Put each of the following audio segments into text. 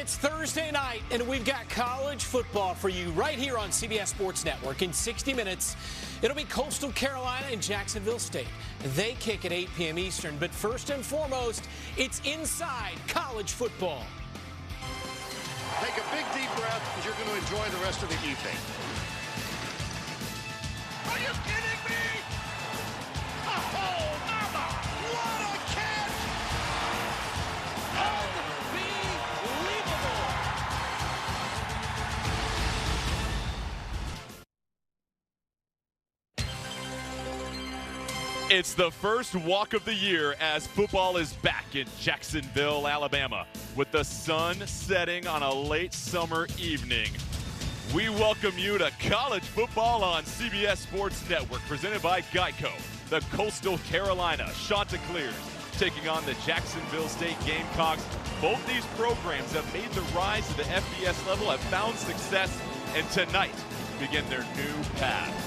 It's Thursday night, and we've got college football for you right here on CBS Sports Network. In 60 minutes, it'll be Coastal Carolina and Jacksonville State. They kick at 8 p.m. Eastern, but first and foremost, it's inside college football. Take a big deep breath because you're going to enjoy the rest of the evening. Are you kidding me? Oh, mama! What a catch! Unbelievable! It's the first walk of the year as football is back in Jacksonville, Alabama, with the sun setting on a late summer evening. We welcome you to college football on CBS Sports Network, presented by Geico. The Coastal Carolina Chanticleers taking on the Jacksonville State Gamecocks. Both these programs have made the rise to the FBS level, have found success, and tonight begin their new path.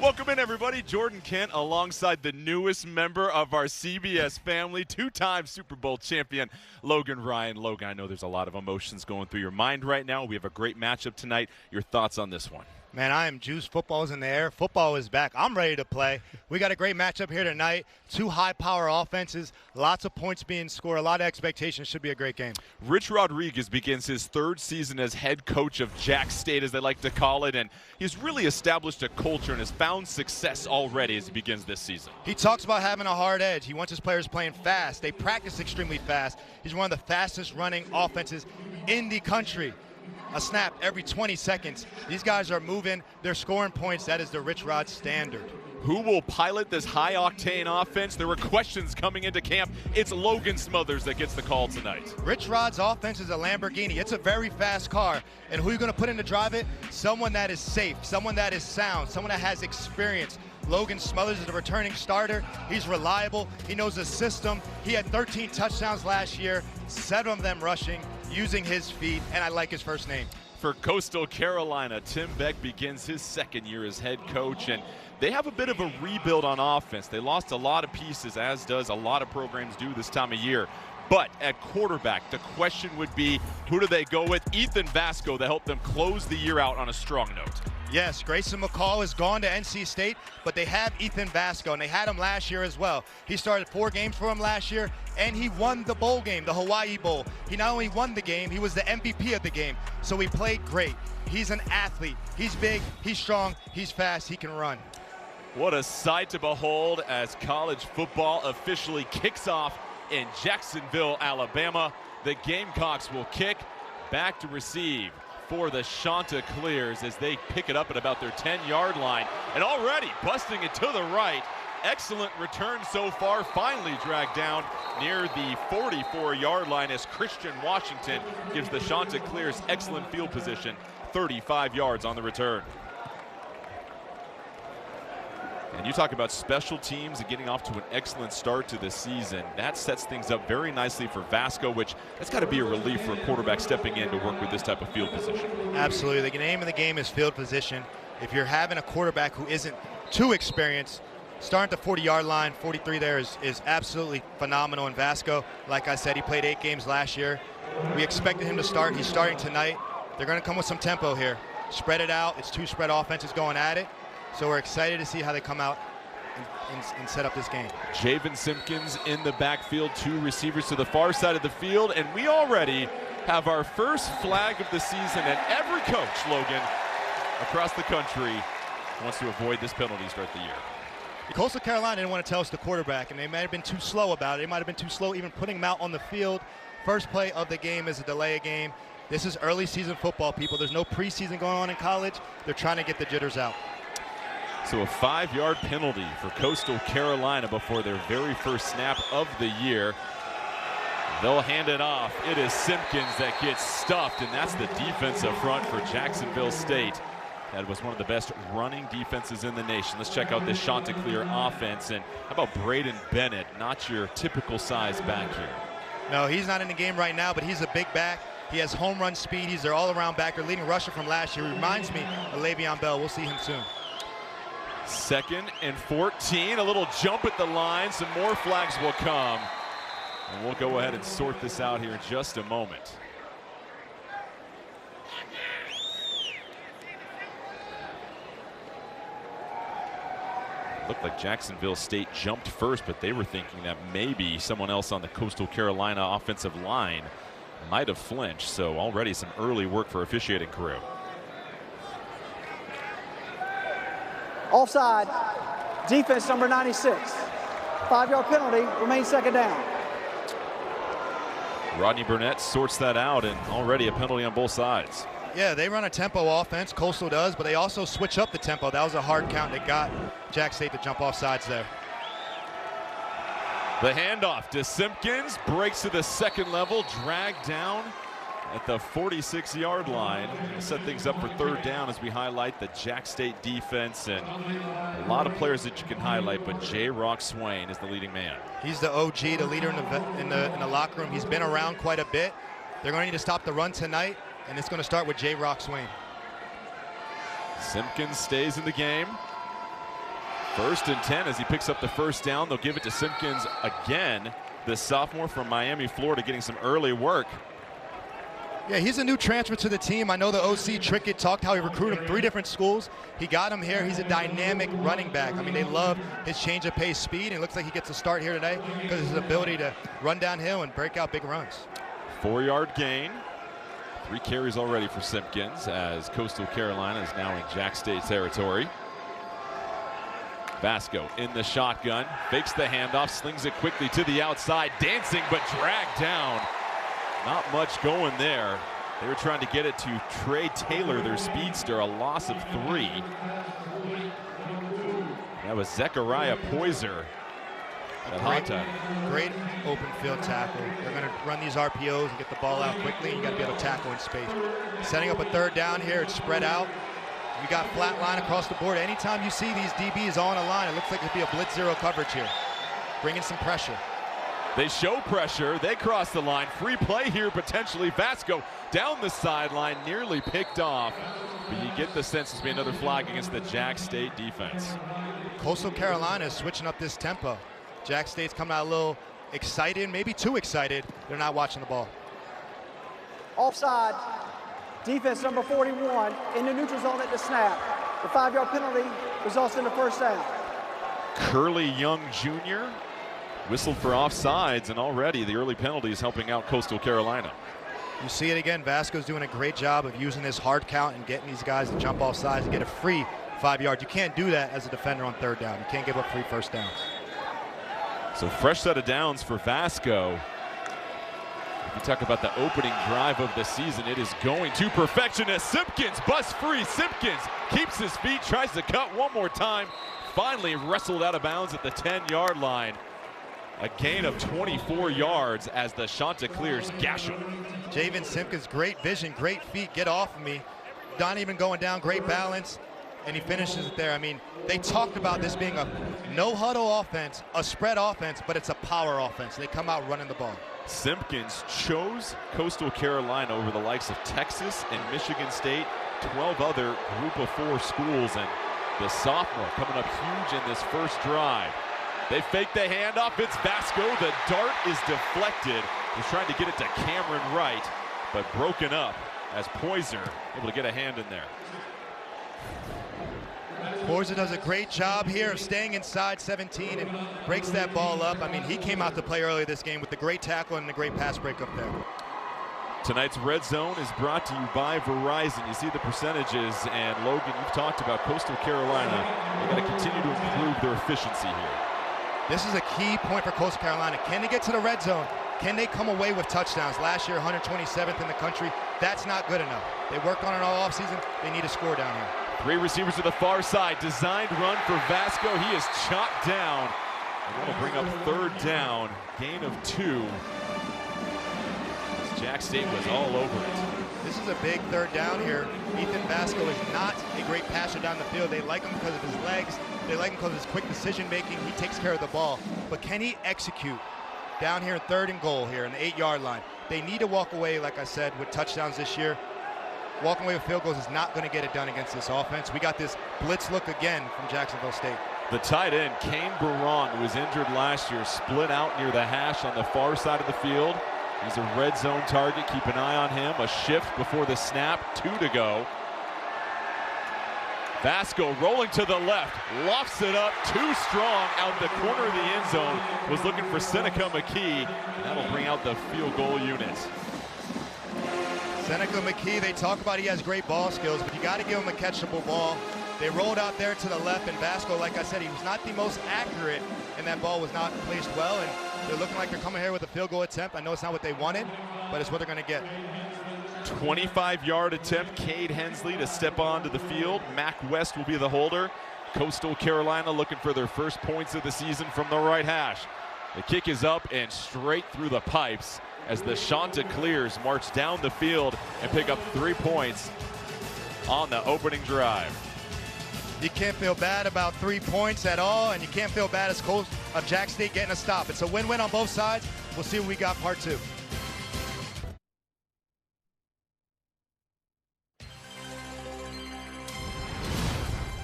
Welcome in, everybody. Jordan Kent alongside the newest member of our CBS family, two-time Super Bowl champion, Logan Ryan. Logan, I know there's a lot of emotions going through your mind right now. We have a great matchup tonight. Your thoughts on this one? Man, I am juiced. Football's in the air. Football is back. I'm ready to play. We got a great matchup here tonight. Two high-power offenses, lots of points being scored, a lot of expectations. Should be a great game. Rich Rodriguez begins his third season as head coach of Jack State, as they like to call it, and he's really established a culture and has found success already as he begins this season. He talks about having a hard edge. He wants his players playing fast. They practice extremely fast. He's one of the fastest running offenses in the country. A snap every 20 seconds. These guys are moving. They're scoring points. That is the Rich Rod standard. Who will pilot this high-octane offense? There were questions coming into camp. It's Logan Smothers that gets the call tonight. Rich Rod's offense is a Lamborghini. It's a very fast car. And who are you going to put in to drive it? Someone that is safe, someone that is sound, someone that has experience. Logan Smothers is a returning starter. He's reliable. He knows the system. He had 13 touchdowns last year, 7 of them rushing, using his feet, and I like his first name. For Coastal Carolina, Tim Beck begins his second year as head coach, and they have a bit of a rebuild on offense. They lost a lot of pieces, as does a lot of programs do this time of year. But at quarterback, the question would be, who do they go with? Ethan Vasco to help them close the year out on a strong note. Yes, Grayson McCall is gone to NC State, but they have Ethan Vasco, and they had him last year as well. He started 4 games for him last year, and he won the bowl game, the Hawaii Bowl. He not only won the game, he was the MVP of the game, so he played great. He's an athlete. He's big, he's strong, he's fast, he can run. What a sight to behold as college football officially kicks off in Jacksonville, Alabama. The Gamecocks will kick, back to receive for the Chanticleers as they pick it up at about their 10-yard line. And already busting it to the right. Excellent return so far, finally dragged down near the 44-yard line as Christian Washington gives the Chanticleers excellent field position, 35 yards on the return. And you talk about special teams and getting off to an excellent start to the season. That sets things up very nicely for Vasco, which that's got to be a relief for a quarterback stepping in to work with this type of field position. Absolutely. The name of the game is field position. If you're having a quarterback who isn't too experienced, starting at the 40-yard line, 43 there is absolutely phenomenal. And Vasco, like I said, he played 8 games last year. We expected him to start. He's starting tonight. They're going to come with some tempo here. Spread it out. It's 2 spread offenses going at it. So we're excited to see how they come out and set up this game. Javen Simpkins in the backfield, 2 receivers to the far side of the field, and we already have our first flag of the season, and every coach, Logan, across the country wants to avoid this penalty to start the year. Coastal Carolina didn't want to tell us the quarterback, and they might have been too slow about it. They might have been too slow even putting him out on the field. First play of the game is a delay of game. This is early season football, people. There's no preseason going on in college. They're trying to get the jitters out. So a 5-yard penalty for Coastal Carolina before their very first snap of the year. They'll hand it off. It is Simpkins that gets stuffed, and that's the defensive front for Jacksonville State. That was one of the best running defenses in the nation. Let's check out this Chanticleer offense. And how about Braden Bennett? Not your typical size back here. No, he's not in the game right now, but he's a big back. He has home run speed. He's their all-around backer, leading rusher from last year. He reminds me of Le'Veon Bell. We'll see him soon. 2nd and 14, a little jump at the line. Some more flags will come. And we'll go ahead and sort this out here in just a moment. Looked like Jacksonville State jumped first, but they were thinking that maybe someone else on the Coastal Carolina offensive line might have flinched. So already some early work for officiating crew. Offside. Defense number 96. 5-yard penalty. Remains second down. Rodney Burnett sorts that out, and already a penalty on both sides. Yeah, they run a tempo offense, Coastal does, but they also switch up the tempo. That was a hard count that got Jack State to jump off sides there. The handoff to Simpkins, breaks to the second level, dragged down at the 46-yard line. Set things up for third down as we highlight the Jack State defense, and a lot of players that you can highlight, but J. Rock Swain is the leading man. He's the OG, the leader in the locker room. He's been around quite a bit. They're going to need to stop the run tonight, and it's going to start with J. Rock Swain. Simpkins stays in the game. 1st and 10 as he picks up the first down. They'll give it to Simpkins again. The sophomore from Miami, Florida, getting some early work. Yeah, he's a new transfer to the team. I know the OC Trickett talked how he recruited him 3 different schools. He got him here. He's a dynamic running back. I mean, they love his change of pace speed, and it looks like he gets a start here today because of his ability to run downhill and break out big runs. 4-yard gain. 3 carries already for Simpkins as Coastal Carolina is now in Jack State territory. Vasco in the shotgun, fakes the handoff, slings it quickly to the outside, dancing but dragged down. Not much going there. They were trying to get it to Trey Taylor, their speedster, a loss of 3. That was Zechariah Poyser. Great open field tackle. They're going to run these RPOs and get the ball out quickly. You got to be able to tackle in space. Setting up a third down here. It's spread out. You got flat line across the board. Anytime you see these DBs on a line, it looks like it'd be a blitz zero coverage here. Bringing some pressure. They show pressure. They cross the line. Free play here potentially. Vasco down the sideline, nearly picked off. But you get the sense there's be another flag against the Jack State defense. Coastal Carolina is switching up this tempo. Jack State's coming out a little excited, maybe too excited. They're not watching the ball. Offside. Defense number 41 in the neutral zone at the snap. The 5-yard penalty results in the first down. Curly Young Jr. whistled for offsides, and already the early penalty is helping out Coastal Carolina. You see it again. Vasco's doing a great job of using this hard count and getting these guys to jump off sides and get a free 5 yards. You can't do that as a defender on third down. You can't give up free first downs. So fresh set of downs for Vasco. If you talk about the opening drive of the season, it is going to perfection as Simpkins busts free. Simpkins keeps his feet, tries to cut one more time. Finally wrestled out of bounds at the 10-yard line. A gain of 24 yards as the Chanticleers gash him. Javen Simpkins, great vision, great feet, get off of me. Not even going down, great balance, and he finishes it there. I mean, they talked about this being a no-huddle offense, a spread offense, but it's a power offense. They come out running the ball. Simpkins chose Coastal Carolina over the likes of Texas and Michigan State, 12 other Group of 4 schools, and the sophomore coming up huge in this first drive. They fake the handoff. It's Vasco. The dart is deflected. He's trying to get it to Cameron Wright, but broken up as Poyser able to get a hand in there. Poyser does a great job here of staying inside 17 and breaks that ball up. I mean, he came out to play earlier this game with the great tackle and the great pass break up there. Tonight's Red Zone is brought to you by Verizon. You see the percentages, and Logan, you've talked about Coastal Carolina. They're going to continue to improve their efficiency here. This is a key point for Coastal Carolina. Can they get to the red zone? Can they come away with touchdowns? Last year, 127th in the country. That's not good enough. They worked on it all offseason. They need a score down here. 3 receivers to the far side. Designed run for Vasco. He is chopped down. And that'll bring up third down. Gain of 2. Jack State was all over it. This is a big third down here. Ethan Vasco is not a great passer down the field. They like him because of his legs. They like him because of his quick decision making. He takes care of the ball. But can he execute down here in 3rd and goal here in the 8-yard line? They need to walk away, like I said, with touchdowns this year. Walking away with field goals is not going to get it done against this offense. We got this blitz look again from Jacksonville State. The tight end, Kane Baron, who was injured last year, split out near the hash on the far side of the field. He's a red zone target. Keep an eye on him. A shift before the snap. 2 to go. Vasco rolling to the left. Lofts it up. Too strong out the corner of the end zone. Was looking for Seneca McKee. That'll bring out the field goal unit. Seneca McKee, they talk about he has great ball skills, but you got to give him a catchable ball. They rolled out there to the left, and Vasco, like I said, he was not the most accurate, and that ball was not placed well, and they're looking like they're coming here with a field goal attempt. I know it's not what they wanted, but it's what they're going to get. 25-yard attempt, Cade Hensley to step onto the field. Mac West will be the holder. Coastal Carolina looking for their first points of the season from the right hash. The kick is up and straight through the pipes as the Chanticleers march down the field and pick up 3 points on the opening drive. You can't feel bad about 3 points at all, and you can't feel bad as Coast of Jack State getting a stop. It's a win-win on both sides. We'll see what we got part 2.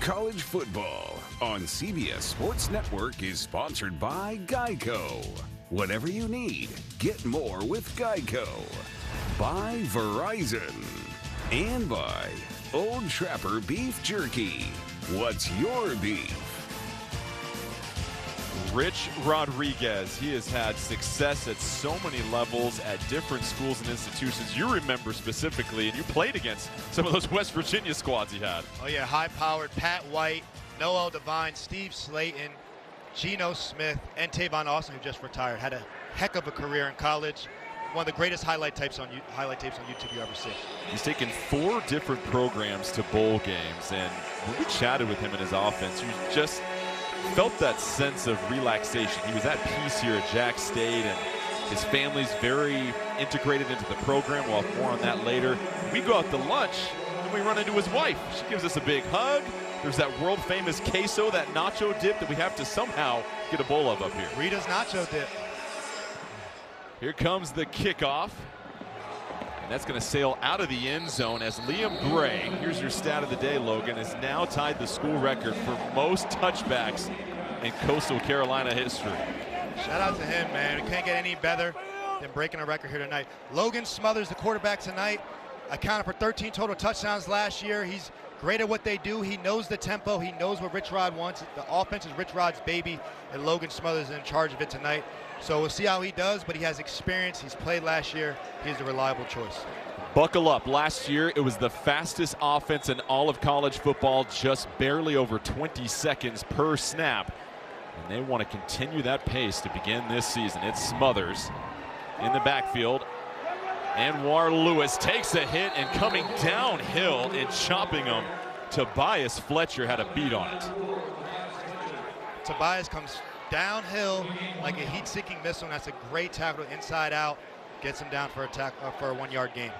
College football on CBS Sports Network is sponsored by Geico. Whatever you need, get more with Geico. By Verizon. And by Old Trapper Beef Jerky. What's your beef? Rich Rodriguez, he has had success at so many levels at different schools and institutions you remember specifically, and you played against some of those West Virginia squads he had. Oh yeah, high-powered Pat White, Noel Devine, Steve Slayton, Geno Smith, and Tavon Austin, who just retired. Had a heck of a career in college. One of the greatest highlight tapes on YouTube you ever see. He's taken 4 different programs to bowl games, and when we chatted with him in his offense, you just felt that sense of relaxation. He was at peace here at Jack State, and his family's very integrated into the program. We'll have more on that later. We go out to lunch, and we run into his wife. She gives us a big hug. There's that world-famous queso, that nacho dip that we have to somehow get a bowl of up here. Rita's nacho dip. Here comes the kickoff. And that's going to sail out of the end zone as Liam Gray, here's your stat of the day, Logan, has now tied the school record for most touchbacks in Coastal Carolina history. Shout out to him, man. We can't get any better than breaking a record here tonight. Logan Smothers, the quarterback tonight, accounted for 13 total touchdowns last year. He's great at what they do. He knows the tempo. He knows what Rich Rod wants. The offense is Rich Rod's baby, and Logan Smothers is in charge of it tonight. So we'll see how he does, but he has experience. He's played last year. He's a reliable choice. Buckle up. Last year, it was the fastest offense in all of college football, just barely over 20 seconds per snap. And they want to continue that pace to begin this season. It's Smothers in the backfield. Anwar Lewis takes a hit, and coming downhill and chopping him, Tobias Fletcher had a beat on it. Tobias comes downhill like a heat-seeking missile, and that's a great tackle inside out. Gets him down for a 1-yard gain.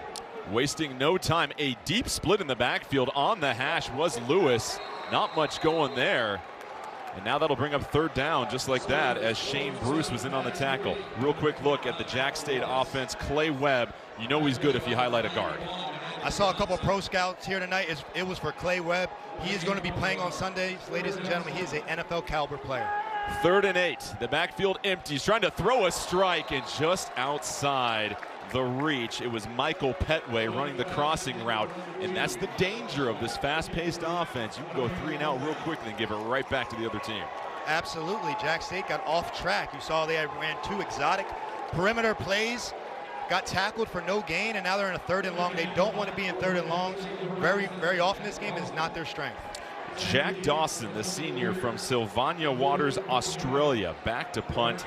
Wasting no time. A deep split in the backfield on the hash was Lewis. Not much going there. And now that'll bring up 3rd down just like that as Shane Bruce was in on the tackle. Real quick look at the Jack State offense. Clay Webb, you know he's good if you highlight a guard. I saw a couple of pro scouts here tonight. It was for Clay Webb. He is going to be playing on Sundays. Ladies and gentlemen, he is an NFL caliber player. 3rd and 8. The backfield empty. He's trying to throw a strike, and just outside the reach, it was Michael Petway running the crossing route. And that's the danger of this fast-paced offense. You can go 3 and out real quickly and give it right back to the other team. Absolutely. Jack State got off track. You saw they ran 2 exotic perimeter plays, got tackled for no gain, and now they're in a 3rd and long. They don't want to be in 3rd and longs. Very, very often this game is not their strength. Jack Dawson, the senior from Sylvania Waters, Australia, back to punt.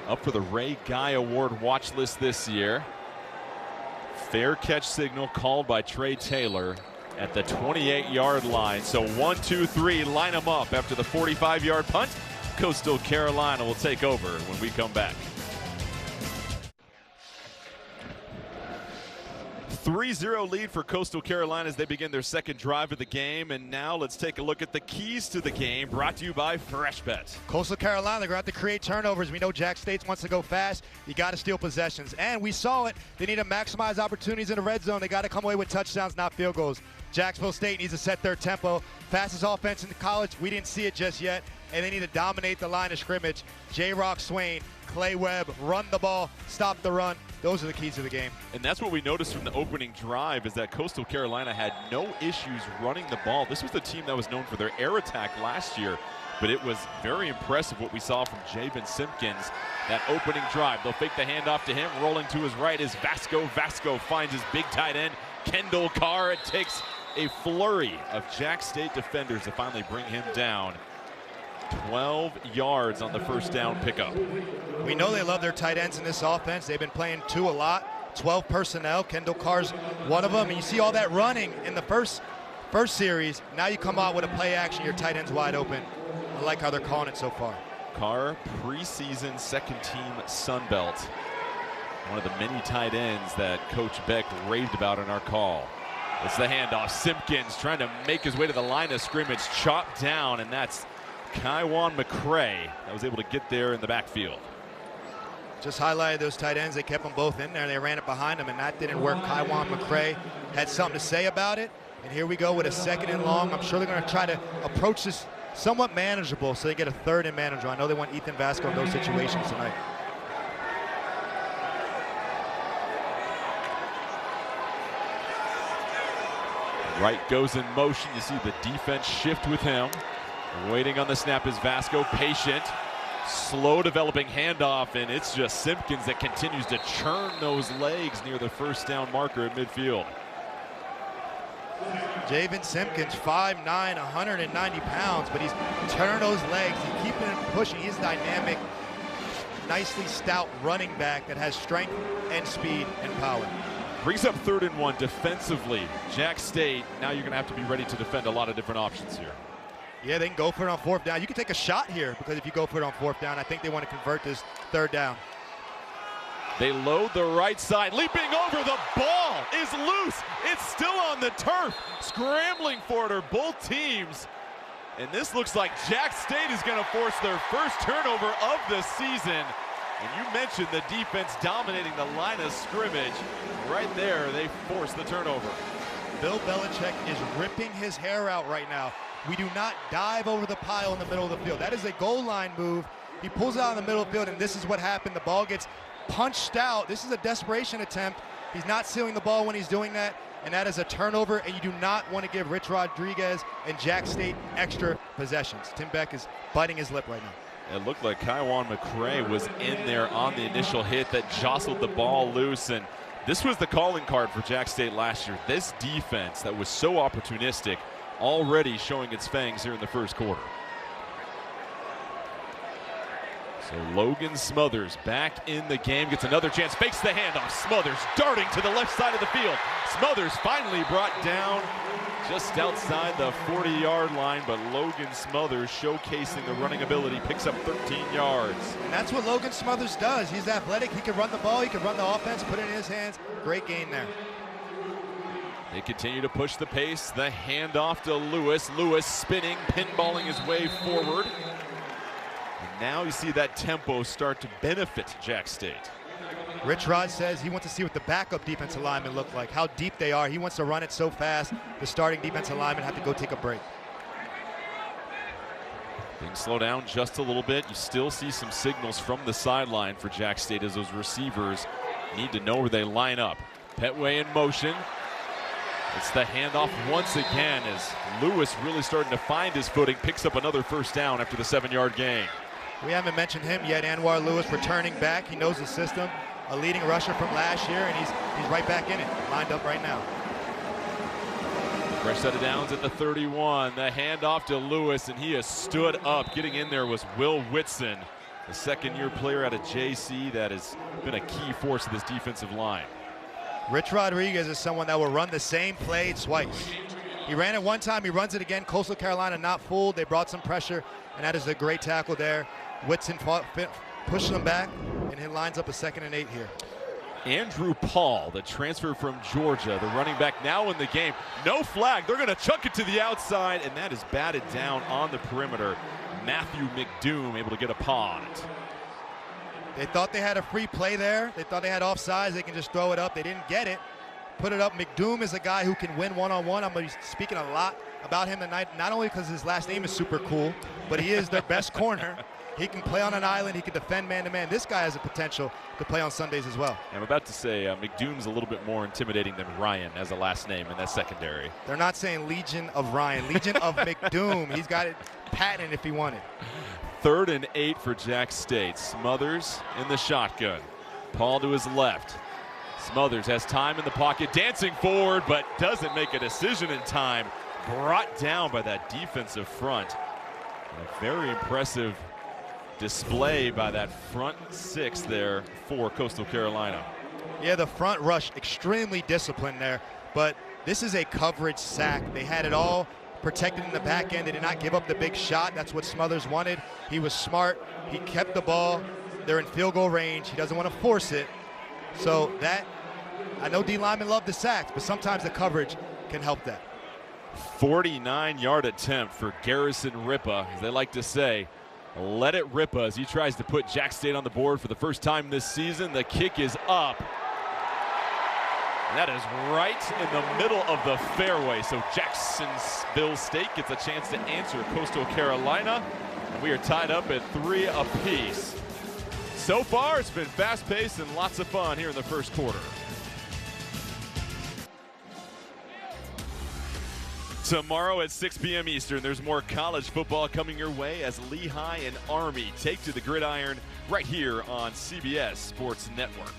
Up for the Ray Guy Award watch list this year. Fair catch signal called by Trey Taylor at the 28-yard line. So 1, 2, 3, line them up after the 45-yard punt. Coastal Carolina will take over when we come back. 3-0 lead for Coastal Carolina as they begin their second drive of the game. And now let's take a look at the keys to the game, brought to you by Fresh Bet. Coastal Carolina, they're going to have to create turnovers. We know Jack State wants to go fast. You got to steal possessions. And we saw it. They need to maximize opportunities in the red zone. They got to come away with touchdowns, not field goals. Jacksonville State needs to set their tempo. Fastest offense in the college. We didn't see it just yet. And they need to dominate the line of scrimmage. J-Rock Swain, Clay Webb, run the ball, stop the run. Those are the keys to the game. And that's what we noticed from the opening drive, is that Coastal Carolina had no issues running the ball. This was the team that was known for their air attack last year, but it was very impressive what we saw from Javen Simpkins that opening drive. They'll fake the handoff to him. Rolling to his right is Vasco. Vasco finds his big tight end, Kendall Carr. It takes a flurry of Jack State defenders to finally bring him down. 12 yards on the first down pickup. We know they love their tight ends in this offense. They've been playing two a lot. 12 personnel. Kendall Carr's one of them. And you see all that running in the first series. Now you come out with a play action. Your tight end's wide open. I like how they're calling it so far. Carr, preseason second team Sun Belt. One of the many tight ends that Coach Beck raved about in our call. It's the handoff. Simpkins trying to make his way to the line of scrimmage. Chopped down, and that's Kaiwan McCray that was able to get there in the backfield. Just highlighted those tight ends. They kept them both in there. They ran it behind them, and that didn't work. Kaiwan McCray had something to say about it. And here we go with a second and long. I'm sure they're going to try to approach this somewhat manageable so they get a third and manageable. I know they want Ethan Vasco in those situations tonight. Wright goes in motion. You see the defense shift with him. Waiting on the snap is Vasco, patient, slow developing handoff, and it's just Simpkins that continues to churn those legs near the first down marker at midfield. Javen Simpkins, 5'9", 190 pounds, but he's turning those legs, he's keeping it pushing. He's dynamic, nicely stout running back that has strength and speed and power. Brings up 3rd and 1 defensively. Jack State, now you're going to have to be ready to defend a lot of different options here. Yeah, they can go for it on 4th down. You can take a shot here, because if you go for it on 4th down, I think they want to convert this 3rd down. They load the right side. Leaping over, the ball is loose. It's still on the turf. Scrambling for it are both teams. And this looks like Jack State is going to force their first turnover of the season. And you mentioned the defense dominating the line of scrimmage. Right there, they force the turnover. Bill Belichick is ripping his hair out right now. We do not dive over the pile in the middle of the field. That is a goal line move. He pulls it out in the middle of the field, and this is what happened. The ball gets punched out. This is a desperation attempt. He's not sealing the ball when he's doing that, and that is a turnover, and you do not want to give Rich Rodriguez and Jack State extra possessions. Tim Beck is biting his lip right now. It looked like Kaiwan McCray was in there on the initial hit that jostled the ball loose, and this was the calling card for Jack State last year. This defense that was so opportunistic already showing its fangs here in the first quarter. So Logan Smothers back in the game, gets another chance, fakes the handoff. Smothers darting to the left side of the field. Smothers finally brought down just outside the 40-yard line, but Logan Smothers, showcasing the running ability, picks up 13 yards. And that's what Logan Smothers does. He's athletic, he can run the ball, he can run the offense, put it in his hands. Great gain there. They continue to push the pace. The handoff to Lewis. Lewis spinning, pinballing his way forward. And now you see that tempo start to benefit Jack State. Rich Rod says he wants to see what the backup defensive linemen look like, how deep they are. He wants to run it so fast, the starting defensive linemen have to go take a break. Things slow down just a little bit. You still see some signals from the sideline for Jack State as those receivers need to know where they line up. Petway in motion. It's the handoff once again as Lewis really starting to find his footing, picks up another first down after the 7-yard gain. We haven't mentioned him yet. Anwar Lewis returning back. He knows the system. A leading rusher from last year, and he's right back in it, lined up right now. Fresh set of downs at the 31. The handoff to Lewis, and he has stood up. Getting in there was Will Whitson, the second-year player out of JC that has been a key force of this defensive line. Rich Rodriguez is someone that will run the same play twice. He ran it one time, he runs it again. Coastal Carolina not fooled. They brought some pressure, and that is a great tackle there. Whitson pushing him back, and he lines up a 2nd and 8 here. Andrew Paul, the transfer from Georgia, the running back now in the game. No flag. They're going to chuck it to the outside, and that is batted down on the perimeter. Matthew McDoom able to get a paw on it. They thought they had a free play there. They thought they had offsides. They can just throw it up. They didn't get it. Put it up. McDoom is a guy who can win one-on-one. I'm going to be speaking a lot about him tonight, not only because his last name is super cool, but he is their best corner. He can play on an island. He can defend man-to-man. This guy has the potential to play on Sundays as well. I'm about to say McDoom's a little bit more intimidating than Ryan as a last name in that secondary. They're not saying Legion of Ryan. Legion of McDoom. He's got it patent if he wanted. 3rd and 8 for Jack State. Smothers in the shotgun. Paul to his left. Smothers has time in the pocket, dancing forward, but doesn't make a decision in time. Brought down by that defensive front. A very impressive display by that front 6 there for Coastal Carolina. Yeah, the front rush extremely disciplined there, but this is a coverage sack. They had it all protected in the back end. They did not give up the big shot. That's what Smothers wanted. He was smart. He kept the ball. They're in field goal range. He doesn't want to force it. So that, I know D linemen love the sacks, but sometimes the coverage can help that. 49-yard attempt for Garrison Ripa, as they like to say. Let it rip as he tries to put Jack State on the board for the first time this season. The kick is up. That is right in the middle of the fairway. So Jacksonville State gets a chance to answer Coastal Carolina. And we are tied up at 3 apiece. So far, it's been fast-paced and lots of fun here in the first quarter. Tomorrow at 6 p.m. Eastern, there's more college football coming your way as Lehigh and Army take to the gridiron right here on CBS Sports Network.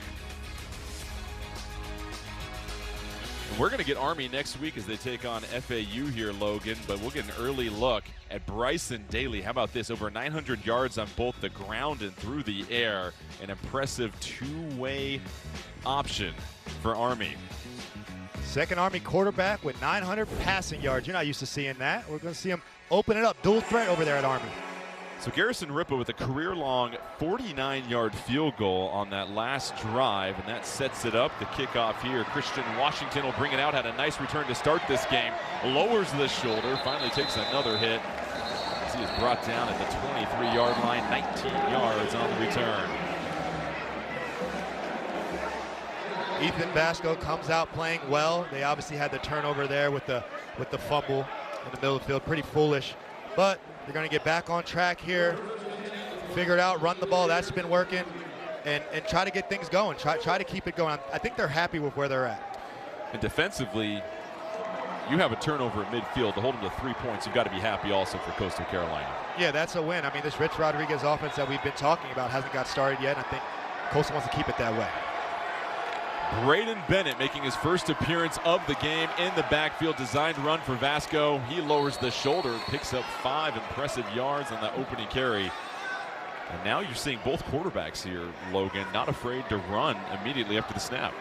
And we're going to get Army next week as they take on FAU here, Logan, but we'll get an early look at Bryson Daly. How about this? Over 900 yards on both the ground and through the air. An impressive two-way option for Army. Second Army quarterback with 900 passing yards. You're not used to seeing that. We're going to see him open it up. Dual threat over there at Army. So Garrison Ripa with a career-long 49-yard field goal on that last drive, and that sets it up. The kickoff here. Christian Washington will bring it out. Had a nice return to start this game. Lowers the shoulder. Finally takes another hit as he is brought down at the 23-yard line. 19 yards on the return. Ethan Vasco comes out playing well. They obviously had the turnover there with the fumble in the middle of the field. Pretty foolish, but they're going to get back on track here. Figure it out, run the ball. That's been working, and try to get things going. Try to keep it going. I think they're happy with where they're at. And defensively, you have a turnover at midfield to hold them to 3 points. You've got to be happy also for Coastal Carolina. Yeah, that's a win. I mean, this Rich Rodriguez offense that we've been talking about hasn't got started yet. I think Coastal wants to keep it that way. Braden Bennett making his first appearance of the game in the backfield. Designed run for Vasco. He lowers the shoulder, picks up 5 impressive yards on the opening carry. And now you're seeing both quarterbacks here, Logan, not afraid to run immediately after the snap.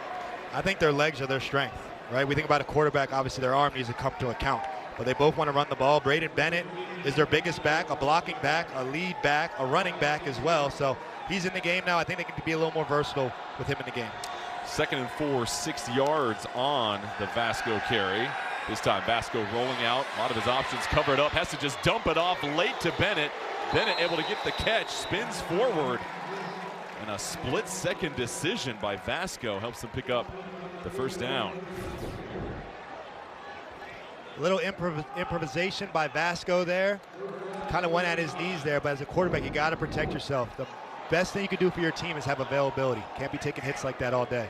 I think their legs are their strength, right? We think about a quarterback, obviously their arm needs to come to account, but they both want to run the ball. Braden Bennett is their biggest back, a blocking back, a lead back, a running back as well. So he's in the game now. I think they can be a little more versatile with him in the game. 2nd and 4, 6 yards on the Vasco carry. This time Vasco rolling out. A lot of his options covered up. Has to just dump it off late to Bennett. Bennett able to get the catch. Spins forward. And a split-second decision by Vasco helps him pick up the first down. A little improvisation by Vasco there. Kind of went at his knees there, but as a quarterback, you got to protect yourself. The best thing you can do for your team is have availability. Can't be taking hits like that all day.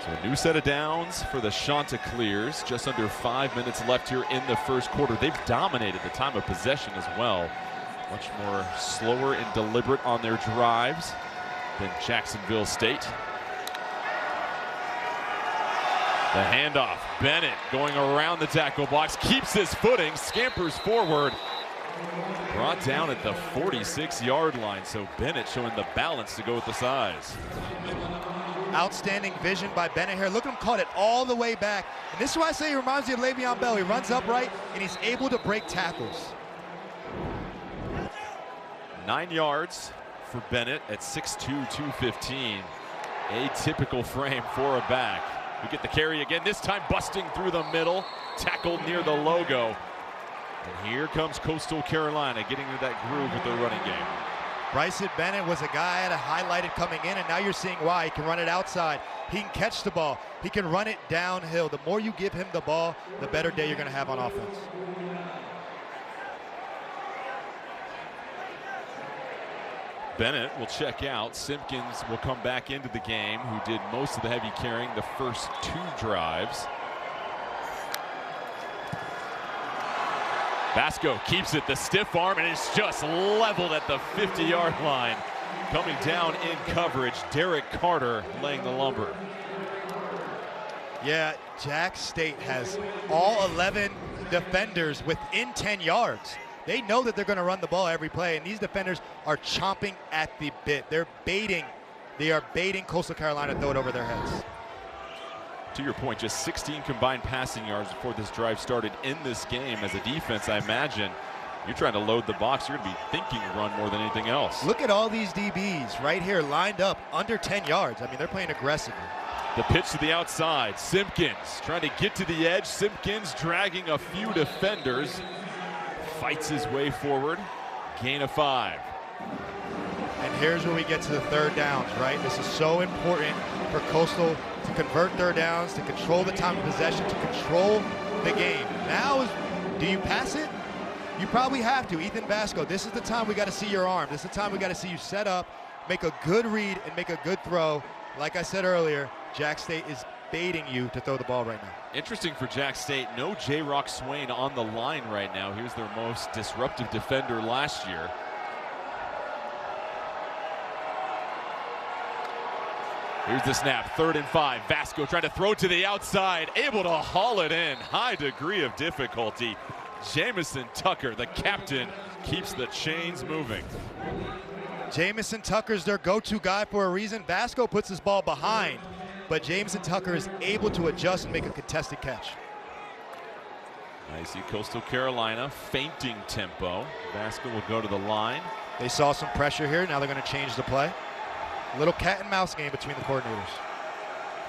So a new set of downs for the Chanticleers. Just under 5 minutes left here in the first quarter. They've dominated the time of possession as well. Much more slower and deliberate on their drives than Jacksonville State. The handoff. Bennett going around the tackle box. Keeps his footing. Scampers forward. Brought down at the 46-yard line. So Bennett showing the balance to go with the size. Outstanding vision by Bennett here. Look at him caught it all the way back. And this is why I say he reminds me of Le'Veon Bell. He runs upright and he's able to break tackles. 9 yards for Bennett at 6'2", 215. Atypical frame for a back. We get the carry again, this time busting through the middle, tackled near the logo. And here comes Coastal Carolina getting into that groove with their running game. Bryson Bennett was a guy I had highlighted coming in, and now you're seeing why. He can run it outside. He can catch the ball. He can run it downhill. The more you give him the ball, the better day you're going to have on offense. Bennett will check out. Simpkins will come back into the game, who did most of the heavy carrying the first 2 drives. Vasco keeps it, the stiff arm, and it's just leveled at the 50-yard line. Coming down in coverage, Derek Carter laying the lumber. Yeah, Jack State has all 11 defenders within 10 yards. They know that they're going to run the ball every play, and these defenders are chomping at the bit. They are baiting Coastal Carolina to throw it over their heads. To your point, just 16 combined passing yards before this drive started in this game. As a defense, I imagine you're trying to load the box. You're going to be thinking run more than anything else. Look at all these DBs right here lined up under 10 yards. I mean, they're playing aggressively. The pitch to the outside. Simpkins trying to get to the edge. Simpkins dragging a few defenders. Fights his way forward. Gain of 5. And here's where we get to the third downs, right? This is so important for Coastal to convert third downs, to control the time of possession, to control the game. Now, do you pass it? You probably have to. Ethan Vasco, this is the time we got to see your arm. This is the time we got to see you set up, make a good read, and make a good throw. Like I said earlier, Jack State is baiting you to throw the ball right now. Interesting for Jack State, no J-Rock Swain on the line right now. He was their most disruptive defender last year. Here's the snap, 3rd and 5. Vasco trying to throw to the outside, able to haul it in. High degree of difficulty. Jamison Tucker, the captain, keeps the chains moving. Jamison Tucker's their go-to guy for a reason. Vasco puts his ball behind, but Jamison Tucker is able to adjust and make a contested catch. I see Coastal Carolina feinting tempo. Vasco will go to the line. They saw some pressure here. Now they're going to change the play. A little cat and mouse game between the coordinators.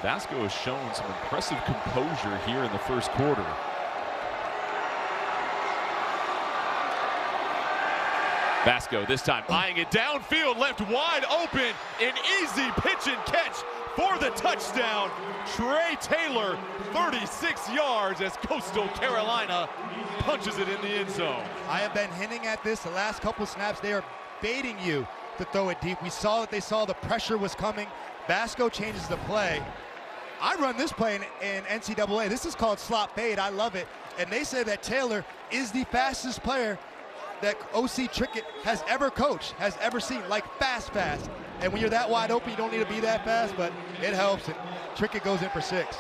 Vasco has shown some impressive composure here in the first quarter. Vasco this time eyeing it downfield, left wide open, an easy pitch and catch for the touchdown. Trey Taylor, 36 yards as Coastal Carolina punches it in the end zone. I have been hinting at this the last couple snaps. They are baiting you to throw it deep. We saw that they saw the pressure was coming. Vasco changes the play. I run this play in NCAA. This is called slot fade. I love it. And they say that Taylor is the fastest player that OC Trickett has ever coached, has ever seen, like fast. And when you're that wide open, you don't need to be that fast, but it helps. And Trickett goes in for 6.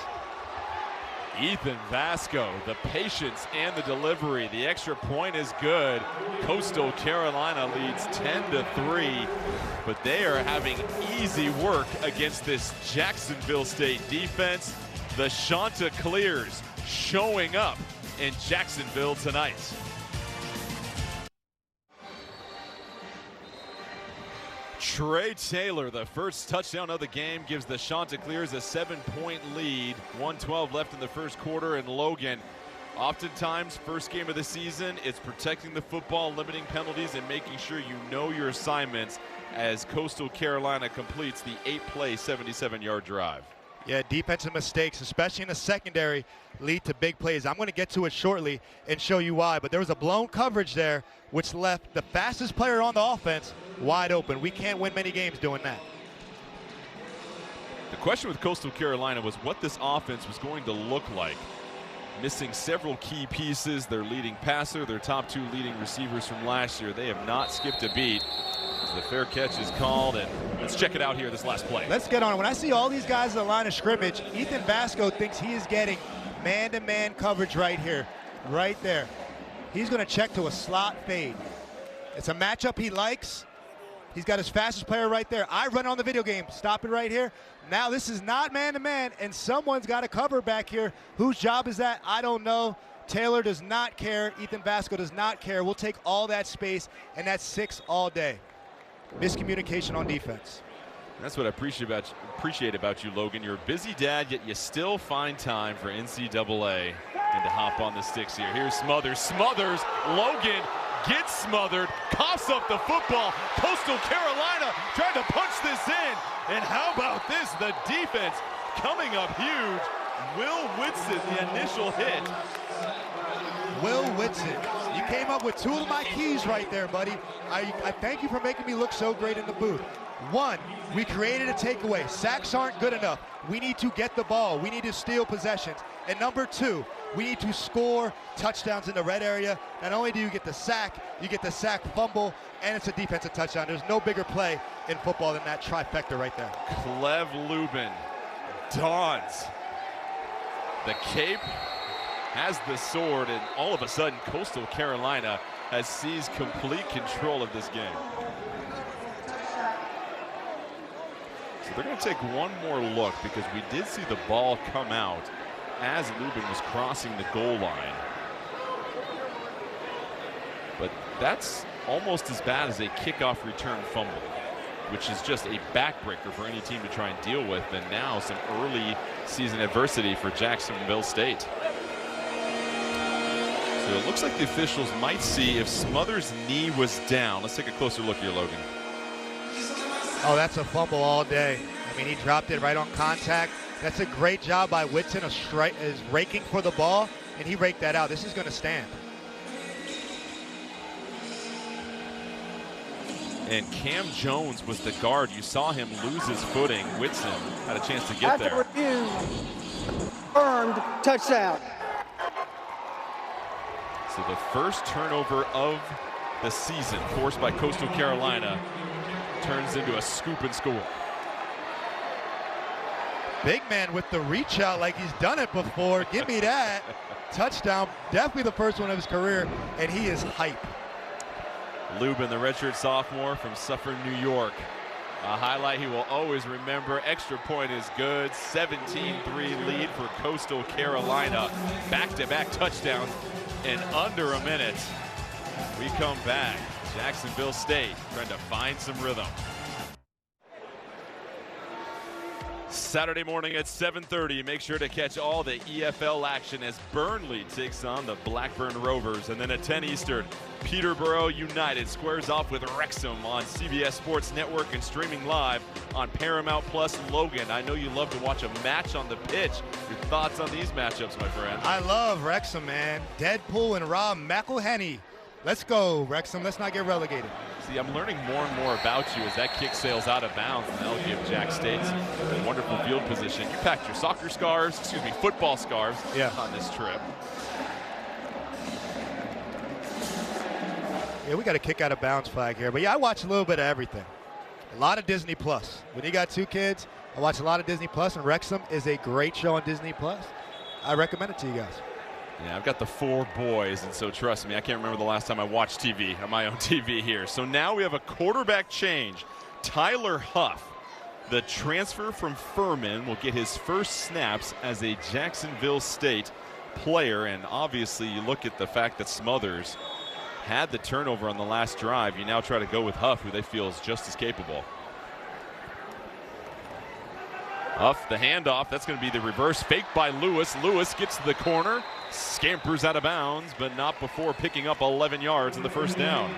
Ethan Vasco, the patience and the delivery. The extra point is good. Coastal Carolina leads 10-3, but they are having easy work against this Jacksonville State defense. The Chanticleers showing up in Jacksonville tonight. Trey Taylor, the first touchdown of the game, gives the Chanticleers a 7-point lead. 1:12 left in the first quarter, and Logan, oftentimes first game of the season, it's protecting the football, limiting penalties, and making sure you know your assignments as Coastal Carolina completes the 8-play, 77-yard drive. Yeah, defensive mistakes, especially in the secondary, lead to big plays. I'm going to get to it shortly and show you why, but there was a blown coverage there which left the fastest player on the offense wide open. We can't win many games doing that. The question with Coastal Carolina was what this offense was going to look like. Missing several key pieces, their leading passer, their top 2 leading receivers from last year. They have not skipped a beat. The fair catch is called, and let's check it out here this last play. Let's get on it. When I see all these guys at the line of scrimmage, Ethan Vasco thinks he is getting man-to-man coverage right here, right there. He's going to check to a slot fade. It's a matchup he likes. He's got his fastest player right there. I run on the video game. Stop it right here. Now this is not man-to-man, and someone's got to cover back here. Whose job is that? I don't know. Taylor does not care. Ethan Vasco does not care. We'll take all that space, and that's 6 all day. miscommunication on defense. That's what I appreciate about you, Logan. You're a busy dad, yet you still find time for NCAA and to hop on the sticks here. Here's Smothers. Logan gets smothered, coughs up the football. Coastal Carolina trying to punch this in. And how about this? The defense coming up huge. Will Whitson, the initial hit. Will Whitson, you came up with 2 of my keys right there, buddy. I thank you for making me look so great in the booth. 1, we created a takeaway. Sacks aren't good enough. We need to get the ball. We need to steal possessions. And number 2, we need to score touchdowns in the red area. Not only do you get the sack, you get the sack fumble, and it's a defensive touchdown. There's no bigger play in football than that trifecta right there. Clev Lubin dons the cape, has the sword, and all of a sudden Coastal Carolina has seized complete control of this game. So they're going to take one more look, because we did see the ball come out as Lubin was crossing the goal line. But that's almost as bad as a kickoff return fumble, which is just a backbreaker for any team to try and deal with. And now some early season adversity for Jacksonville State. So it looks like the officials might see if Smothers' knee was down. Let's take a closer look here, Logan. Oh, that's a fumble all day. I mean, he dropped it right on contact. That's a great job by Whitson. Is raking for the ball, and he raked that out. This is going to stand. And Cam Jones was the guard. You saw him lose his footing. Whitson had a chance to get there. Review, confirmed touchdown. So the first turnover of the season forced by Coastal Carolina turns into a scoop and score. Big man with the reach out like he's done it before. Give me that. Touchdown. Definitely the first one of his career, and he is hype. Lubin, the redshirt sophomore from Suffern, New York. A highlight he will always remember. Extra point is good. 17-3 lead for Coastal Carolina. Back-to-back touchdowns in under a minute. We come back. Jacksonville State trying to find some rhythm. Saturday morning at 7:30. Make sure to catch all the EFL action as Burnley takes on the Blackburn Rovers. And then at 10 Eastern, Peterborough United squares off with Wrexham on CBS Sports Network and streaming live on Paramount Plus. Logan, I know you love to watch a match on the pitch. Your thoughts on these matchups, my friend? I love Wrexham, man. Deadpool and Rob McElhenney. Let's go, Wrexham. Let's not get relegated. See, I'm learning more and more about you as that kick sails out of bounds, and that'll give Jack State a wonderful field position. You packed your football scarves on this trip. Yeah, we got a kick out of bounds flag here. But yeah, I watch a little bit of everything. A lot of Disney Plus. When you got 2 kids, I watch a lot of Disney Plus, and Wrexham is a great show on Disney Plus. I recommend it to you guys. Yeah, I've got the 4 boys, and so trust me, I can't remember the last time I watched TV on my own TV here. So now we have a quarterback change. Tyler Huff, the transfer from Furman, will get his first snaps as a Jacksonville State player. And obviously, you look at the fact that Smothers had the turnover on the last drive. You now try to go with Huff, who they feel is just as capable. Huff, the handoff. That's going to be the reverse fake by Lewis. Lewis gets to the corner, scampers out of bounds, but not before picking up 11 yards in the first down.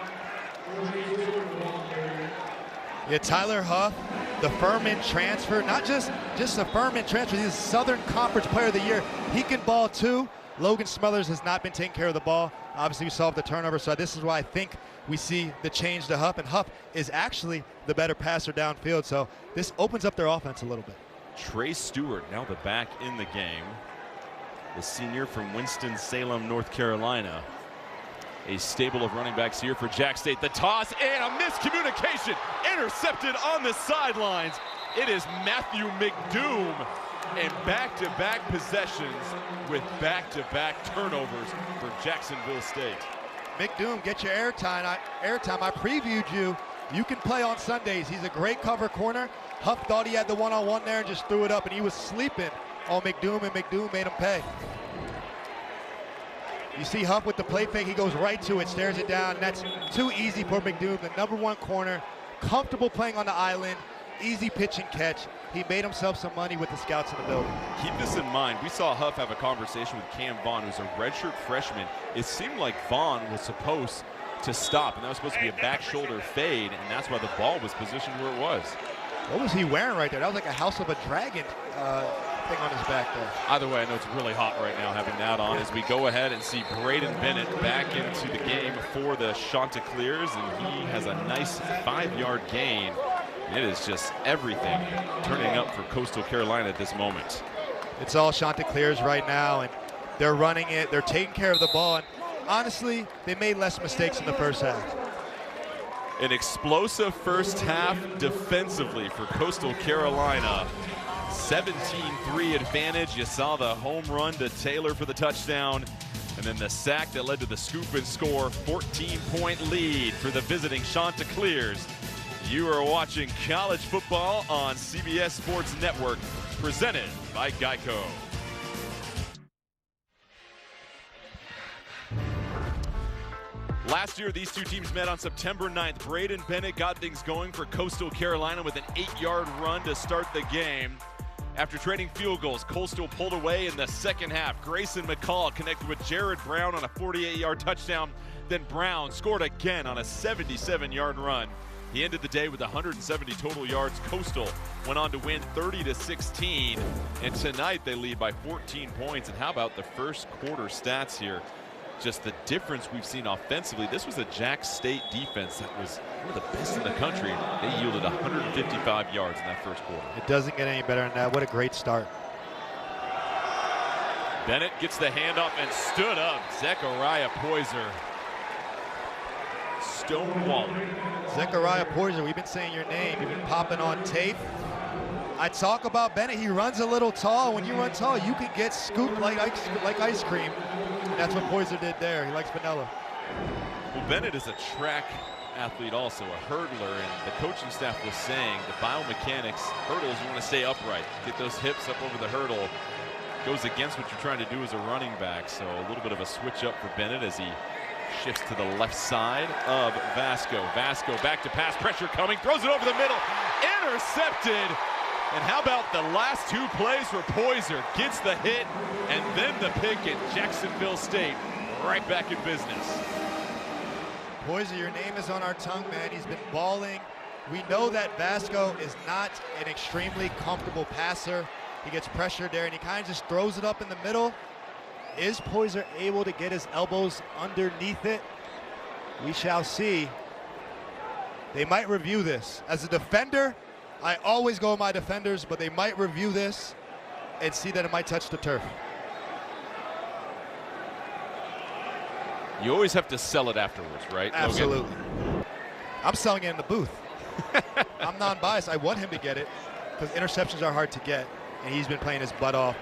Yeah, Tyler Huff, the Furman transfer, not just the Furman transfer, he's a Southern Conference Player of the Year. He can ball too. Logan Smothers has not been taking care of the ball. Obviously, we saw the turnover, so this is why I think we see the change to Huff, and Huff is actually the better passer downfield, so this opens up their offense a little bit. Trey Stewart, now the back in the game. The senior from Winston-Salem, North Carolina. A stable of running backs here for Jack State. The toss and a miscommunication. Intercepted on the sidelines. It is Matthew McDoom. And back-to-back possessions with back-to-back turnovers for Jacksonville State. McDoom, get your airtime. I previewed you. You can play on Sundays. He's a great cover corner. Huff thought he had the one-on-one there and just threw it up, and he was sleeping on McDoom, and McDoom made him pay. You see Huff with the play fake. He goes right to it, stares it down, and that's too easy for McDoom, the #1 corner, comfortable playing on the island, easy pitch and catch. He made himself some money with the scouts in the building. Keep this in mind. We saw Huff have a conversation with Cam Vaughn, who's a redshirt freshman. It seemed like Vaughn was supposed to stop, and that was supposed to be a back shoulder fade, and that's why the ball was positioned where it was. What was he wearing right there? That was like a House of a Dragon thing on his back there. Either way, I know it's really hot right now having that on as we go ahead and see Braden Bennett back into the game for the Chanticleers, and he has a nice 5-yard gain. It is just everything turning up for Coastal Carolina at this moment. It's all Chanticleers right now, and they're running it. They're taking care of the ball, and honestly, they made less mistakes in the first half. An explosive first half defensively for Coastal Carolina. 17-3 advantage. You saw the home run to Taylor for the touchdown, and then the sack that led to the scoop and score. 14-point lead for the visiting Chanticleers. You are watching college football on CBS Sports Network, presented by Geico. Last year, these two teams met on September 9th. Braden Bennett got things going for Coastal Carolina with an 8-yard run to start the game. After trading field goals, Coastal pulled away in the second half. Grayson McCall connected with Jared Brown on a 48-yard touchdown. Then Brown scored again on a 77-yard run. He ended the day with 170 total yards. Coastal went on to win 30-16. And tonight they lead by 14 points. And how about the first quarter stats here? Just the difference we've seen offensively. This was a Jax State defense that was one of the best in the country. They yielded 155 yards in that first quarter. It doesn't get any better than that. What a great start. Bennett gets the handoff and stood up. Zechariah Poyser. Stonewalling. Zechariah Poyser, we've been saying your name. You've been popping on tape. I talk about Bennett. He runs a little tall. When you run tall, you can get scooped like ice cream. That's what Poyser did there. He likes vanilla. Well, Bennett is a track athlete also, a hurdler, and the coaching staff was saying the biomechanics, hurdles, you want to stay upright. Get those hips up over the hurdle. Goes against what you're trying to do as a running back, so a little bit of a switch up for Bennett as he shifts to the left side of Vasco. Vasco back to pass, pressure coming, throws it over the middle, intercepted. And how about the last two plays for Poyser? Gets the hit and then the pick at Jacksonville State. Right back in business. Poyser, your name is on our tongue, man. He's been balling. We know that Vasco is not an extremely comfortable passer. He gets pressured there and he kind of just throws it up in the middle. Is Poyser able to get his elbows underneath it? We shall see. They might review this. As a defender, I always go with my defenders, but they might review this and see that it might touch the turf. You always have to sell it afterwards, right? Absolutely. Logan? I'm selling it in the booth. I'm non-biased. I want him to get it because interceptions are hard to get, and he's been playing his butt off,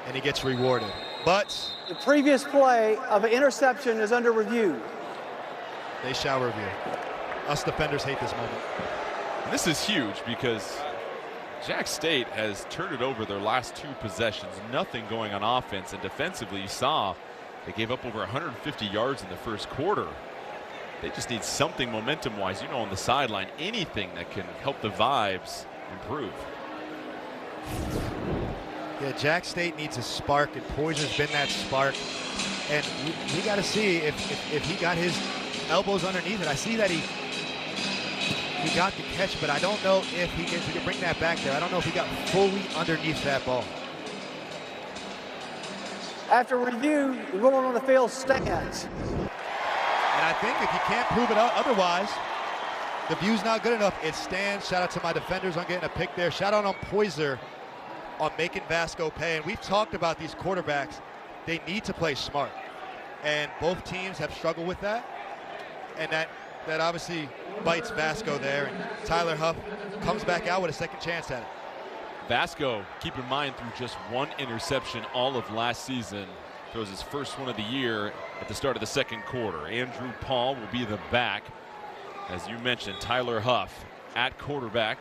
and he gets rewarded. But the previous play of an interception is under review. They shall review. Us defenders hate this moment. This is huge because Jax State has turned it over their last two possessions. Nothing going on offense, and defensively you saw they gave up over 150 yards in the first quarter. They just need something momentum-wise, you know, on the sideline, anything that can help the vibes improve. Yeah, Jax State needs a spark, and Poyser's been that spark. And we got to see if he got his elbows underneath it. I see that he got the catch, but I don't know if he can bring that back there. I don't know if he got fully underneath that ball. After review, the ruling on the field stands. And I think if you can't prove it otherwise, the view's not good enough. It stands. Shout out to my defenders on getting a pick there. Shout out on Poyser on making Vasco pay. And we've talked about these quarterbacks. They need to play smart. And both teams have struggled with that. And that obviously bites Vasco there. And Tyler Huff comes back out with a second chance at it. Vasco, keep in mind, threw just one interception all of last season. Throws his first one of the year at the start of the second quarter. Andrew Paul will be the back. As you mentioned, Tyler Huff at quarterback.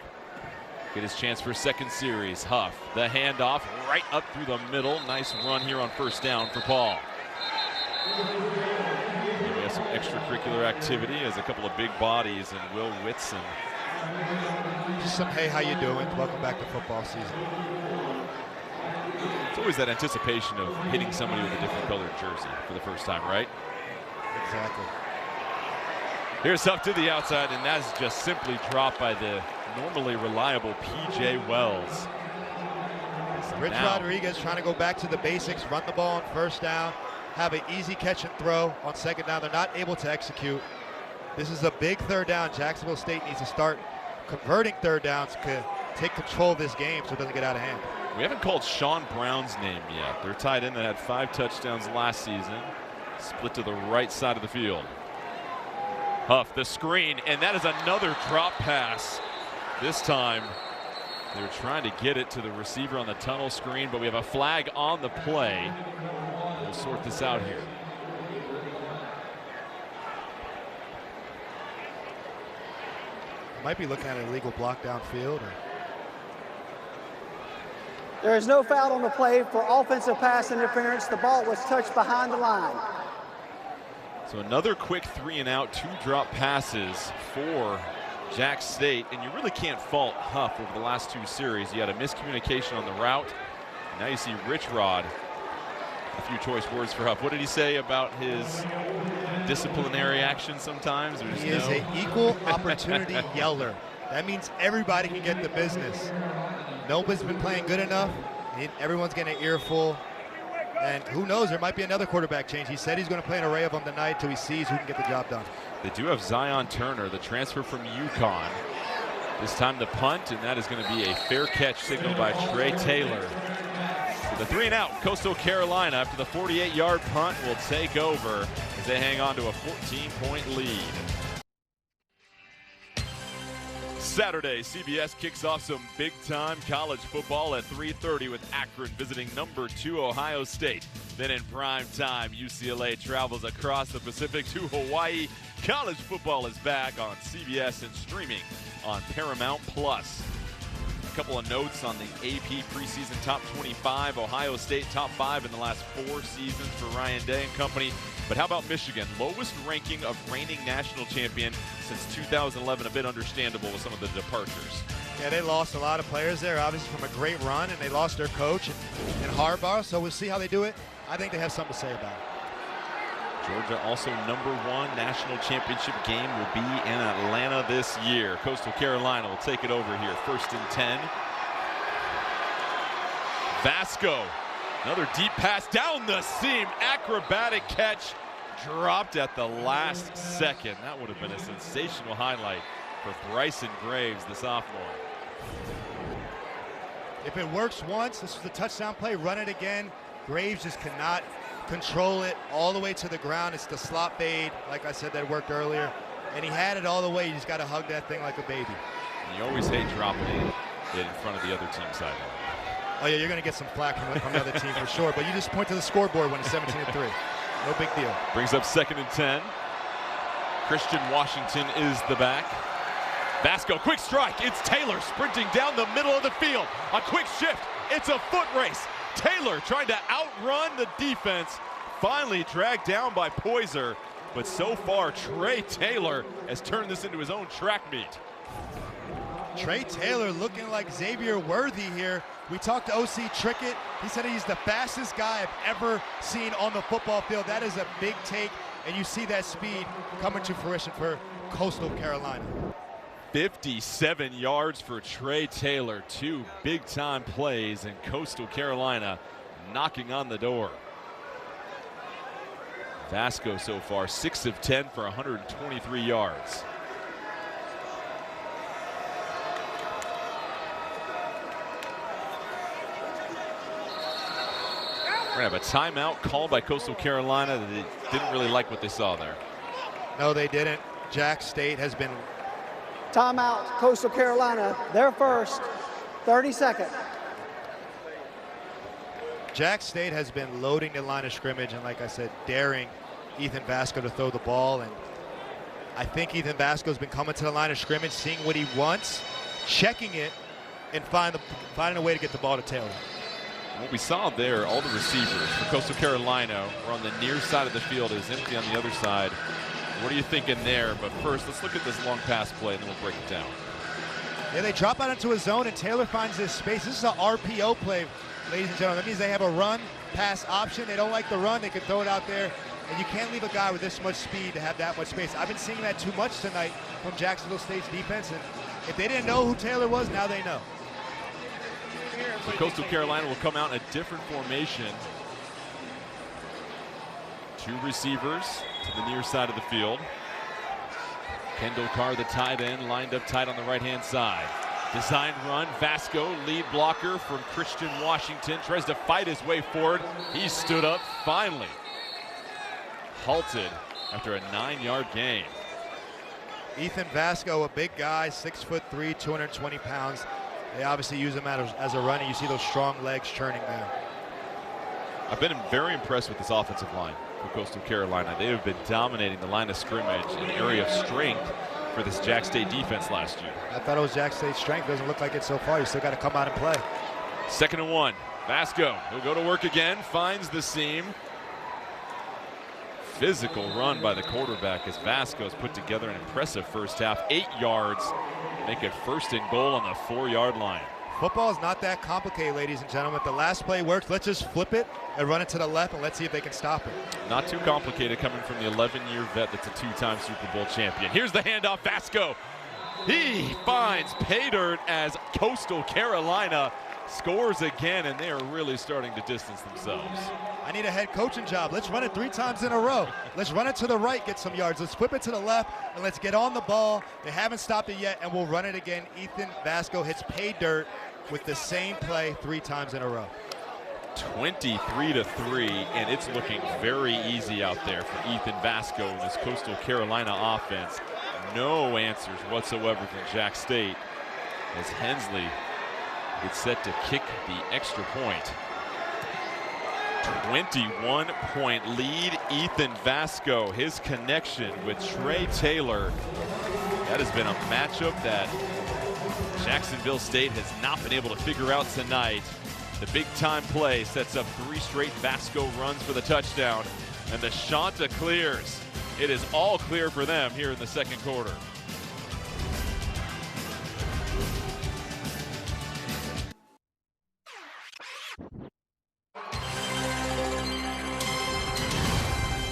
Get his chance for a second series. Huff, the handoff right up through the middle. Nice run here on first down for Paul. We have some extracurricular extracurricular activity as a couple of big bodies and Will Whitson. Just some, hey, how you doing? Welcome back to football season. It's always that anticipation of hitting somebody with a different colored jersey for the first time, right? Exactly. Here's up to the outside, and that's just simply dropped by the normally reliable P.J. Wells. Rich Rodriguez trying to go back to the basics, run the ball on first down, have an easy catch and throw on second down. They're not able to execute. This is a big third down. Jacksonville State needs to start converting third downs to take control of this game so it doesn't get out of hand. We haven't called Sean Brown's name yet. Their tight end that had 5 touchdowns last season. Split to the right side of the field. Huff the screen, and that is another drop pass. This time they're trying to get it to the receiver on the tunnel screen, but we have a flag on the play. We'll sort this out here. Might be looking at an illegal block downfield. There is no foul on the play for offensive pass interference. The ball was touched behind the line. So another quick 3 and out, 2 drop passes for Jack State, and you really can't fault Huff over the last 2 series. You had a miscommunication on the route. And now you see Rich Rod. A few choice words for Huff. What did he say about his disciplinary action sometimes? He is an equal opportunity yeller. That means everybody can get the business. Nobody's been playing good enough. Everyone's getting an earful. And who knows, there might be another quarterback change. He said he's going to play an array of them tonight till he sees who can get the job done. They do have Zion Turner, the transfer from UConn. This time the punt, and that is going to be a fair catch signaled by Trey Taylor. So the 3 and out, Coastal Carolina after the 48-yard punt will take over as they hang on to a 14-point lead. Saturday, CBS kicks off some big-time college football at 3:30 with Akron visiting number 2 Ohio State. Then in prime time, UCLA travels across the Pacific to Hawaii. College football is back on CBS and streaming on Paramount+. A couple of notes on the AP preseason top 25. Ohio State top 5 in the last 4 seasons for Ryan Day and company. But how about Michigan? Lowest ranking of reigning national champion since 2011. A bit understandable with some of the departures. Yeah, they lost a lot of players there, obviously from a great run, and they lost their coach in Harbaugh, so we'll see how they do it. I think they have something to say about it. Georgia also number 1 national championship game will be in Atlanta this year. Coastal Carolina will take it over here. 1st and 10. Vasco, another deep pass down the seam. Acrobatic catch, dropped at the last second. That would have been a sensational highlight for Bryson Graves, the sophomore. If it works once, this was the touchdown play, run it again. Graves just cannot control it all the way to the ground. It's the slot fade, like I said, that worked earlier. And he had it all the way. You just got to hug that thing like a baby. And you always hate dropping it in front of the other team's sideline. Oh, yeah, you're going to get some flack from the other team for sure. But you just point to the scoreboard when it's 17-3. No big deal. Brings up 2nd and 10. Christian Washington is the back. Vasco, quick strike. It's Taylor sprinting down the middle of the field. A quick shift. It's a foot race. Taylor trying to outrun the defense. Finally dragged down by Poyser. But so far, Trey Taylor has turned this into his own track meet. Trey Taylor looking like Xavier Worthy here. We talked to O.C. Trickett. He said he's the fastest guy I've ever seen on the football field. That is a big take, and you see that speed coming to fruition for Coastal Carolina. 57 yards for Trey Taylor. 2 big-time plays, and Coastal Carolina knocking on the door. Vasco so far 6 of 10 for 123 yards. We're going to have a timeout called by Coastal Carolina. They didn't really like what they saw there. No, they didn't. Jack State has been... Timeout, Coastal Carolina. They're first. 30-second. Jack State has been loading the line of scrimmage and, like I said, daring Ethan Vasco to throw the ball. And I think Ethan Vasco's been coming to the line of scrimmage, seeing what he wants, checking it, and finding a way to get the ball to Taylor. What we saw there, all the receivers for Coastal Carolina were on the near side of the field. It was empty on the other side. What are you thinking there? But first, let's look at this long pass play, and then we'll break it down. Yeah, they drop out into a zone, and Taylor finds this space. This is an RPO play, ladies and gentlemen. That means they have a run-pass option. They don't like the run. They can throw it out there, and you can't leave a guy with this much speed to have that much space. I've been seeing that too much tonight from Jacksonville State's defense, and if they didn't know who Taylor was, now they know. So Coastal Carolina will come out in a different formation. 2 receivers to the near side of the field. Kendall Carr, the tight end, lined up tight on the right-hand side. Design run, Vasco, lead blocker from Christian Washington, tries to fight his way forward. He stood up, finally. Halted after a 9-yard gain. Ethan Vasco, a big guy, 6'3", 220 pounds. They obviously use him as a runner. You see those strong legs churning there. I've been very impressed with this offensive line for Coastal Carolina. They have been dominating the line of scrimmage, an area of strength for this Jack State defense last year. I thought it was Jack State's strength. Doesn't look like it so far. You still got to come out and play. 2nd and 1. Vasco, he'll go to work again, finds the seam. Physical run by the quarterback as Vasco's put together an impressive first half. 8 yards, make it 1st and goal on the 4-yard line. Football is not that complicated, ladies and gentlemen. If the last play works, let's just flip it and run it to the left, and let's see if they can stop it. Not too complicated coming from the 11-year vet that's a 2-time Super Bowl champion. Here's the handoff, Vasco. He finds pay dirt as Coastal Carolina scores again, and they are really starting to distance themselves. I need a head coaching job. Let's run it 3 times in a row. Let's run it to the right, get some yards. Let's flip it to the left, and let's get on the ball. They haven't stopped it yet, and we'll run it again. Ethan Vasco hits pay dirt with the same play 3 times in a row. 23-3, and it's looking very easy out there for Ethan Vasco and this Coastal Carolina offense. No answers whatsoever from Jack State as Hensley gets set to kick the extra point. 21-point lead, Ethan Vasco. His connection with Trey Taylor. That has been a matchup that Jacksonville State has not been able to figure out tonight. The big-time play sets up 3 straight Vasco runs for the touchdown, and the Shanta clears. It is all clear for them here in the 2nd quarter.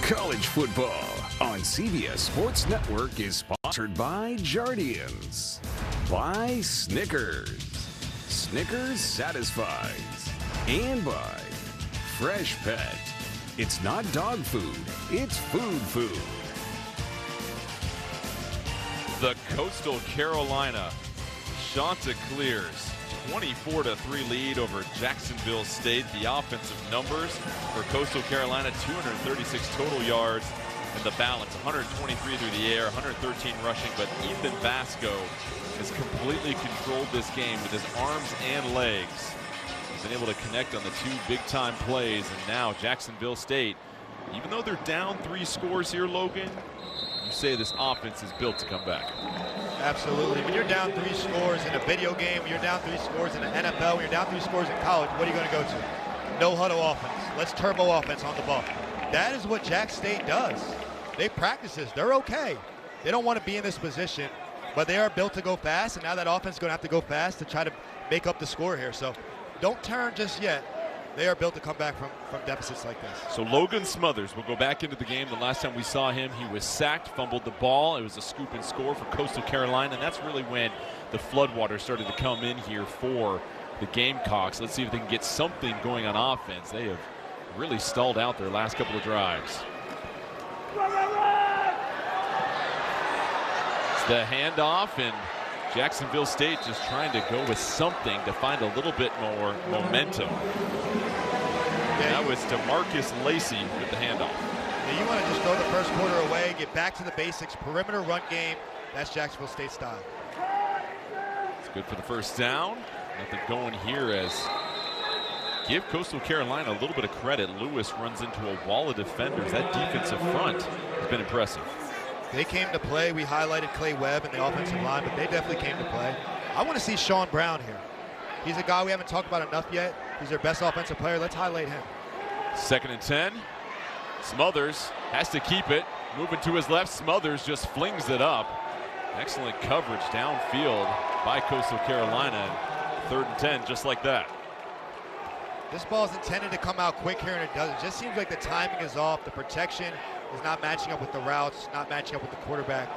College football on CBS Sports Network is sponsored by Jardians, by Snickers. Snickers satisfies. And by Fresh Pet. It's not dog food, it's food. The Coastal Carolina Chanticleers 24-3 lead over Jacksonville State. The offensive numbers for Coastal Carolina, 236 total yards, and the balance 123 through the air, 113 rushing. But Ethan Vasco has completely controlled this game with his arms and legs. He's been able to connect on the 2 big-time plays, and now Jacksonville State, even though they're down 3 scores here, Logan, you say this offense is built to come back. Absolutely. When you're down 3 scores in a video game, when you're down 3 scores in the NFL, when you're down 3 scores in college, what are you going to go to? No huddle offense. Let's turbo offense on the ball. That is what Jack State does. They practice this. They're okay. They don't want to be in this position, but they are built to go fast, and now that offense is going to have to go fast to try to make up the score here. So don't turn just yet. They are built to come back from deficits like this. So Logan Smothers will go back into the game. The last time we saw him, he was sacked, fumbled the ball. It was a scoop and score for Coastal Carolina, and that's really when the floodwaters started to come in here for the Gamecocks. Let's see if they can get something going on offense. They have really stalled out their last couple of drives. It's the handoff, and Jacksonville State just trying to go with something to find a little bit more momentum. And that was DeMarcus Lacey with the handoff. Yeah, you want to just throw the first quarter away, get back to the basics, perimeter run game. That's Jacksonville State style. It's good for the first down. Nothing going here as give Coastal Carolina a little bit of credit. Lewis runs into a wall of defenders. That defensive front has been impressive. They came to play. We highlighted Clay Webb in the offensive line, but they definitely came to play. I want to see Sean Brown here. He's a guy we haven't talked about enough yet. He's their best offensive player. Let's highlight him. 2nd and 10. Smothers has to keep it. Moving to his left, Smothers just flings it up. Excellent coverage downfield by Coastal Carolina. 3rd and 10, just like that. This ball is intended to come out quick here, and it doesn't. It just seems like the timing is off. The protection is not matching up with the routes, not matching up with the quarterback.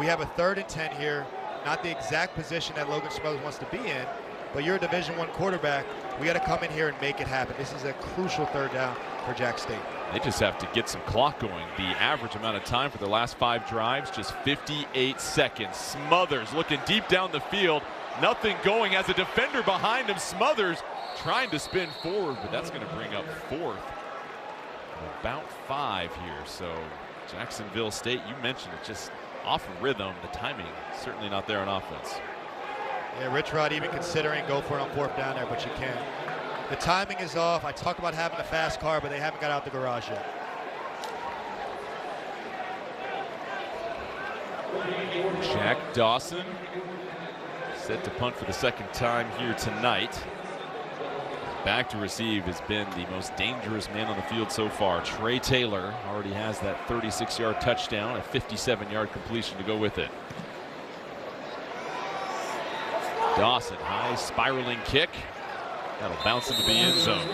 We have a 3rd and 10 here. Not the exact position that Logan Smothers wants to be in, but you're a Division I quarterback. We got to come in here and make it happen. This is a crucial 3rd down for Jack State. They just have to get some clock going. The average amount of time for their last 5 drives, just 58 seconds. Smothers looking deep down the field. Nothing going as a defender behind him. Smothers trying to spin forward, but that's going to bring up 4th. About 5 here. So Jacksonville State, you mentioned it, just off of rhythm. The timing certainly not there on offense. Yeah, Rich Rod even considering go for it on 4th down there, but you can't. The timing is off. I talk about having a fast car, but they haven't got out the garage yet. Jack Dawson set to punt for the 2nd time here tonight. Back to receive has been the most dangerous man on the field so far. Trey Taylor already has that 36-yard touchdown, a 57-yard completion to go with it. Dawson, high spiraling kick. That'll bounce into the end zone.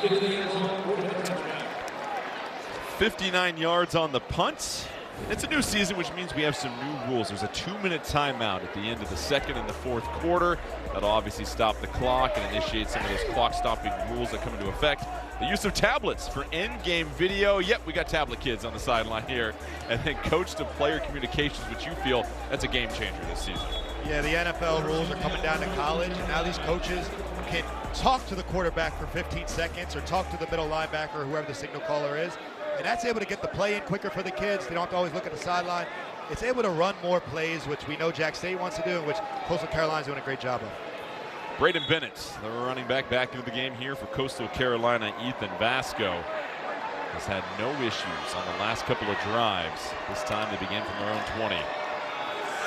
59 yards on the punt. It's a new season, which means we have some new rules. There's a 2-minute timeout at the end of the 2nd and the 4th quarter. That'll obviously stop the clock and initiate some of those clock-stopping rules that come into effect. The use of tablets for in-game video. Yep, we got tablet kids on the sideline here. And then coach-to-player communications, which you feel that's a game changer this season. Yeah, the NFL rules are coming down to college, and now these coaches can talk to the quarterback for 15 seconds or talk to the middle linebacker or whoever the signal caller is. And that's able to get the play in quicker for the kids. They don't have to always look at the sideline. It's able to run more plays, which we know Jack State wants to do, and which Coastal Carolina's doing a great job of. Braden Bennett, the running back into the game here for Coastal Carolina. Ethan Vasco has had no issues on the last couple of drives. This time they begin from their own 20.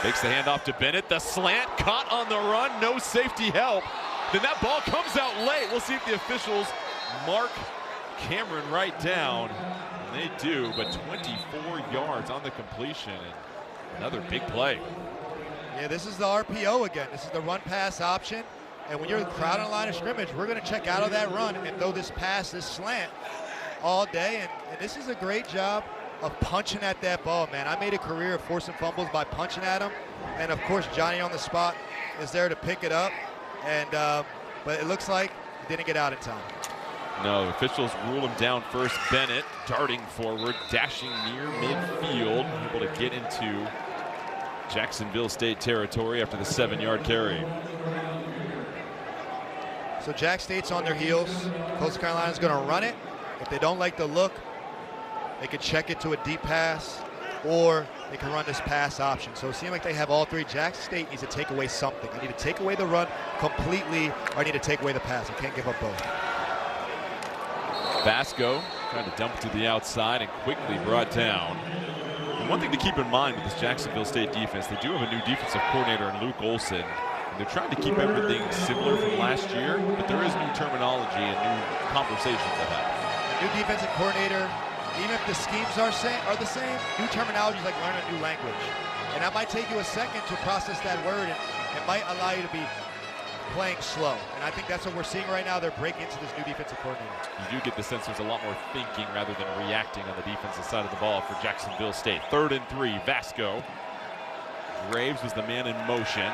Takes the handoff to Bennett. The slant caught on the run. No safety help. Then that ball comes out late. We'll see if the officials mark Cameron right down. And they do, but 24 yards on the completion. And another big play. Yeah, this is the RPO again. This is the run-pass option. And when you're crowding a line of scrimmage, we're going to check out of that run and throw this pass, this slant all day. And this is a great job of punching at that ball, man. I made a career of forcing fumbles by punching at them. And, of course, Johnny on the spot is there to pick it up. And but it looks like he didn't get out in time. No, officials rule him down first. Bennett darting forward, dashing near midfield, able to get into Jacksonville State territory after the 7-yard carry. So Jack State's on their heels. Coastal Carolina's going to run it. If they don't like the look, they can check it to a deep pass, or they can run this pass option. So it seems like they have all three. Jack State needs to take away something. I need to take away the run completely, or I need to take away the pass. I can't give up both. Vasco trying to dump to the outside and quickly brought down. And one thing to keep in mind with this Jacksonville State defense, they do have a new defensive coordinator in Luke Olson. And they're trying to keep everything similar from last year, but there is new terminology and new conversations that happen. The new defensive coordinator, even if the schemes are the same, new terminology is like learning a new language. And that might take you a second to process that word, and it might allow you to be playing slow. And I think that's what we're seeing right now. They're breaking into this new defensive coordinator. You do get the sense there's a lot more thinking rather than reacting on the defensive side of the ball for Jacksonville State. 3rd and 3, Vasco. Graves was the man in motion.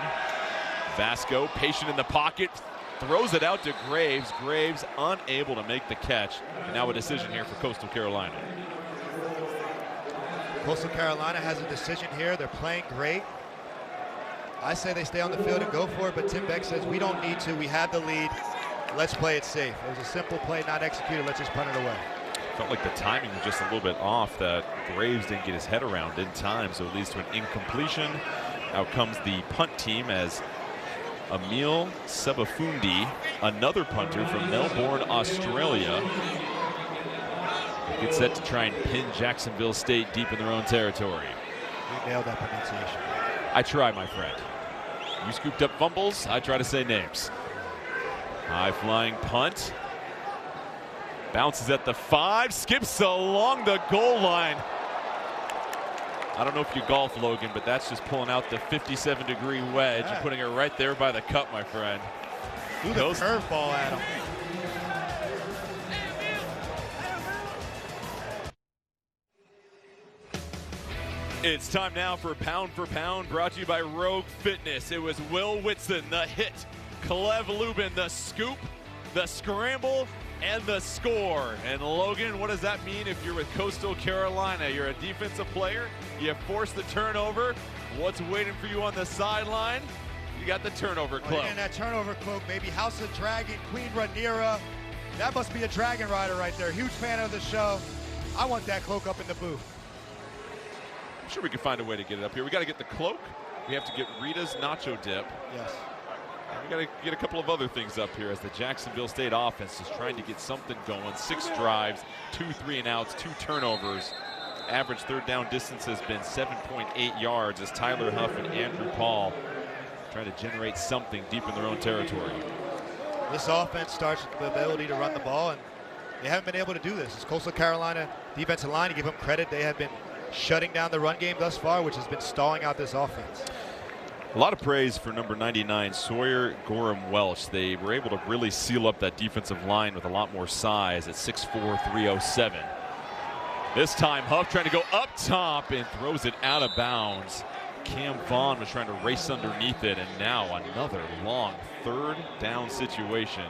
Vasco, patient in the pocket, throws it out to Graves. Graves unable to make the catch. And now a decision here for Coastal Carolina. Coastal Carolina has a decision here. They're playing great. I say they stay on the field and go for it, but Tim Beck says we don't need to. We have the lead. Let's play it safe. It was a simple play, not executed. Let's just punt it away. Felt like the timing was just a little bit off, that Graves didn't get his head around in time, so it leads to an incompletion. Out comes the punt team as Emil Sebafundi, another punter from Melbourne, Australia, gets set to try and pin Jacksonville State deep in their own territory. You nailed that pronunciation. I try, my friend. You scooped up fumbles, I try to say names. High flying punt. Bounces at the 5, skips along the goal line. I don't know if you golf, Logan, but that's just pulling out the 57-degree wedge and putting it right there by the cup, my friend. Threw the curveball at him. It's time now for Pound, brought to you by Rogue Fitness. It was Will Whitson, the hit, Clev Lubin, the scoop, the scramble, and the score. And Logan, what does that mean if you're with Coastal Carolina? You're a defensive player, you force the turnover. What's waiting for you on the sideline? You got the turnover cloak. And that turnover cloak, baby. House of Dragon, Queen Rhaenyra. That must be a dragon rider right there. Huge fan of the show. I want that cloak up in the booth. I'm sure we can find a way to get it up here. We got to get the cloak. We have to get Rita's nacho dip. Yes. We got to get a couple of other things up here as the Jacksonville State offense is trying to get something going. 6 drives, 2 3-and-outs, 2 turnovers. Average third down distance has been 7.8 yards as Tyler Huff and Andrew Paul trying to generate something deep in their own territory. This offense starts with the ability to run the ball, and they haven't been able to do this. It's Coastal Carolina defensive line, to give them credit, they have been shutting down the run game thus far, which has been stalling out this offense. A lot of praise for number 99, Sawyer Gorham-Welch. They were able to really seal up that defensive line with a lot more size at 6'4", 307. This time Huff trying to go up top and throws it out of bounds. Cam Vaughn was trying to race underneath it, and now another long third down situation.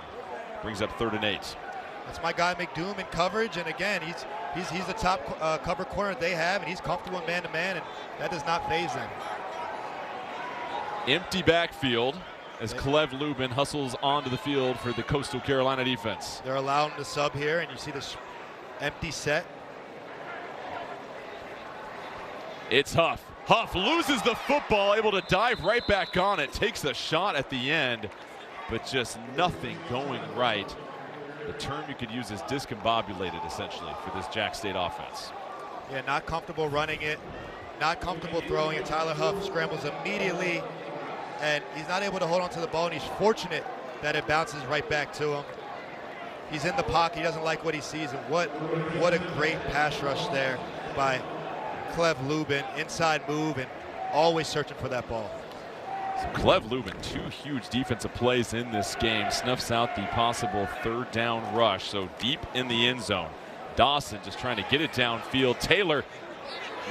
Brings up 3rd and 8. That's my guy McDoom in coverage, and again, he's the top cover corner they have, and he's comfortable in man-to-man, and that does not faze them. Empty backfield as Clev Lubin hustles onto the field for the Coastal Carolina defense. They're allowing the sub here, and you see this empty set. It's Huff. Huff loses the football, able to dive right back on it, takes a shot at the end, but just nothing going right. The term you could use is discombobulated, essentially, for this Jack State offense. Yeah, not comfortable running it, not comfortable throwing it. Tyler Huff scrambles immediately, and he's not able to hold on to the ball, and he's fortunate that it bounces right back to him. He's in the pocket, he doesn't like what he sees, and what a great pass rush there by Clev Lubin. Inside move and always searching for that ball. So Clev Lubin, 2 huge defensive plays in this game, snuffs out the possible 3rd down rush. So deep in the end zone. Dawson just trying to get it downfield. Taylor,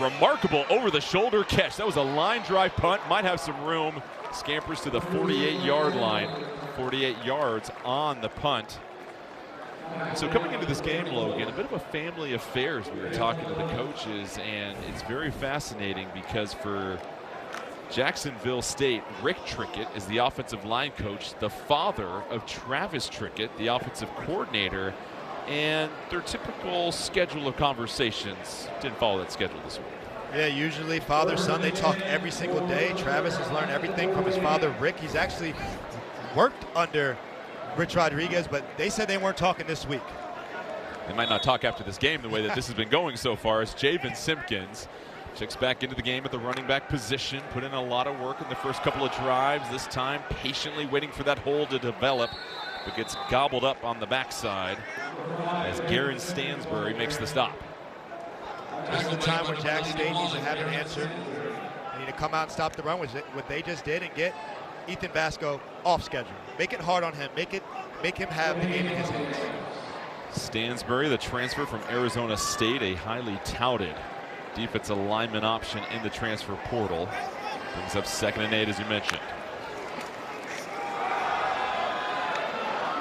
remarkable over the shoulder catch. That was a line drive punt, might have some room. Scampers to the 48-yard line. 48 yards on the punt. So coming into this game, Logan, a bit of a family affair as we were talking to the coaches, and it's very fascinating because for Jacksonville State, Rick Trickett is the offensive line coach, the father of Travis Trickett, the offensive coordinator, and their typical schedule of conversations didn't follow that schedule this week. Yeah, usually father-son, they talk every single day. Travis has learned everything from his father, Rick. He's actually worked under Rich Rodriguez, but they said they weren't talking this week. They might not talk after this game the way that this has been going so far, as Javen Simpkins checks back into the game at the running back position, put in a lot of work in the first couple of drives, this time patiently waiting for that hole to develop, but gets gobbled up on the backside as Garen Stansbury makes the stop. This is the time where Jack State needs to have an answer. They need to come out and stop the run, which what they just did, and get Ethan Vasco off schedule. Make it hard on him. Make him have the game in his hands. Stansbury, the transfer from Arizona State, a highly touted defensive lineman option in the transfer portal. Brings up 2nd and 8, as you mentioned.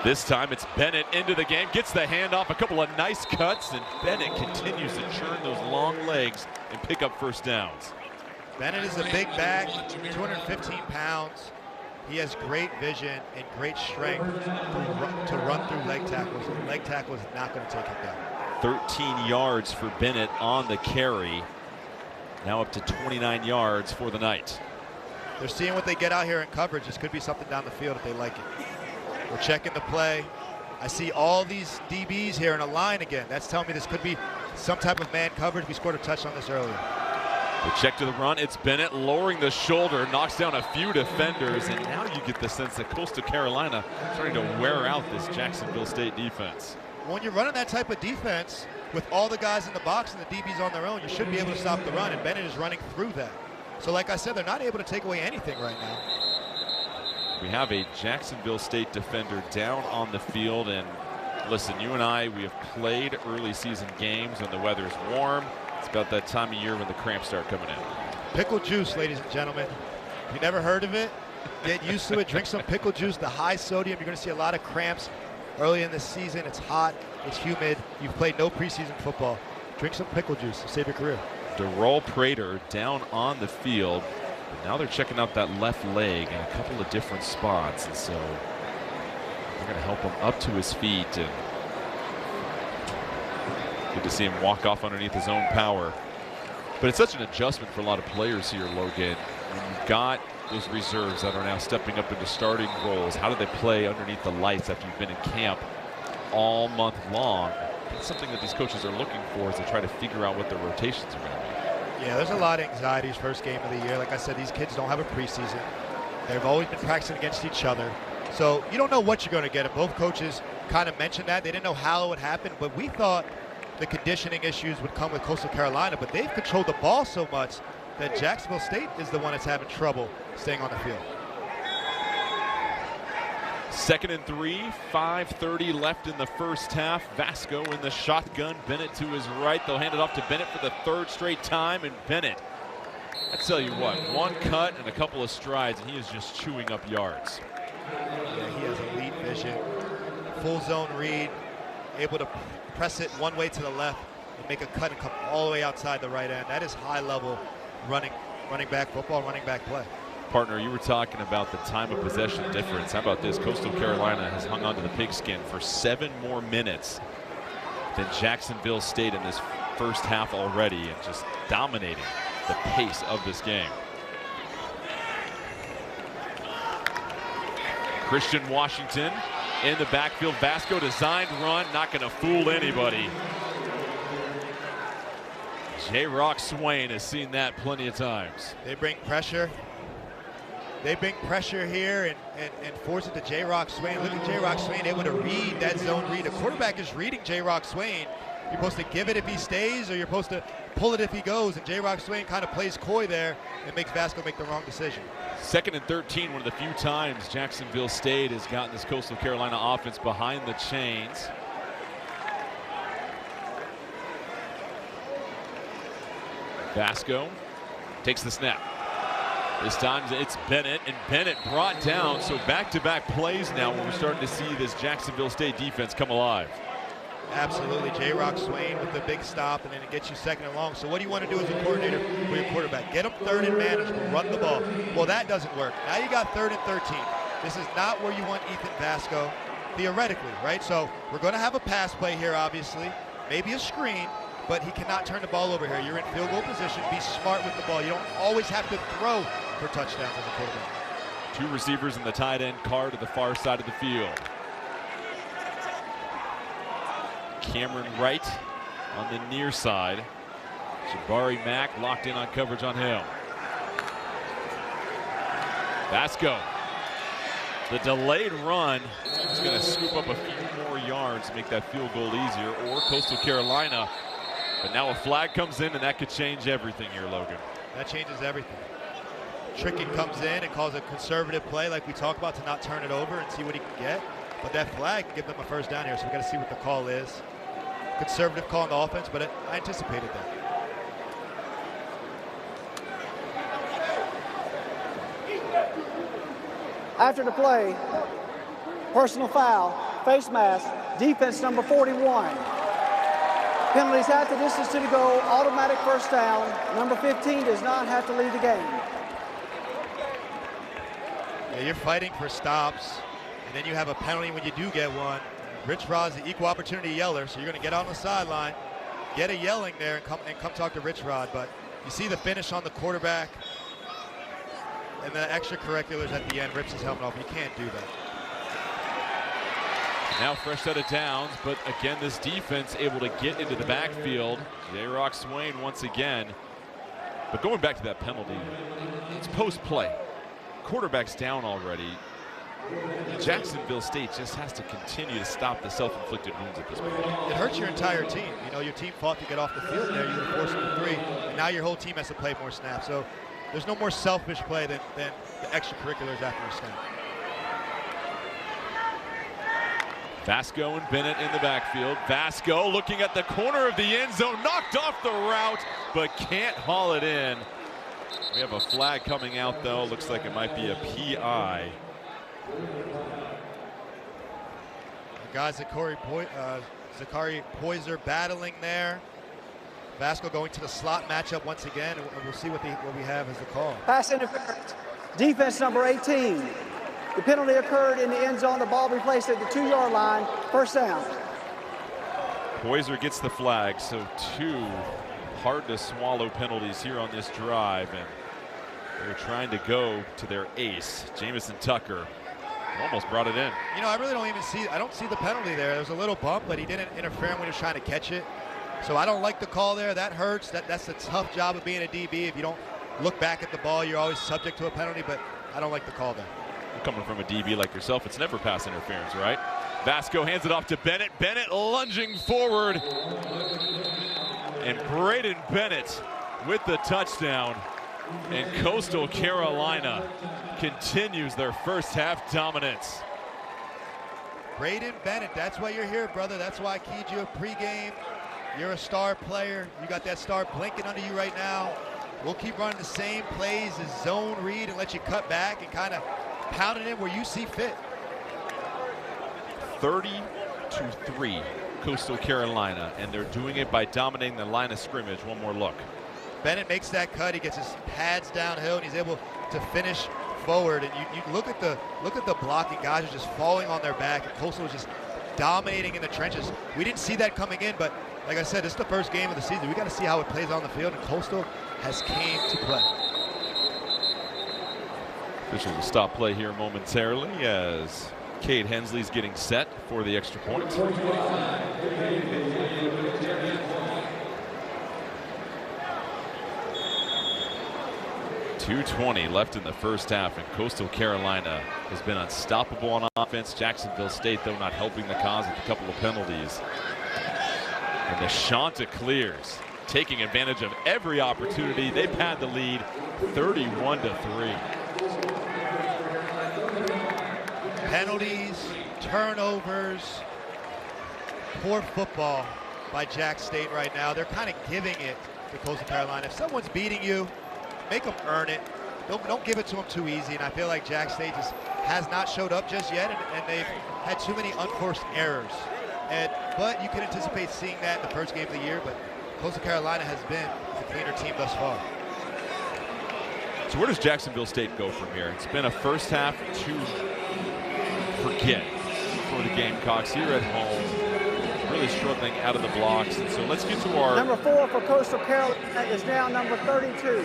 This time it's Bennett into the game, gets the handoff, a couple of nice cuts, and Bennett continues to churn those long legs and pick up 1st downs. Bennett is a big back, 215 pounds. He has great vision and great strength to run through leg tackles. And leg tackle is not going to take him down. 13 yards for Bennett on the carry. Now up to 29 yards for the night. They're seeing what they get out here in coverage. This could be something down the field if they like it. We're checking the play. I see all these DBs here in a line again. That's telling me this could be some type of man coverage. We scored a touch on this earlier. The check to the run. It's Bennett lowering the shoulder, knocks down a few defenders, and now you get the sense that Coastal Carolina starting to wear out this Jacksonville State defense. When you're running that type of defense, with all the guys in the box and the DBs on their own, you should be able to stop the run, and Bennett is running through that. So like I said, they're not able to take away anything right now. We have a Jacksonville State defender down on the field, and listen, you and I, we have played early season games when the weather is warm. It's about that time of year when the cramps start coming in. Pickle juice, ladies and gentlemen. If you never heard of it, get used to it. Drink some pickle juice. The high sodium, you're going to see a lot of cramps early in the season. It's hot, it's humid. You've played no preseason football. Drink some pickle juice to save your career. Darrell Prater down on the field. But now they're checking out that left leg in a couple of different spots, and so they're going to help him up to his feet. And good to see him walk off underneath his own power. But it's such an adjustment for a lot of players here, Logan. When you've got those reserves that are now stepping up into starting roles, how do they play underneath the lights after you've been in camp all month long? That's something that these coaches are looking for as they try to figure out what their rotations are going to be. Yeah, there's a lot of anxieties first game of the year. Like I said, these kids don't have a preseason. They've always been practicing against each other. So you don't know what you're going to get. And both coaches kind of mentioned that. They didn't know how it would happen, but we thought the conditioning issues would come with Coastal Carolina, but they've controlled the ball so much that Jacksonville State is the one that's having trouble staying on the field. 2nd and 3, 5:30 left in the first half. Vasco in the shotgun. Bennett to his right. They'll hand it off to Bennett for the 3rd straight time. And Bennett, I tell you what, one cut and a couple of strides, and he is just chewing up yards. Yeah, he has elite vision. Full zone read, able to press it one way to the left and make a cut and come all the way outside the right end. That is high level running back football, running back play. Partner, you were talking about the time of possession difference. How about this? Coastal Carolina has hung on to the pigskin for 7 more minutes than Jacksonville State in this first half already, and just dominating the pace of this game. Christian Washington in the backfield. Vasco designed run, not going to fool anybody. J-Rock Swain has seen that plenty of times. They bring pressure. They bring pressure here and force it to J-Rock Swain. Look at J-Rock Swain able to read that zone read. The quarterback is reading J-Rock Swain. You're supposed to give it if he stays, or you're supposed to pull it if he goes. And J-Rock Swain kind of plays coy there and makes Vasco make the wrong decision. 2nd and 13, one of the few times Jacksonville State has gotten this Coastal Carolina offense behind the chains. Vasco takes the snap. This time it's Bennett, and Bennett brought down. So back-to-back plays now where we're starting to see this Jacksonville State defense come alive. Absolutely. J-Rock Swain with the big stop, and then it gets you 2nd and long. So what do you want to do as a coordinator for your quarterback? Get him 3rd and manageable, run the ball. Well, that doesn't work. Now you got 3rd and 13. This is not where you want Ethan Vasco, theoretically, right? So we're going to have a pass play here, obviously, maybe a screen, but he cannot turn the ball over here. You're in field goal position. Be smart with the ball. You don't always have to throw for touchdowns as a quarterback. 2 receivers in the tight end car to the far side of the field. Cameron Wright on the near side. Jabari Mack locked in on coverage on him. Vasco. The delayed run is going to scoop up a few more yards to make that field goal easier, or Coastal Carolina. But now a flag comes in, and that could change everything here, Logan. That changes everything. Trickett comes in and calls a conservative play like we talked about to not turn it over and see what he can get. But that flag can give them a 1st down here, so we got to see what the call is. Conservative call on the offense, but I anticipated that. After the play, personal foul, face mask, defense number 41. Penalties half the distance to the goal, automatic 1st down. Number 15 does not have to leave the game. Yeah, you're fighting for stops, and then you have a penalty when you do get one. Rich Rod's the equal opportunity yeller, so you're going to get on the sideline, get a yelling there, and come talk to Rich Rod. But you see the finish on the quarterback, and the extracurriculars at the end, rips his helmet off. You can't do that. Now fresh set of downs, but again, this defense able to get into the backfield. J-Rock Swain once again. But going back to that penalty, it's post-play. Quarterback's down already. Jacksonville State just has to continue to stop the self-inflicted wounds at this point. It hurts your entire team. You know, your team fought to get off the field there. You were forced to 3, and now your whole team has to play more snaps. So there's no more selfish play than the extracurriculars after a snap. Vasco and Bennett in the backfield. Vasco looking at the corner of the end zone, knocked off the route, but can't haul it in. We have a flag coming out, though. Looks like it might be a PI. The guys, Zachary Poyser battling there. Vasco going to the slot matchup once again, and we'll see what we have as the call. Pass interference. Defense number 18. The penalty occurred in the end zone. The ball be placed at the 2-yard line. First down. Poyser gets the flag, so 2 hard-to-swallow penalties here on this drive, and they're trying to go to their ace, Jamison Tucker. Almost brought it in. You know, I really don't see the penalty there. There was a little bump, but he didn't interfere when he was trying to catch it. So I don't like the call there. That hurts. That's a tough job of being a DB. If you don't look back at the ball, you're always subject to a penalty, but I don't like the call there. Coming from a DB like yourself, it's never pass interference, right? Vasco hands it off to Bennett. Bennett lunging forward. And Braden Bennett with the touchdown. And Coastal Carolina continues their first half dominance. Braden Bennett, that's why you're here, brother. That's why I keyed you a pregame. You're a star player. You got that star blinking under you right now. We'll keep running the same plays as zone read and let you cut back and kind of pound it in where you see fit. 30-3, Coastal Carolina, and they're doing it by dominating the line of scrimmage. One more look. Bennett makes that cut. He gets his pads downhill, and he's able to finish forward. And you look at the blocking. Guys are just falling on their back, and Coastal is just dominating in the trenches. We didn't see that coming in, but like I said, this is the first game of the season. We got to see how it plays on the field, and Coastal has came to play. Officials will stop play here momentarily as Cade Hensley's getting set for the extra point. 2:20 left in the first half, and Coastal Carolina has been unstoppable on offense. Jacksonville State, though, not helping the cause with a couple of penalties. And the Chanticleers taking advantage of every opportunity. They've had the lead 31-3. Penalties, turnovers, poor football by Jack State right now. They're kind of giving it to Coastal Carolina. If someone's beating you, make them earn it. Don't give it to them too easy. And I feel like Jack State just has not showed up just yet, and they've had too many unforced errors. But you can anticipate seeing that in the first game of the year. But Coastal Carolina has been the cleaner team thus far. So where does Jacksonville State go from here? It's been a first half to forget for the Gamecocks here at home. Really struggling out of the blocks. And so let's get to our... Number 4 for Coastal Carolina is now number 32.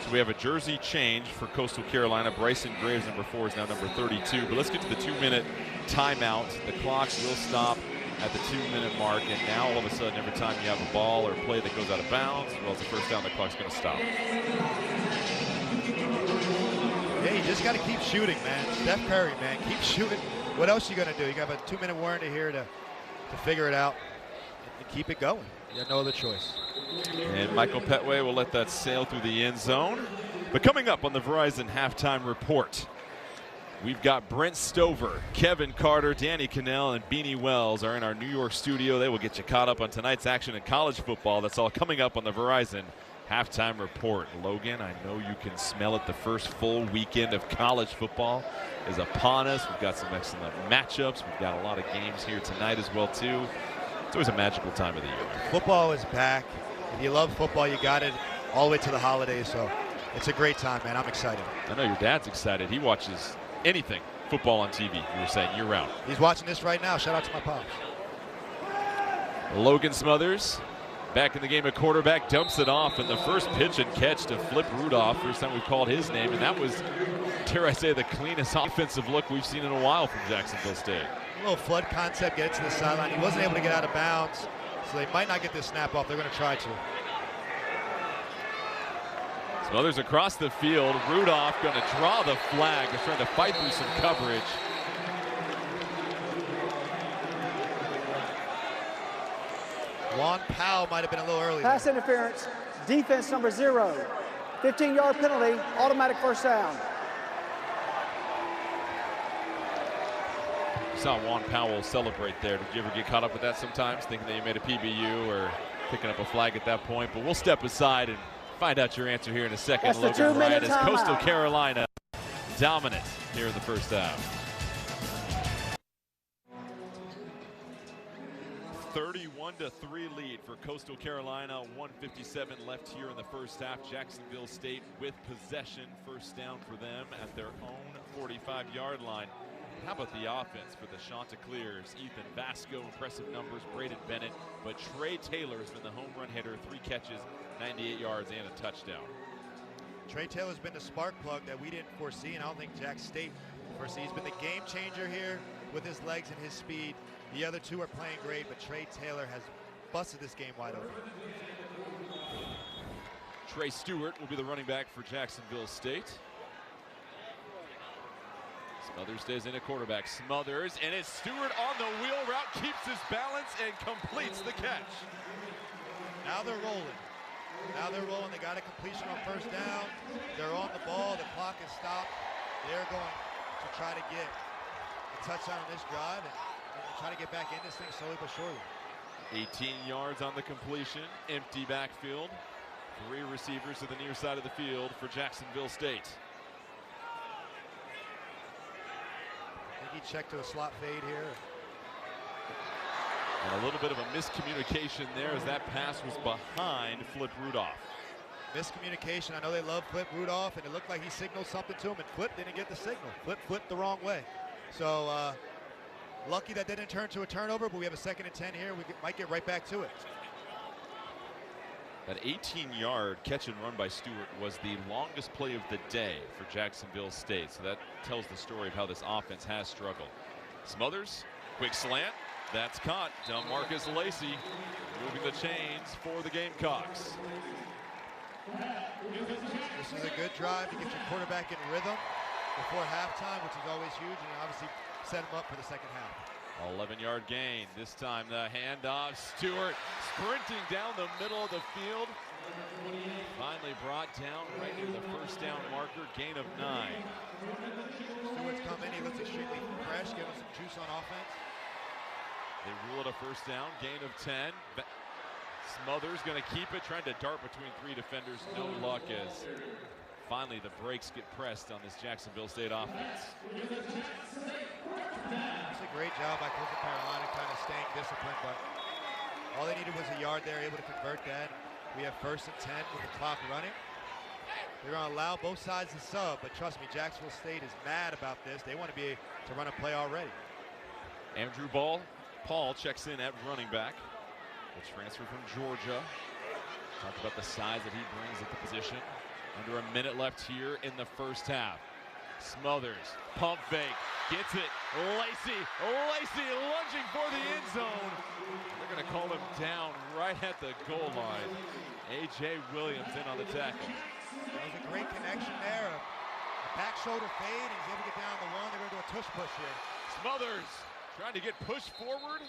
So we have a jersey change for Coastal Carolina. Bryson Graves, number 4, is now number 32. But let's get to the 2-minute timeout. The clocks will stop at the 2-minute mark. And now all of a sudden, every time you have a ball or a play that goes out of bounds, well, it's a first down, the clock's going to stop. Yeah, you just got to keep shooting, man. Steph Curry, man, keep shooting. What else are you going to do? You got a 2-minute warranty here to figure it out and keep it going. You have no other choice. And Michael Petway will let that sail through the end zone. But coming up on the Verizon Halftime Report, we've got Brent Stover, Kevin Carter, Danny Cannell, and Beanie Wells are in our New York studio. They will get you caught up on tonight's action in college football. That's all coming up on the Verizon Halftime Report. Logan, I know you can smell it. The first full weekend of college football is upon us. We've got some excellent matchups. We've got a lot of games here tonight as well, too. It's always a magical time of the year. Football is back. If you love football, you got it all the way to the holidays. So it's a great time, man. I'm excited. I know your dad's excited. He watches anything football on TV, you were saying, year-round. He's watching this right now. Shout out to my pops. Logan Smothers back in the game at quarterback, dumps it off, and the first pitch and catch to Flip Rudolph. First time we've called his name, and that was, dare I say, the cleanest offensive look we've seen in a while from Jacksonville State. A little flood concept, get it to the sideline. He wasn't able to get out of bounds, so they might not get this snap off. They're going to try to. Smothers across the field. Rudolph going to draw the flag. They're trying to fight through some coverage. Juan Powell might have been a little early. Pass interference, defense number 0. 15-yard penalty, automatic first down. Saw Juan Powell celebrate there. Did you ever get caught up with that sometimes, thinking that you made a PBU or picking up a flag at that point? But we'll step aside and find out your answer here in a second. That's the Logan Ryan 2-minute as Coastal timeout. Carolina dominant here in the first half. 31-3 lead for Coastal Carolina. 1:57 left here in the first half. Jacksonville State with possession. First down for them at their own 45-yard line. How about the offense for the Chanticleers? Ethan Vasco, impressive numbers. Braden Bennett, but Trey Taylor has been the home run hitter. 3 catches, 98 yards, and a touchdown. Trey Taylor's been the spark plug that we didn't foresee, and I don't think Jack State foresees. He's been the game changer here with his legs and his speed. The other two are playing great, but Trey Taylor has busted this game wide open. Trey Stewart will be the running back for Jacksonville State. Smothers stays in at quarterback. Smothers, and it's Stewart on the wheel route, keeps his balance and completes the catch. Now they're rolling. Now they're rolling. They got a completion on first down. They're on the ball. The clock is stopped. They're going to try to get a touchdown on this drive and try to get back in this thing slowly but surely. 18 yards on the completion. Empty backfield. 3 receivers to the near side of the field for Jacksonville State. I think he checked to a slot fade here. And a little bit of a miscommunication there as that pass was behind Flip Rudolph. Miscommunication. I know they love Flip Rudolph, and it looked like he signaled something to him, and Flip didn't get the signal. Flip flipped the wrong way. So lucky that didn't turn to a turnover, but we have a 2nd and 10 here. We might get right back to it. That 18-yard catch and run by Stewart was the longest play of the day for Jacksonville State. So that tells the story of how this offense has struggled. Smothers, quick slant. That's caught. DeMarcus Lacey moving the chains for the Gamecocks. This is a good drive to get your quarterback in rhythm before halftime, which is always huge, and obviously set him up for the second half. 11-yard gain. This time the handoff. Stewart sprinting down the middle of the field. Finally brought down right near the first down marker. Gain of 9. Stewart's come in. He looks extremely fresh, giving some juice on offense. They rule it a first down. Gain of 10. Smothers going to keep it, trying to dart between 3 defenders. No luck as finally the brakes get pressed on this Jacksonville State offense. That's a great job by Coastal Carolina kind of staying disciplined, but all they needed was a yard there, able to convert that. We have 1st and 10 with the clock running. They're going to allow both sides to sub, but trust me, Jacksonville State is mad about this. They want to be to run a play already. Andrew Paul checks in at running back. The transfer from Georgia. Talk about the size that he brings at the position. Under a minute left here in the first half. Smothers, pump fake, gets it. Lacey lunging for the end zone. They're going to call him down right at the goal line. A.J. Williams in on the tackle. That was a great connection there. A back shoulder fade, and he's able to get down the one. They're going to do a tush push here. Smothers trying to get pushed forward.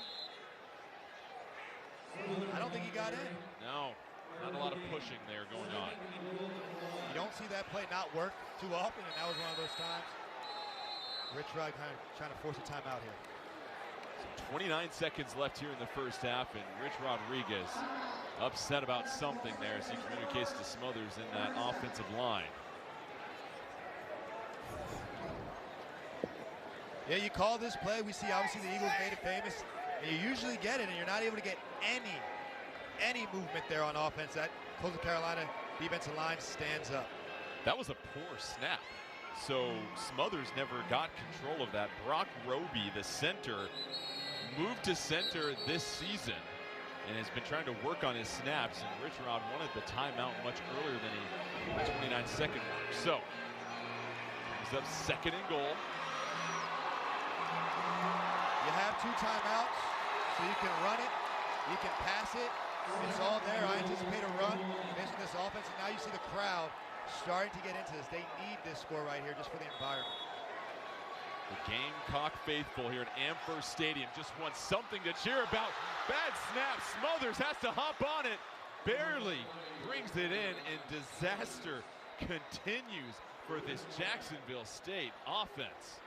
I don't think he got in. No, not a lot of pushing there going on. You don't see that play not work too often, and that was one of those times. Rich Rod kind of trying to force a timeout here. So 29 seconds left here in the first half, and Rich Rodriguez upset about something there as he communicates to Smothers in that offensive line. Yeah, you call this play. We see obviously the Eagles made it famous. And you usually get it, and you're not able to get any movement there on offense. That Coastal Carolina defensive line stands up. That was a poor snap. So Smothers never got control of that. Brock Roby, the center, moved to center this season and has been trying to work on his snaps. And Rich Rod wanted the timeout much earlier than the 29-second mark. So he's up 2nd and goal. You have 2 timeouts, so you can run it, you can pass it. It's all there. I anticipate a run based on this offense, and now you see the crowd starting to get into this. They need this score right here just for the environment. The Gamecock faithful here at Amherst Stadium just want something to cheer about. Bad snap. Smothers has to hop on it. Barely brings it in, and disaster continues for this Jacksonville State offense.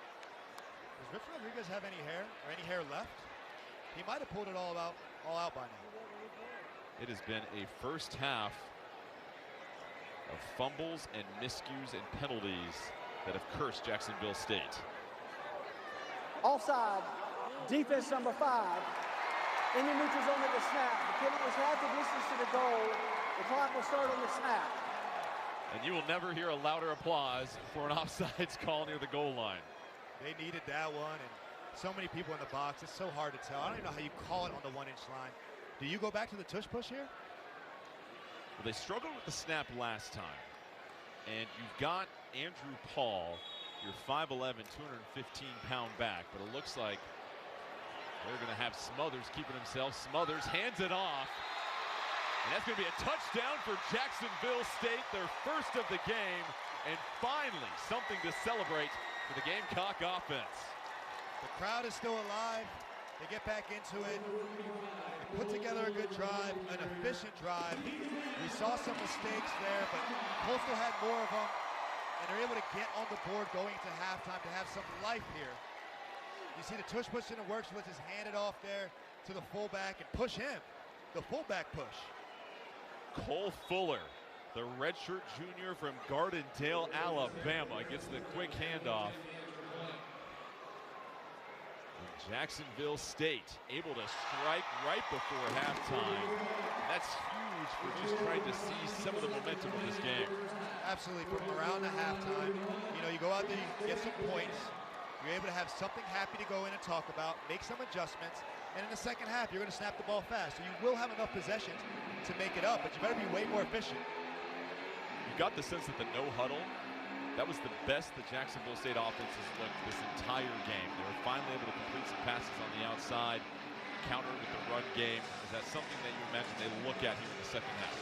Does Rich Rodriguez have any hair or any hair left? He might have pulled it all out by now. It has been a first half of fumbles and miscues and penalties that have cursed Jacksonville State. Offside, defense number 5. In the neutral zone at the snap. The penalty is half the distance to the goal. The clock will start on the snap. And you will never hear a louder applause for an offsides call near the goal line. They needed that one, and so many people in the box. It's so hard to tell. I don't even know how you call it on the 1-inch line. Do you go back to the tush push here? Well, they struggled with the snap last time. And you've got Andrew Paul, your 5'11", 215-pound back, but it looks like they're going to have Smothers keeping himself. Smothers hands it off. And that's going to be a touchdown for Jacksonville State, their first of the game. And finally, something to celebrate for the Gamecock offense. The crowd is still alive. They get back into it. They put together a good drive, an efficient drive. We saw some mistakes there, but Coastal had more of them. And they're able to get on the board going into halftime to have some life here. You see the tush push in the works. Let's just hand it off there to the fullback and push him. The fullback push. Cole Fuller, the redshirt junior from Gardendale, Alabama, gets the quick handoff. And Jacksonville State able to strike right before halftime. That's huge for just trying to see some of the momentum of this game. Absolutely, from around the halftime, you go out there, you get some points. You're able to have something happy to go in and talk about, make some adjustments, and in the second half, you're going to snap the ball fast. So you will have enough possessions to make it up, but you better be way more efficient. You got the sense that the no huddle, that was the best the Jacksonville State offense has looked this entire game. They were finally able to complete some passes on the outside, counter with the run game. Is that something that you imagine they look at here in the second half?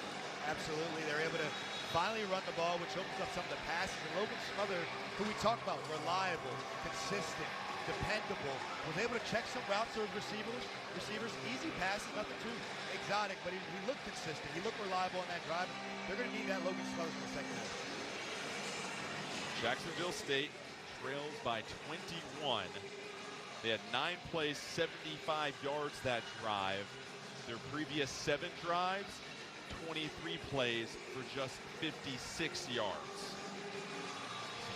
Absolutely. They're able to finally run the ball, which opens up some of the passes. And Logan Smother, who we talked about, reliable, consistent, dependable, was able to check some routes to his receivers, easy passes, nothing too exotic, but he looked consistent. He looked reliable on that drive. They're going to need that Logan Smother in the second half. Jacksonville State trails by 21. They had 9 plays, 75 yards that drive. Their previous 7 drives, 23 plays for just 56 yards.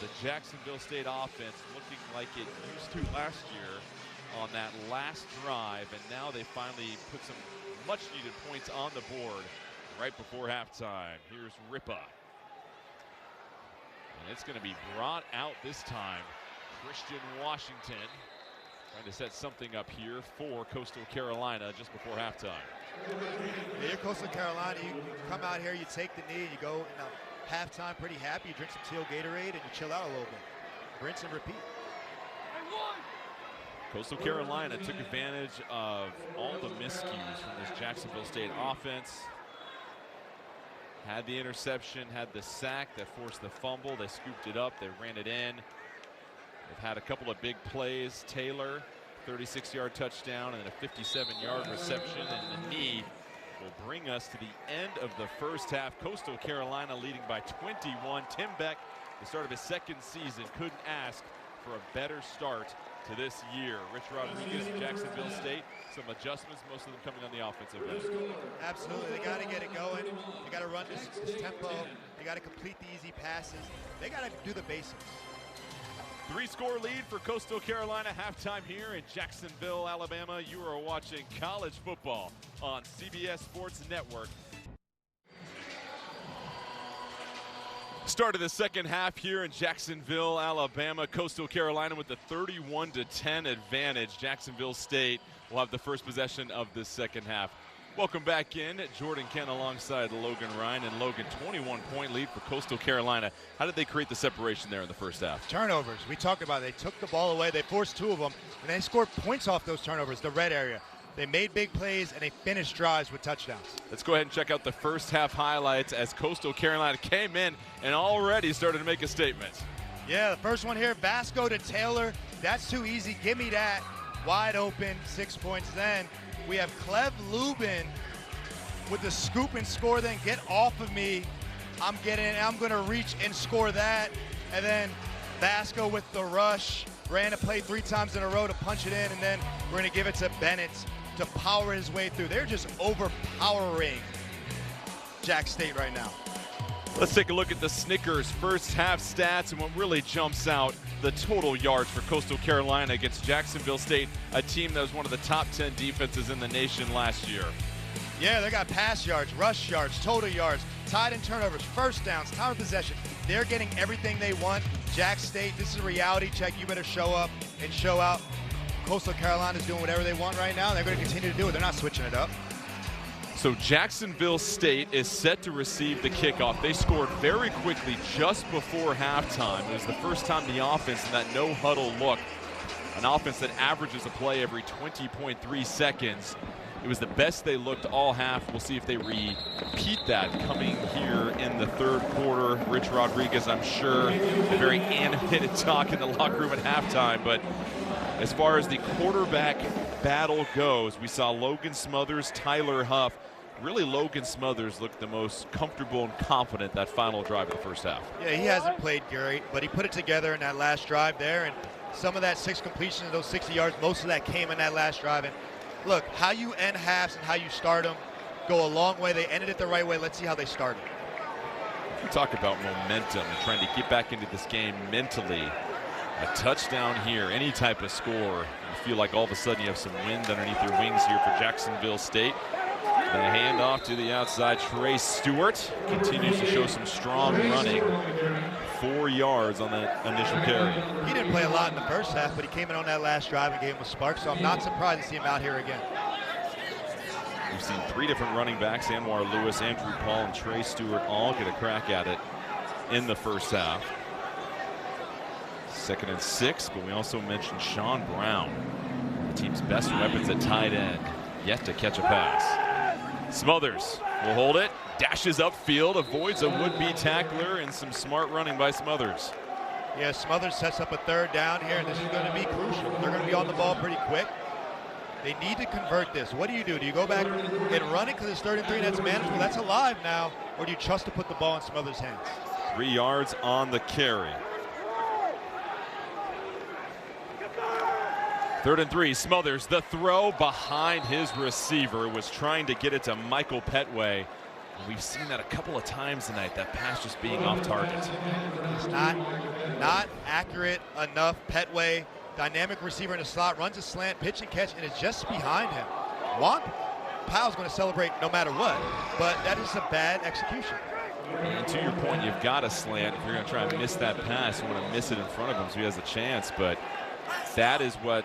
So the Jacksonville State offense looking like it used to last year on that last drive, and now they finally put some much-needed points on the board right before halftime. Here's Ripa. And it's going to be brought out this time. Christian Washington trying to set something up here for Coastal Carolina just before halftime. Yeah, you're Coastal Carolina. You come out here, you take the knee, you go in halftime pretty happy, you drink some teal Gatorade, and you chill out a little bit. Rinse and repeat. Coastal Carolina took advantage of all the miscues from this Jacksonville State offense. Had the interception, had the sack that forced the fumble. They scooped it up, they ran it in. They've had a couple of big plays. Taylor, 36-yard touchdown, and then a 57-yard reception, and the knee will bring us to the end of the first half. Coastal Carolina leading by 21. Tim Beck, the start of his second season, couldn't ask for a better start to this year. Rich Rodriguez, Jacksonville State, some adjustments, most of them coming on the offensive end. Absolutely, they got to get it going. They got to run this tempo. They got to complete the easy passes. They got to do the basics. 3-score lead for Coastal Carolina. Halftime here in Jacksonville, Alabama. You are watching college football on CBS Sports Network. Start of the second half here in Jacksonville, Alabama. Coastal Carolina with the 31-10 advantage. Jacksonville State will have the first possession of the second half. Welcome back in. Jordan Kent alongside Logan Ryan. And Logan, 21-point lead for Coastal Carolina. How did they create the separation there in the first half? Turnovers. We talked about it. They took the ball away. They forced 2 of them, and they scored points off those turnovers. The red area. They made big plays, and they finished drives with touchdowns. Let's go ahead and check out the first half highlights as Coastal Carolina came in and already started to make a statement. Yeah, the first one here, Vasco to Taylor. That's too easy. Give me that. Wide open, 6 points. Then we have Clev Lubin with the scoop and score. Then get off of me. I'm going to reach and score that. And then Vasco with the rush. Ran a play 3 times in a row to punch it in. And then we're going to give it to Bennett to power his way through. They're just overpowering Jack State right now. Let's take a look at the Snickers first half stats, and what really jumps out, the total yards for Coastal Carolina against Jacksonville State, a team that was one of the top 10 defenses in the nation last year. Yeah, they got pass yards, rush yards, total yards, tied in turnovers, first downs, time of possession. They're getting everything they want. Jack State, this is a reality check. You better show up and show out. Coastal Carolina's doing whatever they want right now. They're going to continue to do it. They're not switching it up. So Jacksonville State is set to receive the kickoff. They scored very quickly just before halftime. It was the first time the offense in that no-huddle look, an offense that averages a play every 20.3 seconds. It was the best they looked all half. We'll see if they repeat that coming here in the third quarter. Rich Rodriguez, I'm sure, a very animated talk in the locker room at halftime. But as far as the quarterback battle goes, we saw Logan Smothers, Tyler Huff. Really, Logan Smothers looked the most comfortable and confident that final drive of the first half. Yeah, he hasn't played great, but he put it together in that last drive there. And some of that 6 completions, those 60 yards, most of that came in that last drive. And look, how you end halves and how you start them go a long way. They ended it the right way. Let's see how they started. We talk about momentum and trying to get back into this game mentally. A touchdown here, any type of score, you feel like all of a sudden you have some wind underneath your wings here for Jacksonville State. The handoff to the outside, Trey Stewart continues to show some strong running. 4 yards on that initial carry. He didn't play a lot in the first half, but he came in on that last drive and gave him a spark, so I'm not surprised to see him out here again. We've seen 3 different running backs, Anwar Lewis, Andrew Paul, and Trey Stewart, all get a crack at it in the first half. 2nd and 6, but we also mentioned Sean Brown, the team's best weapons at tight end, yet to catch a pass. Smothers will hold it, dashes upfield, avoids a would-be tackler, and some smart running by Smothers. Yeah, Smothers sets up a 3rd down here, and this is going to be crucial. They're going to be on the ball pretty quick. They need to convert this. What do? Do you go back and run it because it's 3rd and 3 and that's manageable? That's alive now. Or do you trust to put the ball in Smothers' hands? 3 yards on the carry. 3rd and 3, Smothers, the throw behind his receiver, was trying to get it to Michael Petway. We've seen that a couple of times tonight, that pass just being off target. It's not accurate enough. Petway, dynamic receiver in the slot, runs a slant, pitch and catch, and it's just behind him. Juan Powell's going to celebrate no matter what, but that is a bad execution. And to your point, you've got to slant. If you're going to try and miss that pass, you want to miss it in front of him so he has a chance, but that is what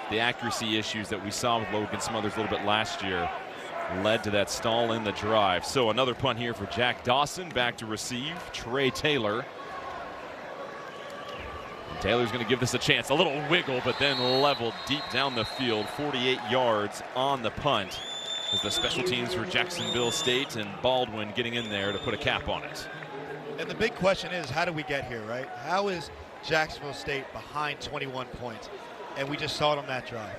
the accuracy issues that we saw with Logan Smothers a little bit last year led to that stall in the drive. So another punt here for Jack Dawson. Back to receive Trey Taylor. Taylor's going to give this a chance. A little wiggle, but then leveled deep down the field. 48 yards on the punt as the special teams for Jacksonville State and Baldwin getting in there to put a cap on it. And the big question is, how do we get here, right? How is Jacksonville State behind 21 points? And we just saw it on that drive.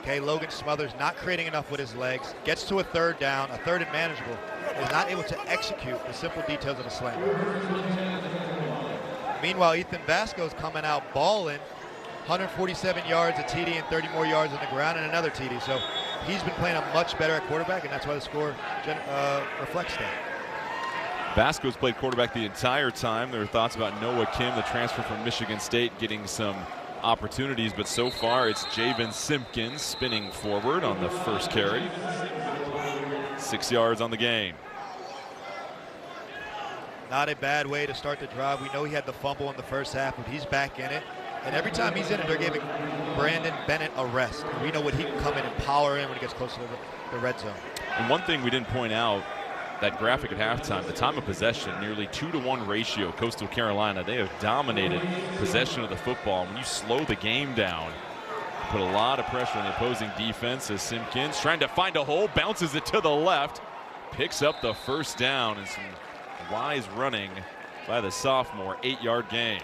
Okay, Logan Smothers not creating enough with his legs, gets to a 3rd down, a 3rd and manageable, is not able to execute the simple details of the slant. Meanwhile, Ethan Vasco's coming out balling, 147 yards, a TD, and 30 more yards on the ground, and another TD. So he's been playing a much better at quarterback, and that's why the score reflects that. Vasco's played quarterback the entire time. There are thoughts about Noah Kim, the transfer from Michigan State, getting some opportunities, but so far it's Javen Simpkins spinning forward on the first carry. 6 yards on the game. Not a bad way to start the drive. We know he had the fumble in the first half, but he's back in it. And every time he's in it, they're giving Brandon Bennett a rest. We know what he can come in and power in when he gets close to the red zone. And one thing we didn't point out, that graphic at halftime, the time of possession, nearly 2-to-1 ratio. Coastal Carolina, they have dominated possession of the football. When you slow the game down, Put a lot of pressure on the opposing defense as Simpkins trying to find a hole, bounces it to the left, picks up the first down, and some wise running by the sophomore. 8-yard gain.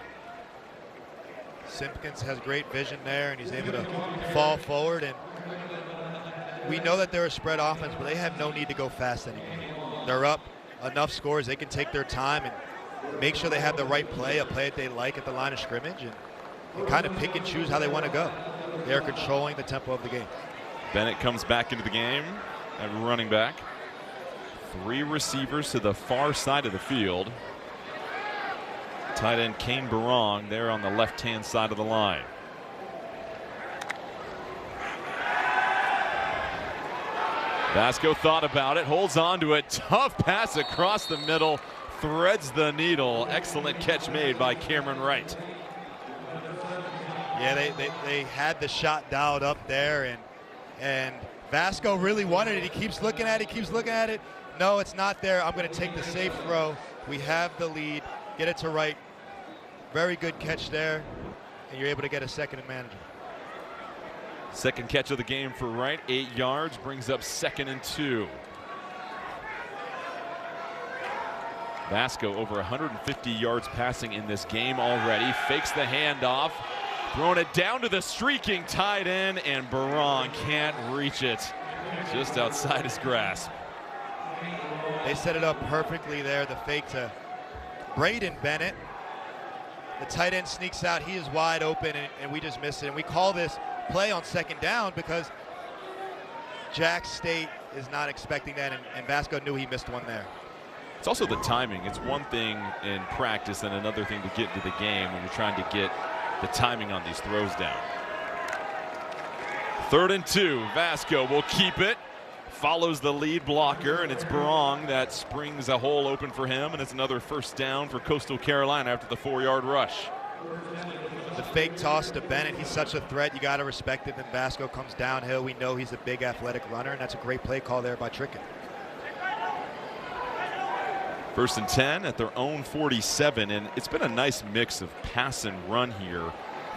Simpkins has great vision there, and he's able to fall forward. And we know that they're a spread offense, but they have no need to go fast anymore. They're up enough scores. They can take their time and make sure they have the right play, a play that they like at the line of scrimmage, and kind of pick and choose how they want to go. They're controlling the tempo of the game. Bennett comes back into the game at running back. 3 receivers to the far side of the field. Tight end Kane Barong there on the left-hand side of the line. Vasco thought about it, holds on to a tough pass across the middle, threads the needle. Excellent catch made by Cameron Wright. Yeah, they had the shot dialed up there, and Vasco really wanted it. He keeps looking at it, No, it's not there. I'm going to take the safe throw. We have the lead. Get it to Wright. Very good catch there, and you're able to get a second and manageable. Second catch of the game for Wright, 8 yards, brings up 2nd and 2. Vasco over 150 yards passing in this game already. Fakes the handoff, throwing it down to the streaking tight end, and Barong can't reach it. Just outside his grasp. They set it up perfectly there, the fake to Braden Bennett. The tight end sneaks out, he is wide open, and we just missed it. And we call this play on 2nd down because Jack State is not expecting that, and Vasco knew he missed one there. It's also the timing. It's one thing in practice and another thing to get into the game when you're trying to get the timing on these throws down. 3rd and 2, Vasco will keep it. Follows the lead blocker, and it's Barong that springs a hole open for him, and it's another first down for Coastal Carolina after the 4-yard rush. The fake toss to Bennett, he's such a threat, you got to respect it. Then Vasco comes downhill. We know he's a big athletic runner, and that's a great play call there by Trickett. 1st and 10 at their own 47, and it's been a nice mix of pass and run here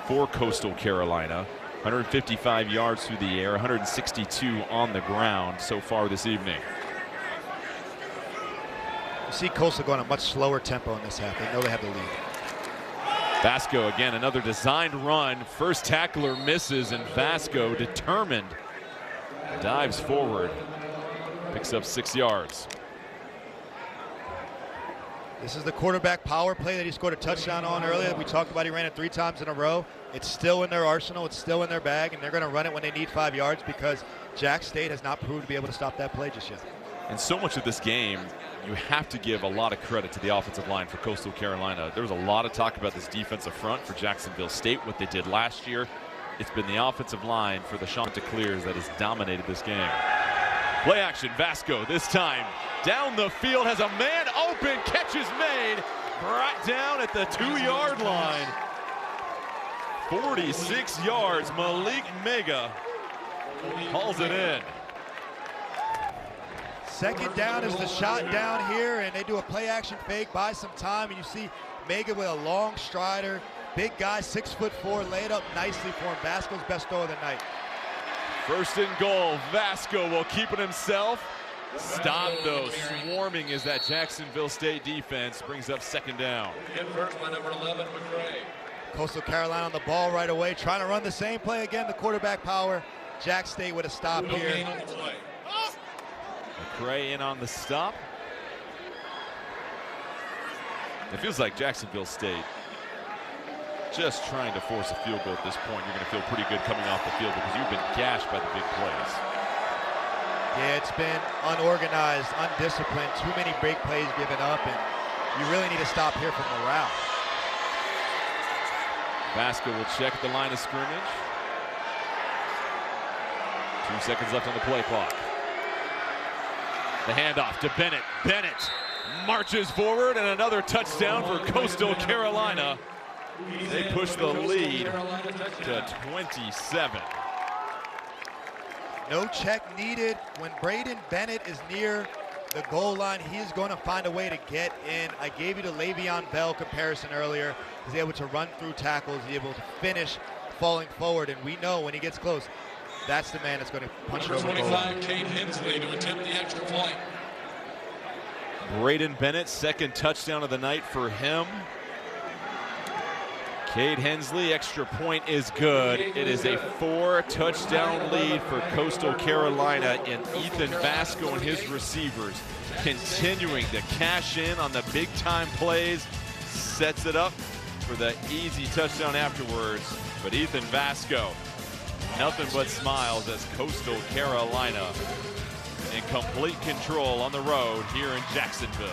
for Coastal Carolina. 155 yards through the air, 162 on the ground so far this evening. You see Coastal going a much slower tempo in this half. They know they have the lead. Vasco again, another designed run. First tackler misses, and Vasco, determined, dives forward, picks up 6 yards. This is the quarterback power play that he scored a touchdown on earlier. We talked about he ran it 3 times in a row. It's still in their arsenal. It's still in their bag, and they're going to run it when they need 5 yards because Jack State has not proved to be able to stop that play just yet. And so much of this game, you have to give a lot of credit to the offensive line for Coastal Carolina. There was a lot of talk about this defensive front for Jacksonville State, what they did last year. It's been the offensive line for the Chanticleers that has dominated this game. Play action, Vasco this time. Down the field, has a man open, catch is made. Brought down at the 2-yard line. 46 yards, Malik Mega hauls it in. 2nd down is the shot down here, and they do a play action fake, buy some time, and you see Mega with a long strider, big guy, 6'4", laid up nicely for him. Vasco's best throw of the night. 1st and goal, Vasco will keep it himself. Stop though, swarming is that Jacksonville State defense, brings up 2nd down. In first by number 11, McCray. Coastal Carolina on the ball right away, trying to run the same play again, the quarterback power. Jack State with a stop here. McCray in on the stop. It feels like Jacksonville State just trying to force a field goal at this point. You're going to feel pretty good coming off the field because you've been gashed by the big plays. Yeah, it's been unorganized, undisciplined, too many break plays given up, and you really need to stop here for morale. Vasco will check the line of scrimmage. 2 seconds left on the play clock. The handoff to Bennett. Bennett marches forward, and another touchdown for Coastal Carolina. They push the lead to 27. No check needed. When Braden Bennett is near the goal line, he is going to find a way to get in. I gave you the Le'Veon Bell comparison earlier. He's able to run through tackles. He's able to finish falling forward, and we know when he gets close, that's the man that's going to punch it Number over the goal. 25, Cade Hensley, to attempt the extra point. Braden Bennett, second touchdown of the night for him. Cade Hensley, extra point is good. It is a 4-touchdown lead for Coastal Carolina, and Ethan Vasco and his receivers continuing to cash in on the big-time plays. Sets it up for the easy touchdown afterwards. But Ethan Vasco, nothing but smiles as Coastal Carolina in complete control on the road here in Jacksonville.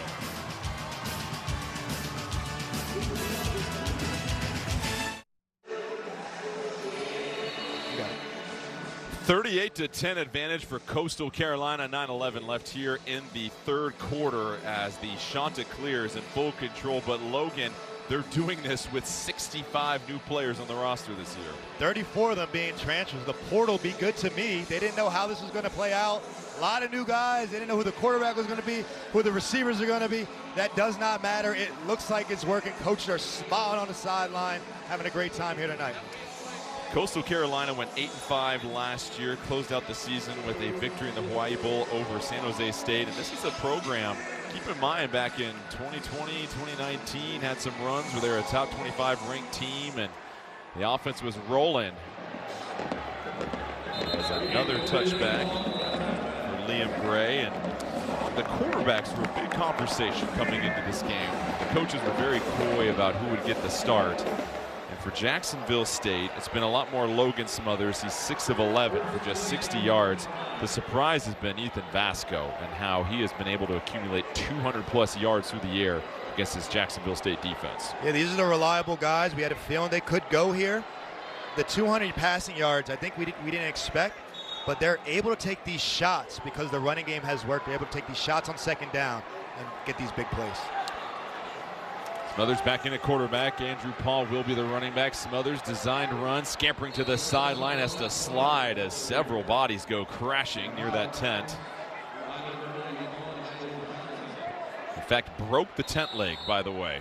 38-10 advantage for Coastal Carolina. 9:11 left here in the third quarter as the Chanticleer is in full control. But Logan, they're doing this with 65 new players on the roster this year. 34 of them being transfers. The portal be good to me. They didn't know how this was going to play out. A lot of new guys. They didn't know who the quarterback was going to be, who the receivers are going to be. That does not matter. It looks like it's working. Coaches are smiling on the sideline, having a great time here tonight. Coastal Carolina went 8-5 last year, closed out the season with a victory in the Hawaii Bowl over San Jose State. And this is a program, keep in mind, back in 2020, 2019, had some runs where they were a top 25 ranked team, and the offense was rolling. There's another touchback for Liam Gray, and the quarterbacks were a big conversation coming into this game. The coaches were very coy about who would get the start. For Jacksonville State, it's been a lot more Logan Smothers. He's 6 of 11 for just 60 yards. The surprise has been Ethan Vasco and how he has been able to accumulate 200-plus yards through the air against this Jacksonville State defense. Yeah, these are the reliable guys. We had a feeling they could go here. The 200 passing yards, I think we didn't expect, but they're able to take these shots because the running game has worked. They're able to take these shots on second down and get these big plays. Smothers back in at quarterback. Andrew Paul will be the running back. Smothers designed run, scampering to the sideline, has to slide as several bodies go crashing near that tent. In fact, broke the tent leg, by the way,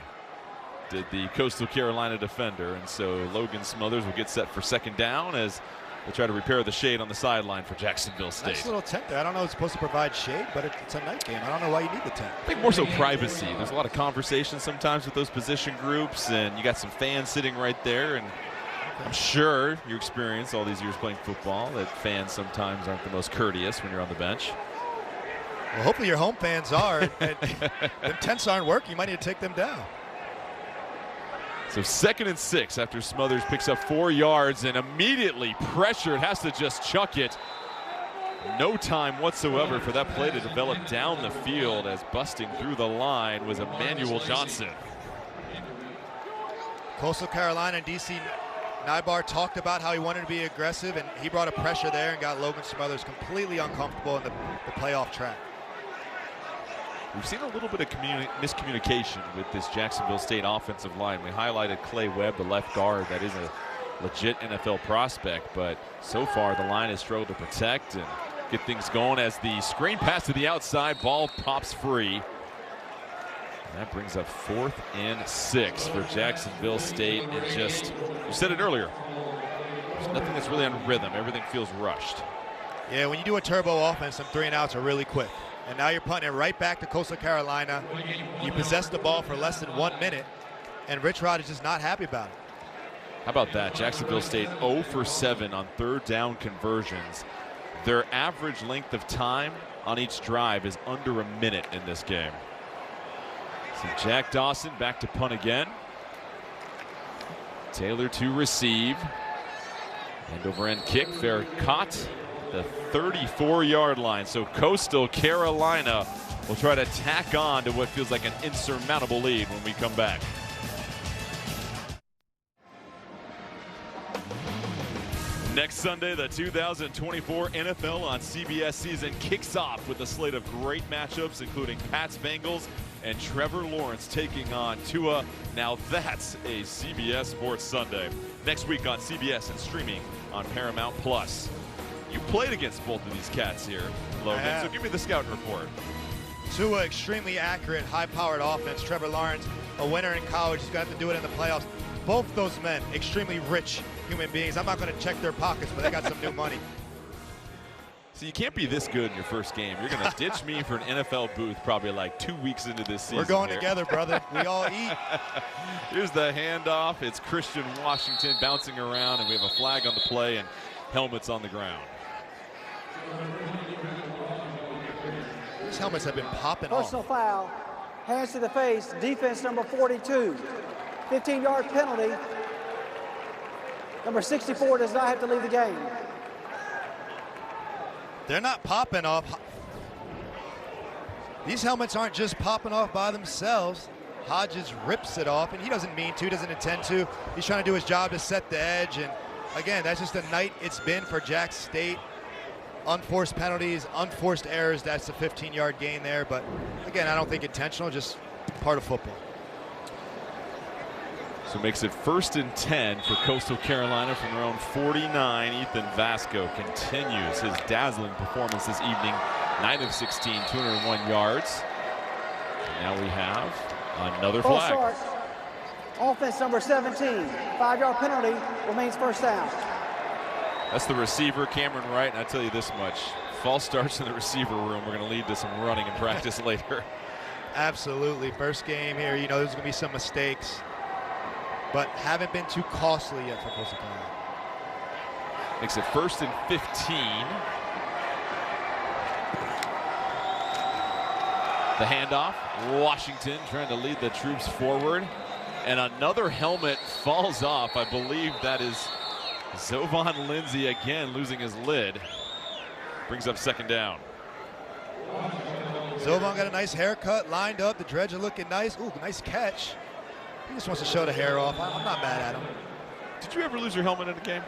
did the Coastal Carolina defender. And so Logan Smothers will get set for second down as they try to repair the shade on the sideline for Jacksonville State. Nice little tent there. I don't know if it's supposed to provide shade, but it's a night game. I don't know why you need the tent. I think more so privacy. There's a lot of conversation sometimes with those position groups, and you got some fans sitting right there. And I'm sure you experience all these years playing football that fans sometimes aren't the most courteous when you're on the bench. Well, hopefully your home fans are. And the tents aren't working. You might need to take them down. So 2nd and 6 after Smothers picks up 4 yards and immediately pressured, has to just chuck it. No time whatsoever for that play to develop down the field as busting through the line was Emmanuel Johnson. Coastal Carolina and DC Nybar talked about how he wanted to be aggressive, and he brought a pressure there and got Logan Smothers completely uncomfortable in the playoff track. We've seen a little bit of miscommunication with this Jacksonville State offensive line. We highlighted Clay Webb, the left guard. That is a legit NFL prospect, but so far the line has struggled to protect and get things going as the screen pass to the outside, ball pops free. And that brings up 4th and 6 for Jacksonville State. And just, you said it earlier, there's nothing that's really on rhythm. Everything feels rushed. Yeah, when you do a turbo offense, some 3 and outs are really quick. And now you're punting it right back to Coastal Carolina. You possess the ball for less than 1 minute, and Rich Rod is just not happy about it. How about that? Jacksonville State 0 for 7 on 3rd down conversions. Their average length of time on each drive is under a minute in this game. So Jack Dawson back to punt again. Taylor to receive. End over end kick, fair caught. The 34-yard line. So Coastal Carolina will try to tack on to what feels like an insurmountable lead when we come back. Next Sunday, the 2024 NFL on CBS season kicks off with a slate of great matchups, including Pats Bengals and Trevor Lawrence taking on Tua. Now that's a CBS Sports Sunday. Next week on CBS and streaming on Paramount Plus. You played against both of these cats here, Logan, so give me the scouting report. Tua, extremely accurate, high-powered offense. Trevor Lawrence, a winner in college. He's got to do it in the playoffs. both those men, extremely rich human beings. I'm not going to check their pockets, but they got some new money. So you can't be this good in your first game. You're going to ditch me for an NFL booth probably like 2 weeks into this season. We're going here. together, brother. We all eat. Here's the handoff. It's Christian Washington bouncing around, and we have a flag on the play and helmets on the ground. These helmets have been popping off. Personal foul, hands to the face, defense number 42. 15-yard penalty. Number 64 does not have to leave the game. They're not popping off. These helmets aren't just popping off by themselves. Hodges rips it off, and he doesn't mean to, doesn't intend to. He's trying to do his job to set the edge, and again, that's just a night it's been for Jack State. Unforced penalties, unforced errors, that's a 15-yard gain there, but again, I don't think intentional, just part of football. So it makes it 1st and 10 for Coastal Carolina from their own 49. Ethan Vasco continues his dazzling performance this evening. 9 of 16, 201 yards. And now we have another False flag. start. Offense number 17. 5-yard penalty, remains first down. That's the receiver, Cameron Wright, and I tell you this much. False starts in the receiver room. We're going to lead to some running in practice later. Absolutely. First game here, you know, there's going to be some mistakes, but haven't been too costly yet for Coastal Carolina. Makes it 1st and 15. The handoff, Washington trying to lead the troops forward. And another helmet falls off. I believe that is Zovan Lindsay again losing his lid. Brings up 2nd down. Zovan got a nice haircut, lined up. The dreads are looking nice. Ooh, nice catch. He just wants to show the hair off. I'm not mad at him. Did you ever lose your helmet in a game?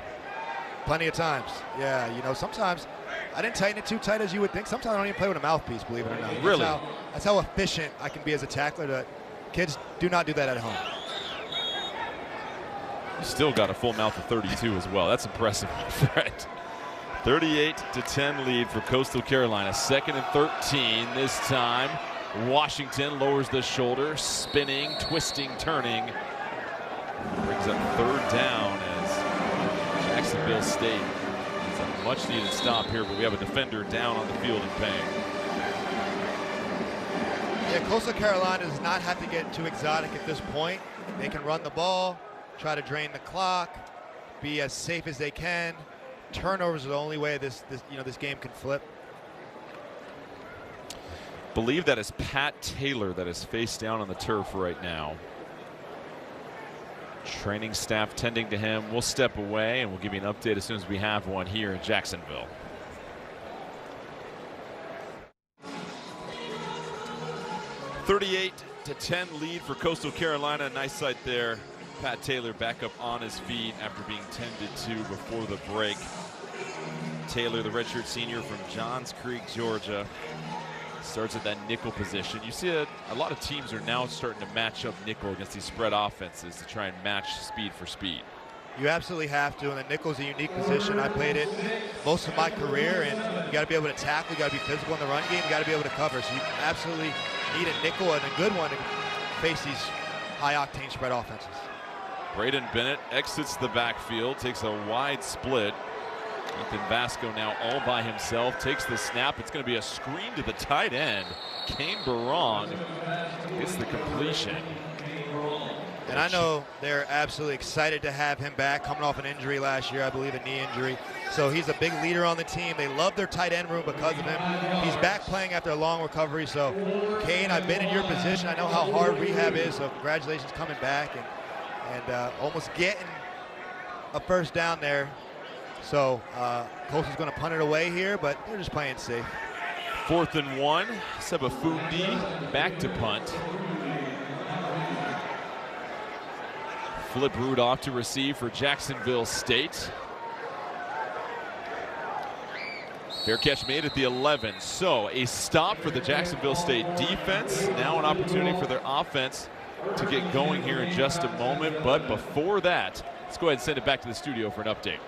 Plenty of times. Yeah, you know, sometimes I didn't tighten it too tight as you would think. Sometimes I don't even play with a mouthpiece, believe it or not. Really? That's how efficient I can be as a tackler. That kids do not do that at home. You still got a full mouth of 32 as well. That's impressive, Fred. 38-10 lead for Coastal Carolina. 2nd and 13 this time. Washington lowers the shoulder, spinning, twisting, turning. Brings up 3rd down as Jacksonville State. It's a much needed stop here, but we have a defender down on the field in pain. Yeah, Coastal Carolina does not have to get too exotic at this point. They can run the ball, try to drain the clock, be as safe as they can. Turnovers are the only way this game can flip. Believe that is Pat Taylor that is face down on the turf right now. Training staff tending to him. We'll step away and we'll give you an update as soon as we have one here in Jacksonville. (38-10) lead for Coastal Carolina. Nice sight there. Pat Taylor back up on his feet after being tended to before the break. Taylor, the redshirt senior from Johns Creek, Georgia, starts at that nickel position. You see a lot of teams are now starting to match up nickel against these spread offenses to try and match speed for speed. You absolutely have to, and the nickel's a unique position. I played it most of my career, and you got to be able to tackle, you got to be physical in the run game, you got to be able to cover. So you absolutely need a nickel and a good one to face these high-octane spread offenses. Braden Bennett exits the backfield, takes a wide split. Ethan Vasco now all by himself, takes the snap. It's going to be a screen to the tight end. Kane Barong gets the completion. And I know they're absolutely excited to have him back, coming off an injury last year, I believe a knee injury. So he's a big leader on the team. They love their tight end room because of him. He's back playing after a long recovery. So, Kane, I've been in your position. I know how hard rehab is, so congratulations coming back and almost getting a first down there. So, Coastal's going to punt it away here, but they're just playing safe. 4th and 1. Sebafundi back to punt. Flip Rudolph to receive for Jacksonville State. Fair catch made at the 11. So a stop for the Jacksonville State defense. Now an opportunity for their offense to get going here in just a moment. But before that, let's go ahead and send it back to the studio for an update.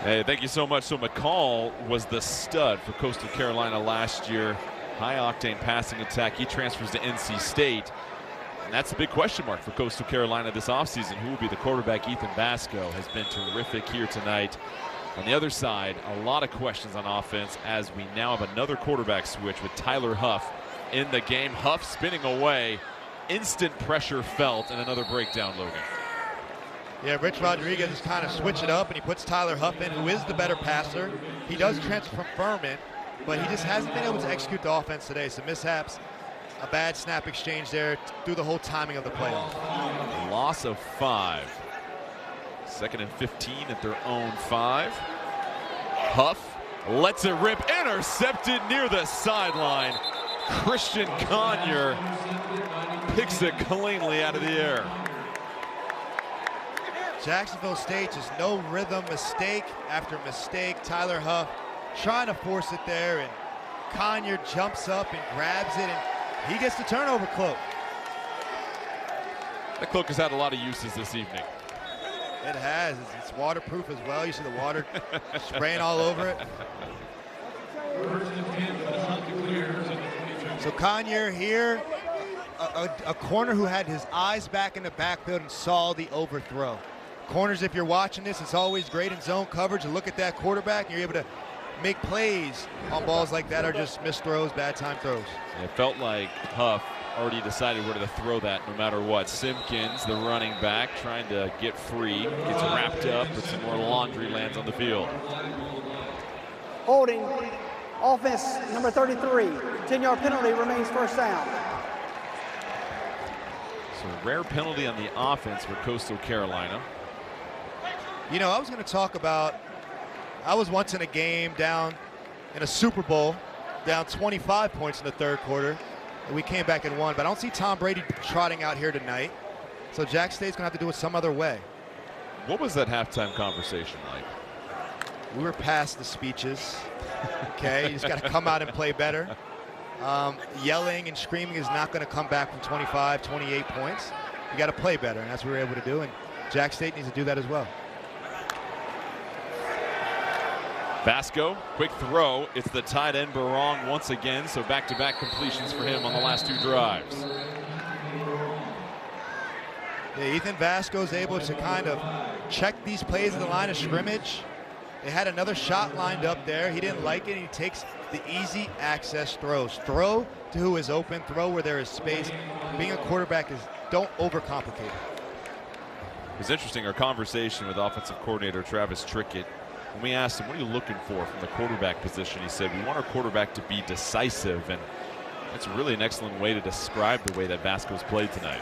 Hey, thank you so much. So McCall was the stud for Coastal Carolina last year. High-octane passing attack. He transfers to NC State. And that's a big question mark for Coastal Carolina this offseason. Who will be the quarterback? Ethan Vasco has been terrific here tonight. On the other side, a lot of questions on offense as we now have another quarterback switch with Tyler Huff in the game. Huff spinning away. Instant pressure felt, and another breakdown, Logan. Yeah, Rich Rodriguez is kind of switch it up, and he puts Tyler Huff in, who is the better passer. He does transfer from Furman, but he just hasn't been able to execute the offense today. Some mishaps, a bad snap exchange there through the whole timing of the playoff. Loss of 5. 2nd and 15 at their own 5. Huff lets it rip, intercepted near the sideline. Christian Conyer picks it cleanly out of the air. Jacksonville State, just no rhythm, mistake after mistake. Tyler Huff trying to force it there, and Conyer jumps up and grabs it, and he gets the turnover cloak. The cloak has had a lot of uses this evening. It has. It's waterproof as well. You see the water spraying all over it. So Conyer here, a corner who had his eyes back in the backfield and saw the overthrow. Corners, if you're watching this, it's always great in zone coverage to look at that quarterback and you're able to make plays on balls like that, or just missed throws, bad time throws. It felt like Huff already decided where to throw that no matter what. Simpkins, the running back, trying to get free, gets wrapped up, but some more laundry lands on the field. Holding, offense number 33, 10-yard penalty, remains first down. So rare penalty on the offense for Coastal Carolina. You know, I was going to talk about, I was once in a game down in a Super Bowl, down 25 points in the third quarter, and we came back and won. But I don't see Tom Brady trotting out here tonight. So Jack State's going to have to do it some other way. What was that halftime conversation like? We were past the speeches. Okay, you just got to come out and play better. Yelling and screaming is not going to come back from 25, 28 points. You got to play better, and that's what we were able to do. And Jack State needs to do that as well. Vasco, quick throw. It's the tight end Barong once again, so back-to-back completions for him on the last 2 drives. Yeah, Ethan Vasco is able to kind of check these plays at the line of scrimmage. They had another shot lined up there. He didn't like it, and he takes the easy access throws. Throw to who is open, throw where there is space. Being a quarterback is, don't overcomplicate it. It was interesting, our conversation with offensive coordinator Travis Trickett. When we asked him, what are you looking for from the quarterback position? He said, we want our quarterback to be decisive, and that's really an excellent way to describe the way that Vasco's played tonight.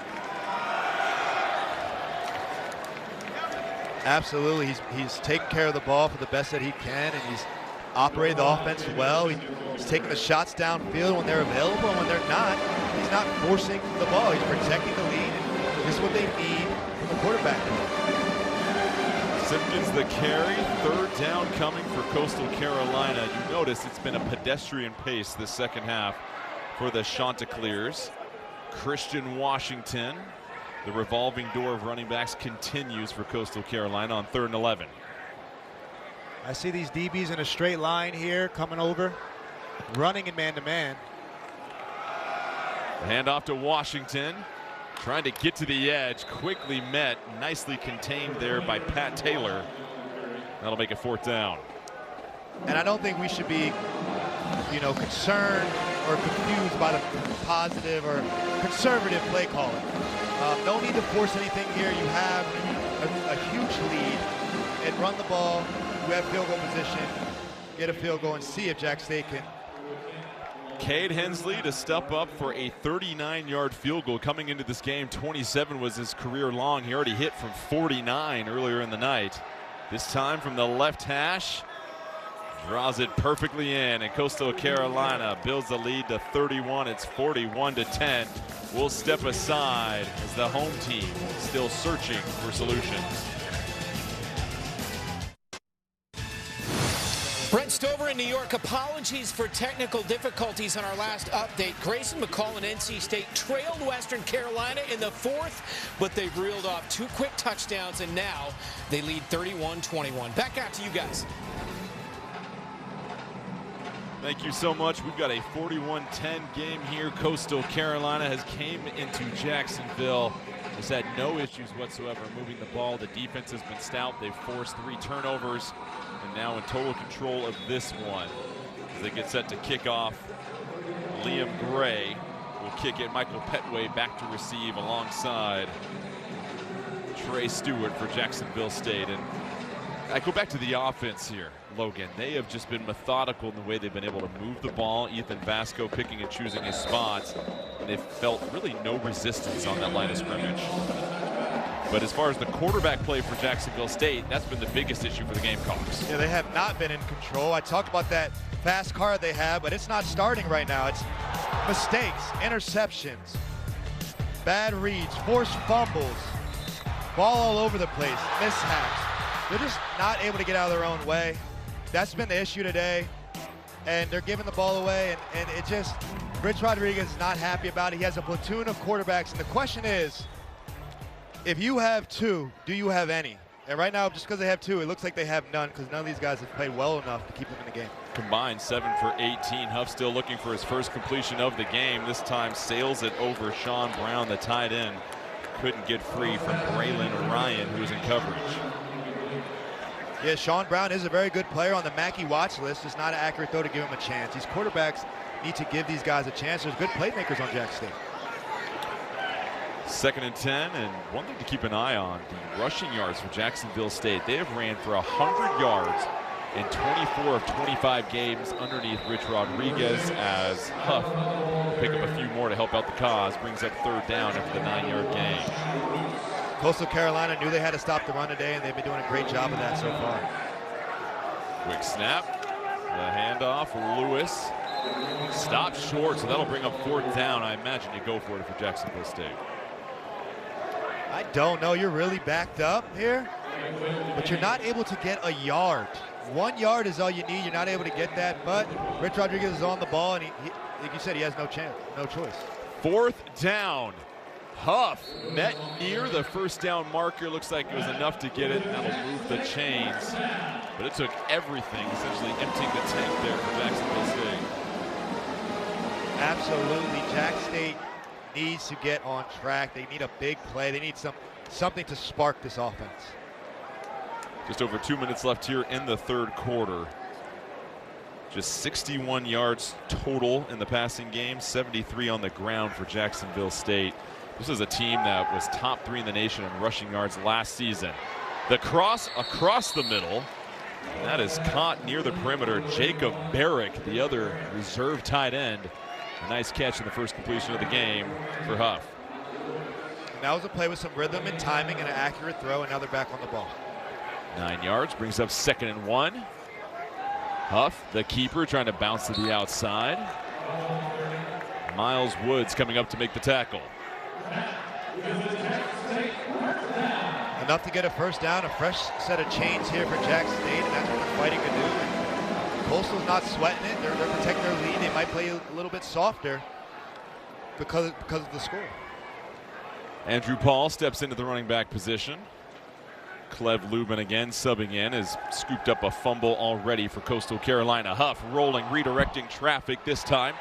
Absolutely, he's taking care of the ball for the best that he can, and he's operated the offense well. He's taking the shots downfield when they're available, and when they're not, he's not forcing the ball. He's protecting the lead, and this is what they need from the quarterback. Simpkins the carry, 3rd down coming for Coastal Carolina. You notice it's been a pedestrian pace this second half for the Chanticleers. Christian Washington, the revolving door of running backs, continues for Coastal Carolina on 3rd and 11. I see these DBs in a straight line here, coming over, running in man-to-man. The handoff to Washington, trying to get to the edge, quickly met, nicely contained there by Pat Taylor. That'll make it 4th down. And I don't think we should be, you know, concerned or confused by the positive or conservative play calling. No need to force anything here. You have a huge lead, and run the ball. You have field goal position. Get a field goal and see if Jack State can. Cade Hensley to step up for a 39-yard field goal. Coming into this game, 27 was his career long. He already hit from 49 earlier in the night. This time from the left hash, draws it perfectly in, and Coastal Carolina builds the lead to 31. It's 41-10. We'll step aside as the home team still searching for solutions. Brent Stover in New York, apologies for technical difficulties on our last update. Grayson McCall and NC State trailed Western Carolina in the fourth, but they reeled off 2 quick touchdowns, and now they lead 31-21. Back out to you guys. Thank you so much. We've got a 41-10 game here. Coastal Carolina has came into Jacksonville. Has had no issues whatsoever moving the ball. The defense has been stout. They've forced 3 turnovers and now in total control of this one. As they get set to kick off, Liam Gray will kick it. Michael Petway back to receive alongside Trey Stewart for Jacksonville State. And I go back to the offense here, Logan. They have just been methodical in the way they've been able to move the ball. Ethan Vasco picking and choosing his spots. And they've felt really no resistance on that line of scrimmage. But as far as the quarterback play for Jacksonville State, that's been the biggest issue for the Gamecocks. Yeah, they have not been in control. I talked about that fast car they have, but it's not starting right now. It's mistakes, interceptions, bad reads, forced fumbles, ball all over the place, mishaps. They're just not able to get out of their own way. That's been the issue today. And they're giving the ball away, and it just, Rich Rodriguez is not happy about it. He has a platoon of quarterbacks, and the question is, if you have 2, do you have any? And right now, just because they have 2, it looks like they have none, because none of these guys have played well enough to keep them in the game. Combined 7 for 18. Huff still looking for his first completion of the game. This time sails it over Sean Brown, the tight end. Couldn't get free from Braylon Ryan, who was in coverage. Yeah, Sean Brown is a very good player on the Mackey watch list. It's not an accurate throw to give him a chance. These quarterbacks need to give these guys a chance. There's good playmakers on Jack State. 2nd and 10, and one thing to keep an eye on, the rushing yards for Jacksonville State. They have ran for 100 yards in 24 of 25 games underneath Rich Rodriguez, as Huff will pick up a few more to help out the cause. Brings up 3rd down after the 9-yard gain. Coastal Carolina knew they had to stop the run today, and they've been doing a great job of that so far. Quick snap, the handoff, Lewis. Stopped short, so that'll bring up 4th down. I imagine you go for it for Jacksonville State. I don't know. You're really backed up here, but you're not able to get a yard. 1 yard is all you need. You're not able to get that, but Rich Rodriguez is on the ball, and he like you said, he has no chance, no choice. 4th down. Huff met near the 1st down marker. Looks like it was enough to get it. That'll move the chains. But it took everything, essentially emptying the tank there for Jacksonville State. Absolutely. Jack State needs to get on track. They need a big play. They need something to spark this offense. Just over 2 minutes left here in the 3rd quarter. Just 61 yards total in the passing game, 73 on the ground for Jacksonville State. This is a team that was top 3 in the nation in rushing yards last season. The cross across the middle, and that is caught near the perimeter. Jacob Barrick, the other reserve tight end. A nice catch in the first completion of the game for Huff. And that was a play with some rhythm and timing and an accurate throw, and now they're back on the ball. 9 yards, brings up 2nd and 1. Huff, the keeper, trying to bounce to the outside. Miles Woods coming up to make the tackle. Enough to get a 1st down, a fresh set of chains here for Jack State, and that's what they're fighting to do. And Coastal's not sweating it. They're protecting their lead. They might play a little bit softer because of the score. Andrew Paul steps into the running back position. Clev Lubin again subbing in, has scooped up a fumble already for Coastal Carolina. Huff rolling, redirecting traffic this time.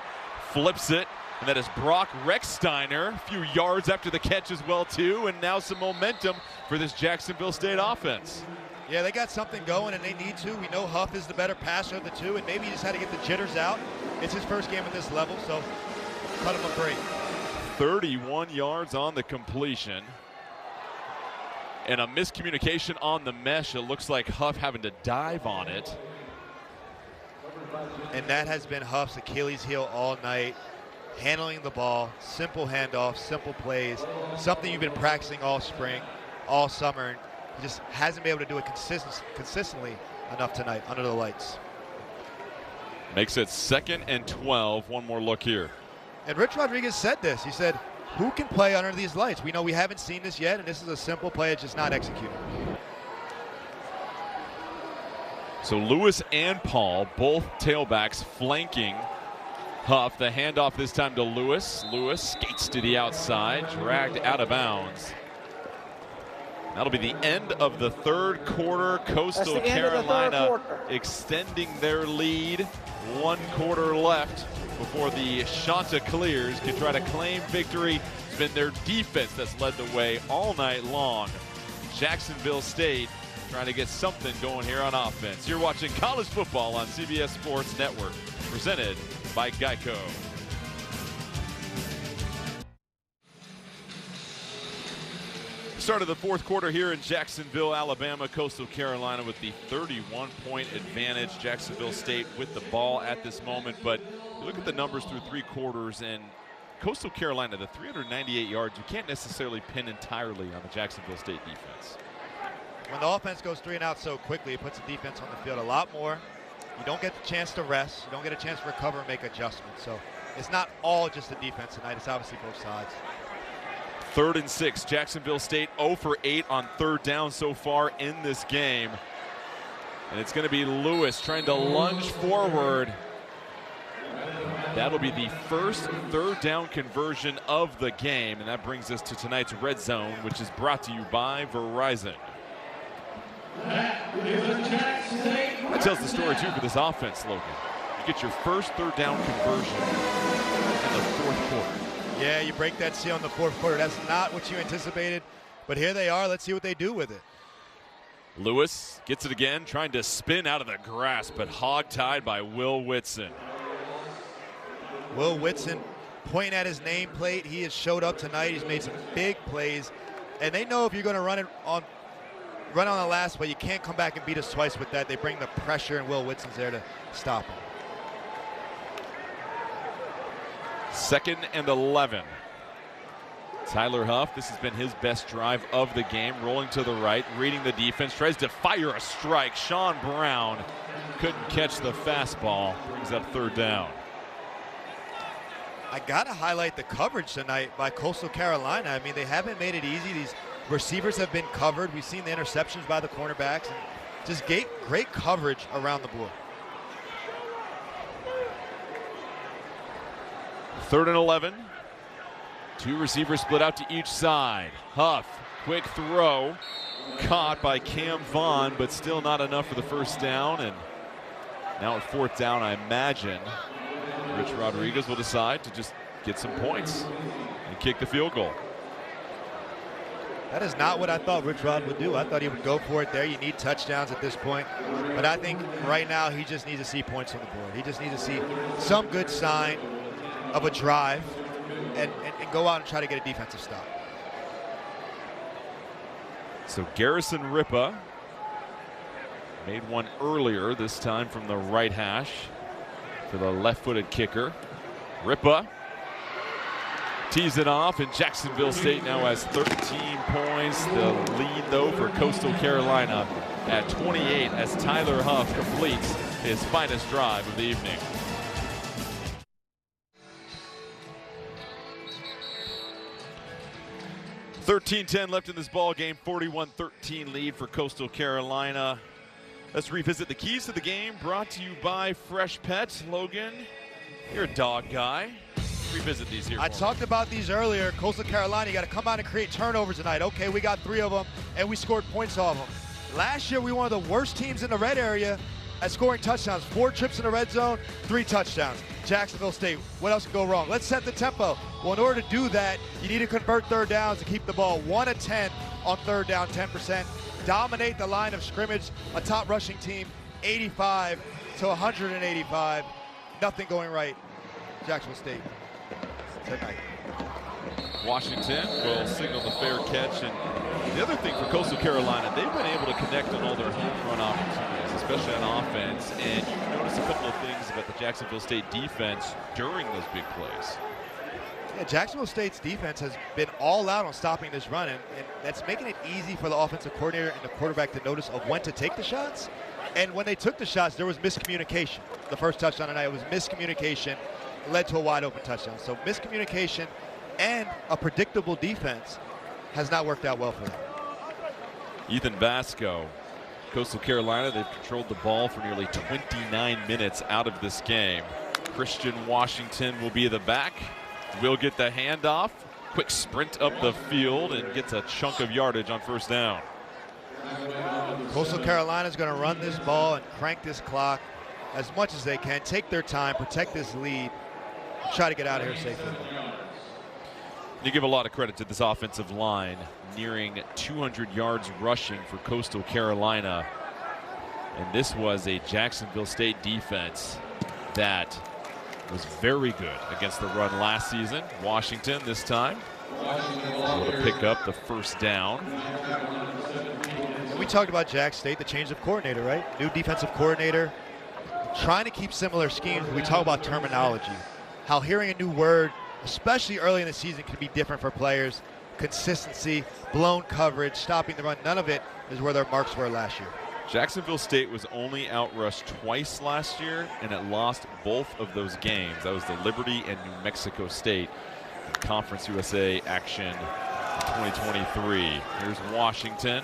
Flips it, and that is Brock Rechsteiner. A few yards after the catch as well, too, and now some momentum for this Jacksonville State offense. Yeah, they got something going, and they need to. We know Huff is the better passer of the two, and maybe he just had to get the jitters out. It's his first game at this level, so cut him a break. 31 yards on the completion. And a miscommunication on the mesh. It looks like Huff having to dive on it. And that has been Huff's Achilles heel all night. Handling the ball, simple handoffs, simple plays, something you've been practicing all spring, all summer. He just hasn't been able to do it consistently enough tonight under the lights. Makes it 2nd and 12. One more look here. And Rich Rodriguez said this. He said, who can play under these lights? We know we haven't seen this yet, and this is a simple play. It's just not executed. So Lewis and Paul, both tailbacks flanking Huff. The handoff this time to Lewis. Lewis skates to the outside, dragged out of bounds. That'll be the end of the third quarter. Coastal Carolina extending their lead. 1 quarter left before the Chanticleers can try to claim victory. It's been their defense that's led the way all night long. Jacksonville State trying to get something going here on offense. You're watching college football on CBS Sports Network, presented by Geico. Start of the fourth quarter here in Jacksonville, Alabama. Coastal Carolina with the 31-point advantage. Jacksonville State with the ball at this moment, but you look at the numbers through 3 quarters, and Coastal Carolina, the 398 yards, you can't necessarily pin entirely on the Jacksonville State defense. When the offense goes 3 and out so quickly, it puts the defense on the field a lot more. You don't get the chance to rest. You don't get a chance to recover and make adjustments. So it's not all just the defense tonight. It's obviously both sides. 3rd and 6. Jacksonville State 0 for 8 on 3rd down so far in this game. And it's going to be Lewis trying to lunge forward. That'll be the first 3rd down conversion of the game. And that brings us to tonight's Red Zone, which is brought to you by Verizon. That tells the story, too, for this offense, Logan. You get your first 3rd down conversion in the 4th quarter. Yeah, you break that seal in the 4th quarter. That's not what you anticipated, but here they are. Let's see what they do with it. Lewis gets it again, trying to spin out of the grass, but hog-tied by Will Whitson. Will Whitson pointing at his nameplate. He has showed up tonight. He's made some big plays, and they know if you're going to run on the last play, you can't come back and beat us twice with that. They bring the pressure, and Will Whitson's there to stop him. 2nd and 11. Tyler Huff, this has been his best drive of the game, rolling to the right, reading the defense, tries to fire a strike. Sean Brown couldn't catch the fastball, brings up 3rd down. I got to highlight the coverage tonight by Coastal Carolina. I mean, they haven't made it easy. These receivers have been covered. We've seen the interceptions by the cornerbacks, and just great coverage around the board. 3rd and 11. 2 receivers split out to each side. Huff, quick throw, caught by Cam Vaughn, but still not enough for the first down. And now at 4th down, I imagine Rich Rodriguez will decide to just get some points and kick the field goal. That is not what I thought Rich Rod would do. I thought he would go for it there. You need touchdowns at this point. But I think right now he just needs to see points on the board. He just needs to see some good sign of a drive and go out and try to get a defensive stop. So Garrison Ripa made one earlier, this time from the right hash for the left-footed kicker. Ripa tees it off, and Jacksonville State now has 13 points. The lead, though, for Coastal Carolina at 28 as Tyler Huff completes his finest drive of the evening. $13-10 left in this ball game. 41-13 lead for Coastal Carolina. Let's revisit the keys to the game, brought to you by Fresh Pets. Logan, you're a dog guy. Revisit these here. I talked about these earlier. Coastal Carolina, you got to come out and create turnovers tonight. Okay, we got 3 of them, and we scored points off them. Last year, we were one of the worst teams in the red area at scoring touchdowns. 4 trips in the red zone, 3 touchdowns. Jacksonville State, what else can go wrong? Let's set the tempo. Well, in order to do that, you need to convert 3rd downs and keep the ball 1 of 10 on 3rd down, 10%. Dominate the line of scrimmage. A top rushing team, 85 to 185. Nothing going right. Jacksonville State tonight. Washington will signal the fair catch. And the other thing for Coastal Carolina, they've been able to connect on all their home run opportunities, especially on offense. And you notice a couple of things about the Jacksonville State defense during those big plays. Yeah, Jacksonville State's defense has been all out on stopping this run, and that's making it easy for the offensive coordinator and the quarterback to notice of when to take the shots. And when they took the shots, there was miscommunication. The first touchdown tonight was miscommunication, led to a wide open touchdown. So miscommunication and a predictable defense has not worked out well for them. Ethan Vasco Coastal Carolina, they've controlled the ball for nearly 29 minutes out of this game. Christian Washington will be the back. Will get the handoff. Quick sprint up the field and gets a chunk of yardage on first down. Coastal Carolina is going to run this ball and crank this clock as much as they can. Take their time, protect this lead, try to get out of here safely. You give a lot of credit to this offensive line, nearing 200 yards rushing for Coastal Carolina. And this was a Jacksonville State defense that was very good against the run last season. Washington this time able to pick up the first down. And we talked about Jack State, the change of coordinator, right? New defensive coordinator, trying to keep similar schemes. We talk about terminology, how hearing a new word, especially early in the season, can be different for players. Consistency, blown coverage, stopping the run, none of it is where their marks were last year. Jacksonville State was only outrushed twice last year, and it lost both of those games. That was the Liberty and New Mexico State in Conference USA action in 2023. Here's Washington.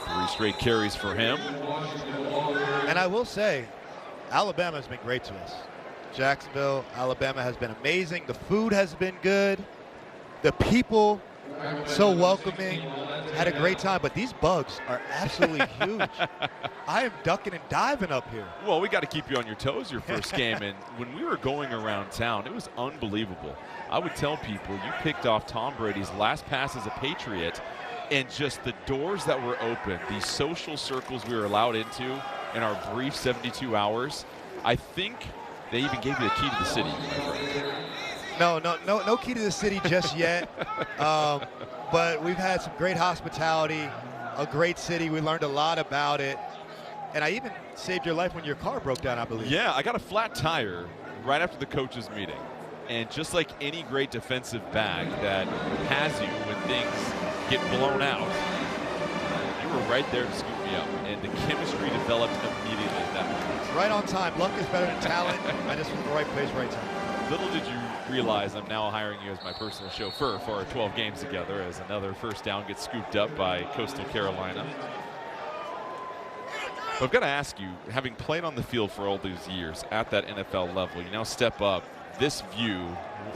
3 straight carries for him. And I will say, Alabama has been great to us. Jacksonville, Alabama has been amazing. The food has been good. The people, so welcoming. Had a great time, but these bugs are absolutely huge. I am ducking and diving up here. Well, we got to keep you on your toes your first game, and when we were going around town, it was unbelievable. I would tell people you picked off Tom Brady's last pass as a Patriot, and just the doors that were open, these social circles we were allowed into in our brief 72 hours, I think they even gave you the key to the city. No key to the city just yet. But we've had some great hospitality, a great city. We learned a lot about it. And I even saved your life when your car broke down, I believe. Yeah, I got a flat tire right after the coaches' meeting. And just like any great defensive back that has you when things get blown out, you were right there to scoop me up. And the chemistry developed immediately at that moment. Right on time. Luck is better than talent. I just was in the right place, right time. Little did you realize I'm now hiring you as my personal chauffeur for our 12 games together as another first down gets scooped up by Coastal Carolina. But I've got to ask you, having played on the field for all these years at that NFL level, you now step up. This view,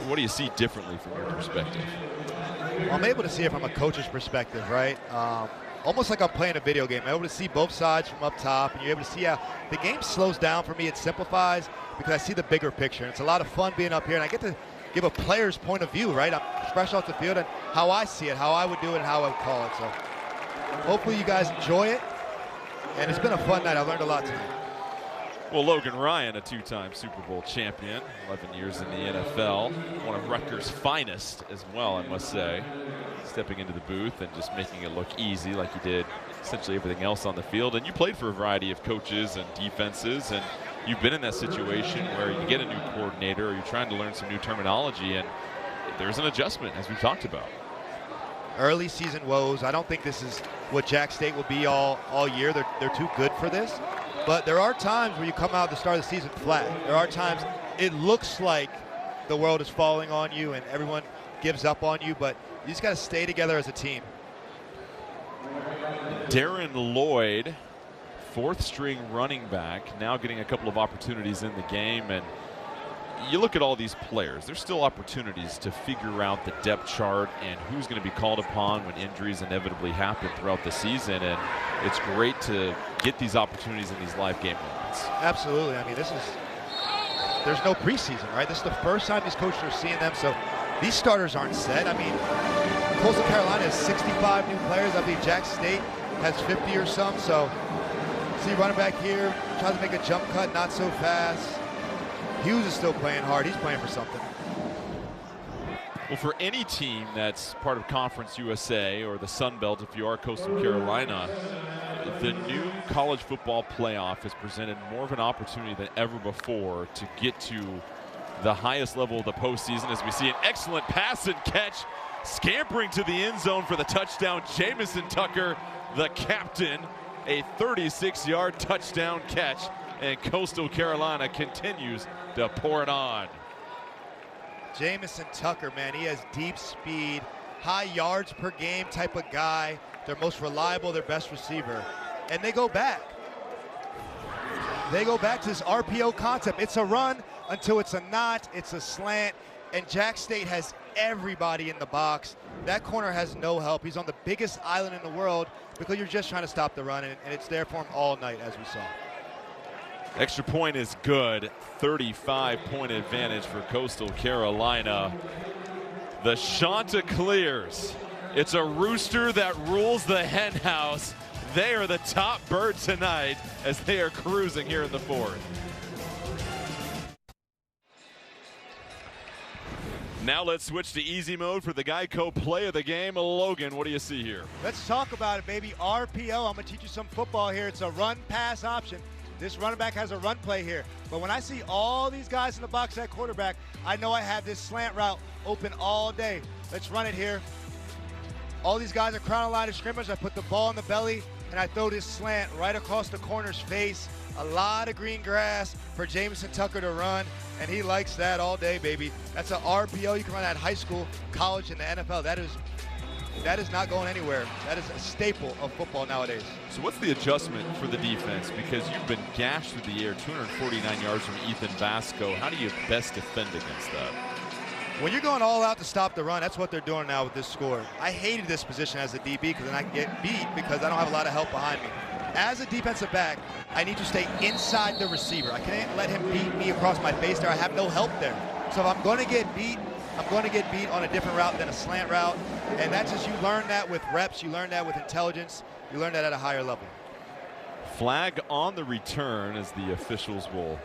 what do you see differently from your perspective? Well, I'm able to see it from a coach's perspective, right? Almost like I'm playing a video game. I'm able to see both sides from up top, and you're able to see how the game slows down for me. It simplifies because I see the bigger picture. And it's a lot of fun being up here, and I get to give a player's point of view, right? I'm fresh off the field and how I see it, how I would do it, and how I would call it. So hopefully you guys enjoy it, and it's been a fun night. I learned a lot tonight. Well, Logan Ryan, a 2-time Super Bowl champion, 11 years in the NFL, one of Rutgers' finest as well, I must say. Stepping into the booth and just making it look easy like he did essentially everything else on the field. And you played for a variety of coaches and defenses, and you've been in that situation where you get a new coordinator or you're trying to learn some new terminology, and there's an adjustment, as we've talked about. Early season woes. I don't think this is what Jack State will be all year. They're too good for this. But there are times where you come out at the start of the season flat. There are times it looks like the world is falling on you and everyone gives up on you, but you just got to stay together as a team. Darren Lloyd, 4th string running back, now getting a couple of opportunities in the game. And you look at all these players, there's still opportunities to figure out the depth chart and who's going to be called upon when injuries inevitably happen throughout the season. And it's great to get these opportunities in these live game moments. Absolutely. I mean, there's no preseason, right? This is the first time these coaches are seeing them, so these starters aren't set. I mean, Coastal Carolina has 65 new players. I believe Jack State has 50 or some. So see running back here, tries to make a jump cut, not so fast. Hughes is still playing hard. He's playing for something. Well, for any team that's part of Conference USA or the Sun Belt, if you are Coastal Carolina, the new college football playoff has presented more of an opportunity than ever before to get to the highest level of the postseason, as we see an excellent pass and catch, scampering to the end zone for the touchdown. Jamison Tucker, the captain, a 36-yard touchdown catch, and Coastal Carolina continues to pour it on. Jamison Tucker, man, he has deep speed, high yards per game type of guy. Their most reliable, their best receiver. and they go back. They go back to this RPO concept. It's a run until it's a not, it's a slant, and Jack State has everybody in the box. That corner has no help. He's on the biggest island in the world because you're just trying to stop the run, and it's there for him all night, as we saw. Extra point is good. 35-point advantage for Coastal Carolina. The Chanticleers. It's a rooster that rules the hen house. They are the top bird tonight as they are cruising here in the fourth. Now let's switch to easy mode for the Geico play of the game. Logan, what do you see here? Let's talk about it, baby. RPO. I'm going to teach you some football here. It's a run-pass option. This running back has a run play here. But when I see all these guys in the box at quarterback, I know I have this slant route open all day. Let's run it here. All these guys are crowding a line of scrimmage. I put the ball in the belly, and I throw this slant right across the corner's face. A lot of green grass for Jameson Tucker to run, and he likes that all day, baby. That's an RPO. You can run that in high school, college, and the NFL. That is not going anywhere. That is a staple of football nowadays. So what's the adjustment for the defense? Because you've been gashed through the air, 249 yards from Ethan Vasco. How do you best defend against that? When you're going all out to stop the run, that's what they're doing now with this score. I hated this position as a DB because then I can get beat because I don't have a lot of help behind me. As a defensive back, I need to stay inside the receiver. I can't let him beat me across my face there. I have no help there. So if I'm going to get beat, I'm going to get beat on a different route than a slant route. And that's just, you learn that with reps, you learn that with intelligence, you learn that at a higher level. Flag on the return as the officials will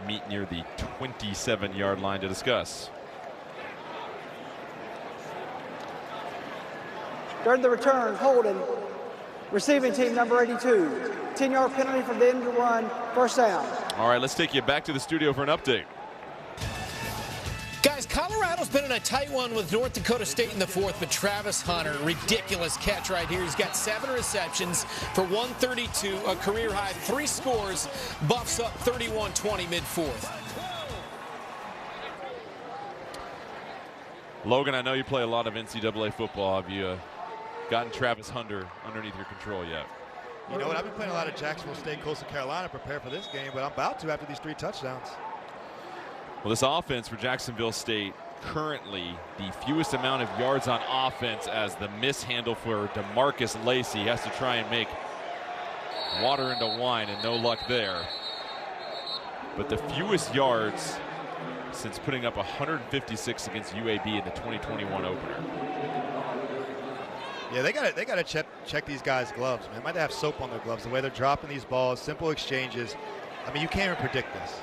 meet near the 27-yard line to discuss. During the return, holding, receiving team number 82. 10-yard penalty for the end of the run, first down. All right, let's take you back to the studio for an update. Guys, Colorado's been in a tight one with North Dakota State in the fourth, but Travis Hunter, ridiculous catch right here. He's got 7 receptions for 132, a career high, 3 scores, buffs up 31-20 mid-fourth. Logan, I know you play a lot of NCAA football. Have you gotten Travis Hunter underneath your control yet? You know what? I've been playing a lot of Jacksonville State, Coastal Carolina, prepare for this game, but I'm about to after these 3 touchdowns. Well, this offense for Jacksonville State currently the fewest amount of yards on offense as the mishandle for DeMarcus Lacey has to try and make water into wine, and no luck there. But the fewest yards since putting up 156 against UAB in the 2021 opener. Yeah, they got to check these guys' gloves, man. Might have soap on their gloves. The way they're dropping these balls, simple exchanges. I mean, you can't even predict this.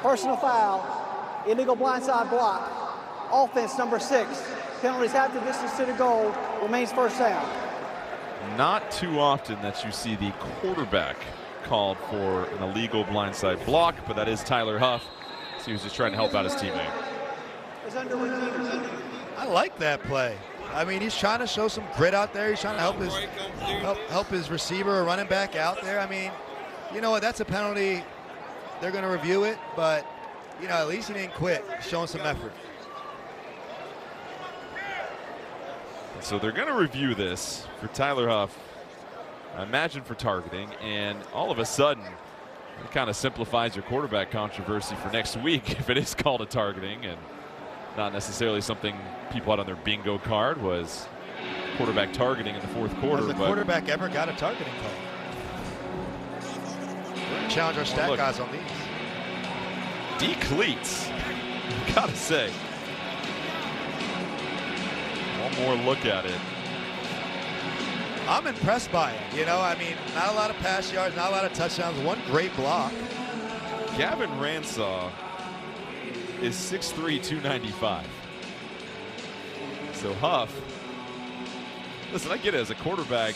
Personal foul, illegal blindside block. Offense number 6. Penalties half the distance to the goal, remains first down. Not too often that you see the quarterback called for an illegal blindside block, but that is Tyler Huff. So he was just trying to help out his teammate. I like that play. I mean, he's trying to show some grit out there. He's trying to help his receiver or running back out there. I mean, you know what? That's a penalty. They're going to review it, but, you know, at least he didn't quit, showing some effort. So they're going to review this for Tyler Huff, I imagine for targeting, and all of a sudden it kind of simplifies your quarterback controversy for next week if it is called a targeting, and not necessarily something people had on their bingo card was quarterback targeting in the fourth quarter. Has the quarterback ever got a targeting call? Challenge our stat guys on these. D cleats, gotta say. One more look at it. I'm impressed by it. You know, I mean, not a lot of pass yards, not a lot of touchdowns, one great block. Gavin Ransaw is 6'3", 295. So Huff, listen, I get it as a quarterback.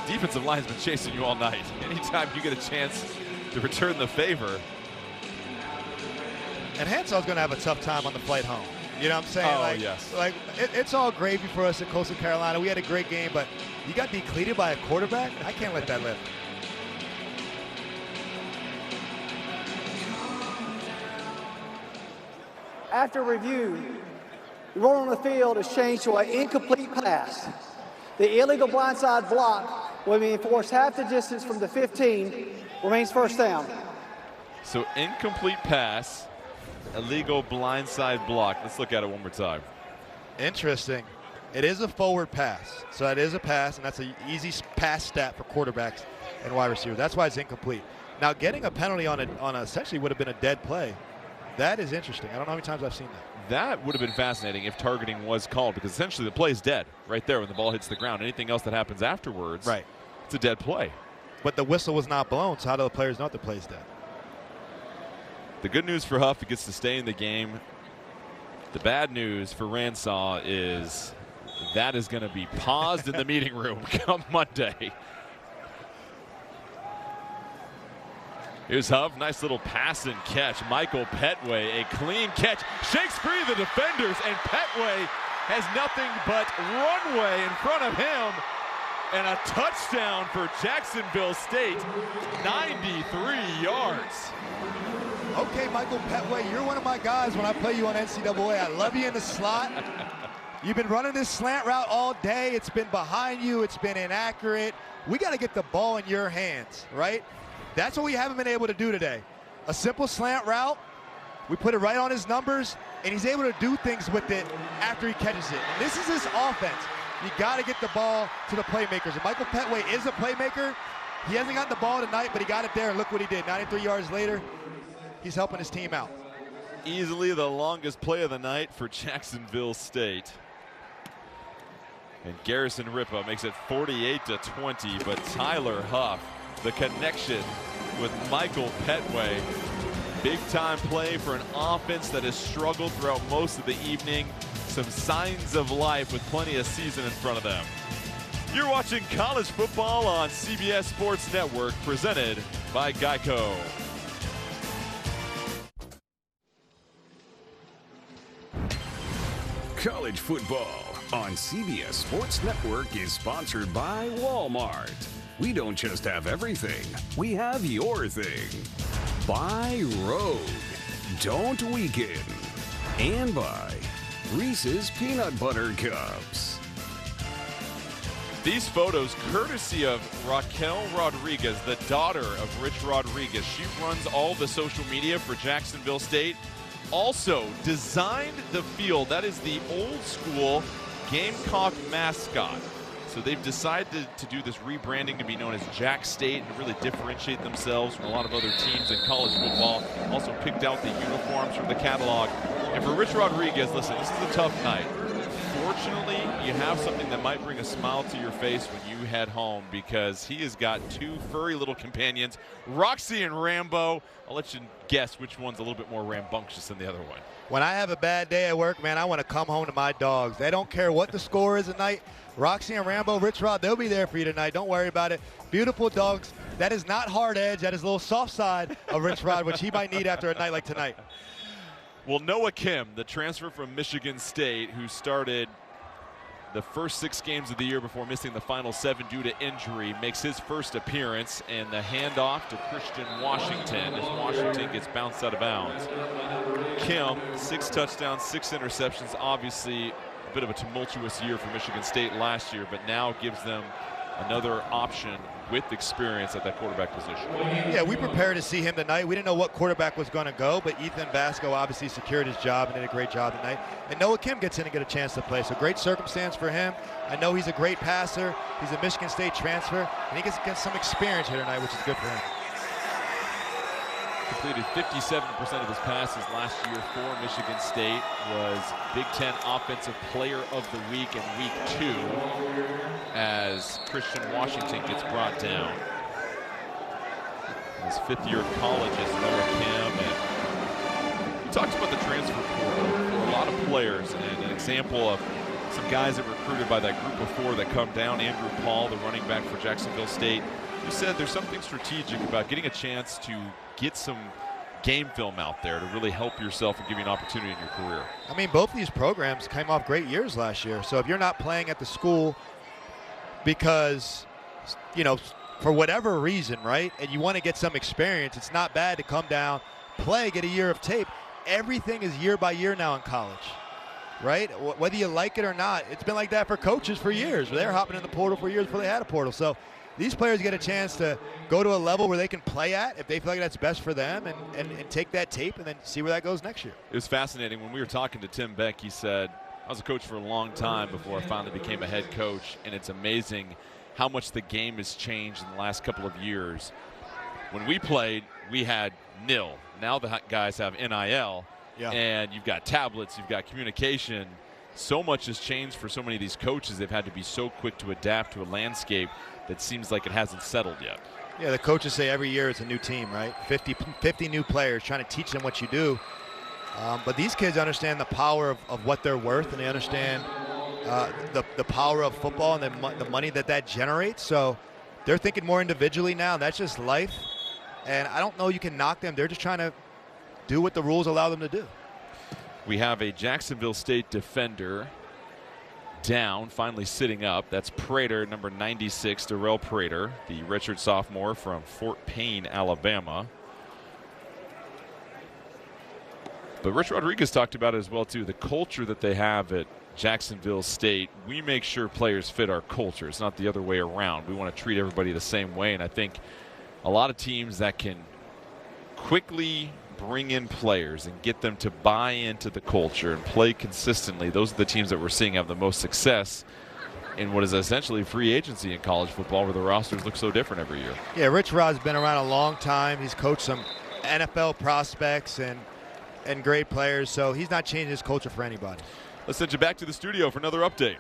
Defensive line's been chasing you all night. Anytime you get a chance to return the favor. And Hansaw's going to have a tough time on the flight home. You know what I'm saying? Oh, like, yes. Like, it's all gravy for us at Coastal Carolina. We had a great game, but you got decleated by a quarterback? I can't let that live. After review, the rule on the field is changed to an incomplete pass. The illegal blindside block will be enforced half the distance from the 15, remains first down. So incomplete pass, illegal blindside block. Let's look at it one more time. Interesting. It is a forward pass, so that is a pass, and that's an easy pass stat for quarterbacks and wide receivers. That's why it's incomplete. Now, getting a penalty on essentially would have been a dead play. That is interesting. I don't know how many times I've seen that. That would have been fascinating if targeting was called, because essentially the play is dead right there when the ball hits the ground. Anything else that happens afterwards, right, it's a dead play. But the whistle was not blown, so how do the players know the play's dead? The good news for Huff, he gets to stay in the game. The bad news for Ransaw is that is going to be paused in the meeting room come Monday. Here's Huff, nice little pass and catch. Michael Petway, a clean catch, shakes free the defenders, and Petway has nothing but runway in front of him, and a touchdown for Jacksonville State, 93 yards. Okay, Michael Petway, you're one of my guys when I play you on NCAA. I love you in the slot. You've been running this slant route all day. It's been behind you. It's been inaccurate. We got to get the ball in your hands, right? That's what we haven't been able to do today. A simple slant route. We put it right on his numbers, and he's able to do things with it after he catches it. And this is his offense. You got to get the ball to the playmakers. And Michael Petway is a playmaker. He hasn't gotten the ball tonight, but he got it there, and look what he did. 93 yards later, he's helping his team out. Easily the longest play of the night for Jacksonville State. And Garrison Ripa makes it 48-20, but Tyler Huff, the connection with Michael Petway. Big time play for an offense that has struggled throughout most of the evening. Some signs of life with plenty of season in front of them. You're watching college football on CBS Sports Network, presented by Geico. College football on CBS Sports Network is sponsored by Walmart. We don't just have everything, we have your thing. By Road, don't weaken. And by Reese's Peanut Butter Cups. These photos courtesy of Raquel Rodriguez, the daughter of Rich Rodriguez. She runs all the social media for Jacksonville State. Also designed the field. That is the old school Gamecock mascot. So they've decided to do this rebranding to be known as Jack State and to really differentiate themselves from a lot of other teams in college football. Also picked out the uniforms from the catalog. And for Rich Rodriguez, listen, this is a tough night. Fortunately, you have something that might bring a smile to your face when you head home, because he has got two furry little companions, Roxy and Rambo. I'll let you guess which one's a little bit more rambunctious than the other one. When I have a bad day at work, man, I want to come home to my dogs. They don't care what the score is tonight. Roxy and Rambo, Rich Rod, they'll be there for you tonight. Don't worry about it. Beautiful dogs. That is not hard edge. That is a little soft side of Rich Rod, which he might need after a night like tonight. Well, Noah Kim, the transfer from Michigan State, who started the first 6 games of the year before missing the final 7 due to injury, makes his first appearance, and the handoff to Christian Washington as Washington gets bounced out of bounds. Kim, 6 touchdowns, 6 interceptions. Obviously a bit of a tumultuous year for Michigan State last year, but now gives them another option with experience at that quarterback position. Yeah, we prepared to see him tonight. We didn't know what quarterback was going to go, but Ethan Basco obviously secured his job and did a great job tonight. And Noah Kim gets in and get a chance to play. So great circumstance for him. I know he's a great passer. He's a Michigan State transfer, and he gets some experience here tonight, which is good for him. Completed 57% of his passes last year for Michigan State. Was Big Ten Offensive Player of the Week in Week 2 as Christian Washington gets brought down. His 5th year of college is Noah Kim. And we talked about the transfer portal for a lot of players, and an example of some guys that were recruited by that group of 4 that come down. Andrew Paul, the running back for Jacksonville State. You said there's something strategic about getting a chance to get some game film out there to really help yourself and give you an opportunity in your career. I mean, both these programs came off great years last year. So if you're not playing at the school because, you know, for whatever reason, right, and you want to get some experience, it's not bad to come down, play, get a year of tape. everything is year by year now in college, right? Whether you like it or not, it's been like that for coaches for years. They're hopping in the portal for years before they had a portal. So these players get a chance to go to a level where they can play at if they feel like that's best for them and take that tape and then see where that goes next year. It was fascinating. When we were talking to Tim Beck, he said, I was a coach for a long time before I finally became a head coach, and it's amazing how much the game has changed in the last couple of years. When we played, we had nil. Now the guys have NIL, and you've got tablets, you've got communication. So much has changed for so many of these coaches. They've had to be so quick to adapt to a landscape that seems like it hasn't settled yet. Yeah, the coaches say every year it's a new team, right? 50 new players, trying to teach them what you do. But these kids understand the power of what they're worth, and they understand the power of football and the money that generates. So they're thinking more individually now. That's just life. And I don't know you can knock them. They're just trying to do what the rules allow them to do. We have a Jacksonville State defender down, finally sitting up. That's Prater, number 96, Darrell Prater, the redshirt sophomore from Fort Payne, Alabama. But Rich Rodriguez talked about it as well, too, the culture that they have at Jacksonville State. We make sure players fit our culture. It's not the other way around. We want to treat everybody the same way, and I think a lot of teams that can quickly bring in players and get them to buy into the culture and play consistently, those are the teams that we're seeing have the most success in what is essentially free agency in college football, where the rosters look so different every year. Yeah, Rich Rod's been around a long time. He's coached some NFL prospects and great players, so he's not changing his culture for anybody. Let's send you back to the studio for another update.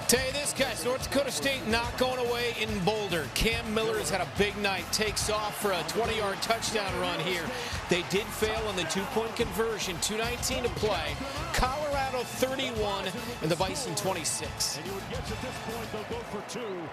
Tell you this, guys, North Dakota State not going away in Boulder. Cam Miller has had a big night, takes off for a 20-yard touchdown run here. They did fail on the two-point conversion, 2:19 to play. Colorado 31 and the Bison 26. And you would guess at this point they'll go for two.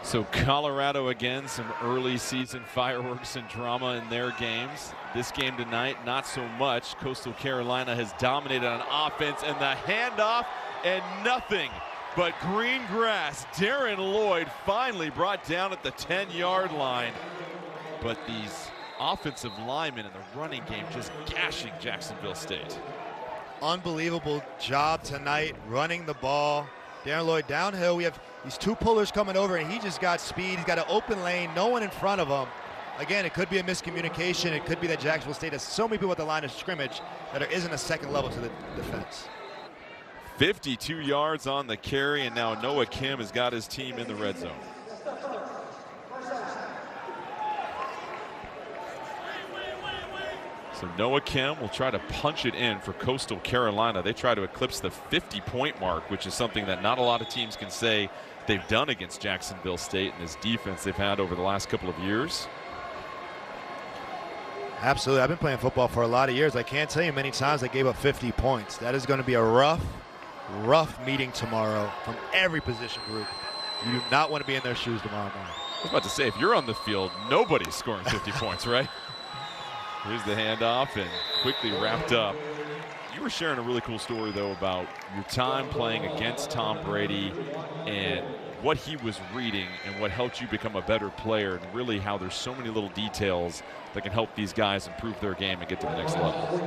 So Colorado again, some early season fireworks and drama in their games. This game tonight, not so much. Coastal Carolina has dominated on offense, and the handoff and nothing but green grass. Darren Lloyd finally brought down at the 10-yard line. But these offensive linemen in the running game just gashing Jacksonville State. Unbelievable job tonight running the ball. Darren Lloyd downhill. We have these two pullers coming over, and he just got speed. He's got an open lane, no one in front of him. Again, it could be a miscommunication. It could be that Jacksonville State has so many people at the line of scrimmage that there isn't a second level to the defense. 52 yards on the carry, and now Noah Kim has got his team in the red zone. So Noah Kim will try to punch it in for Coastal Carolina. They try to eclipse the 50-point mark, which is something that not a lot of teams can say they've done against Jacksonville State and this defense they've had over the last couple of years. Absolutely. I've been playing football for a lot of years. I can't tell you many times I gave up 50 points. That is going to be a rough meeting tomorrow from every position group. You do not want to be in their shoes tomorrow morning. I was about to say, if you're on the field, nobody's scoring 50 points, right? Here's the handoff and quickly wrapped up. You were sharing a really cool story, though, about your time playing against Tom Brady and what he was reading and what helped you become a better player, and really how there's so many little details that can help these guys improve their game and get to the next level.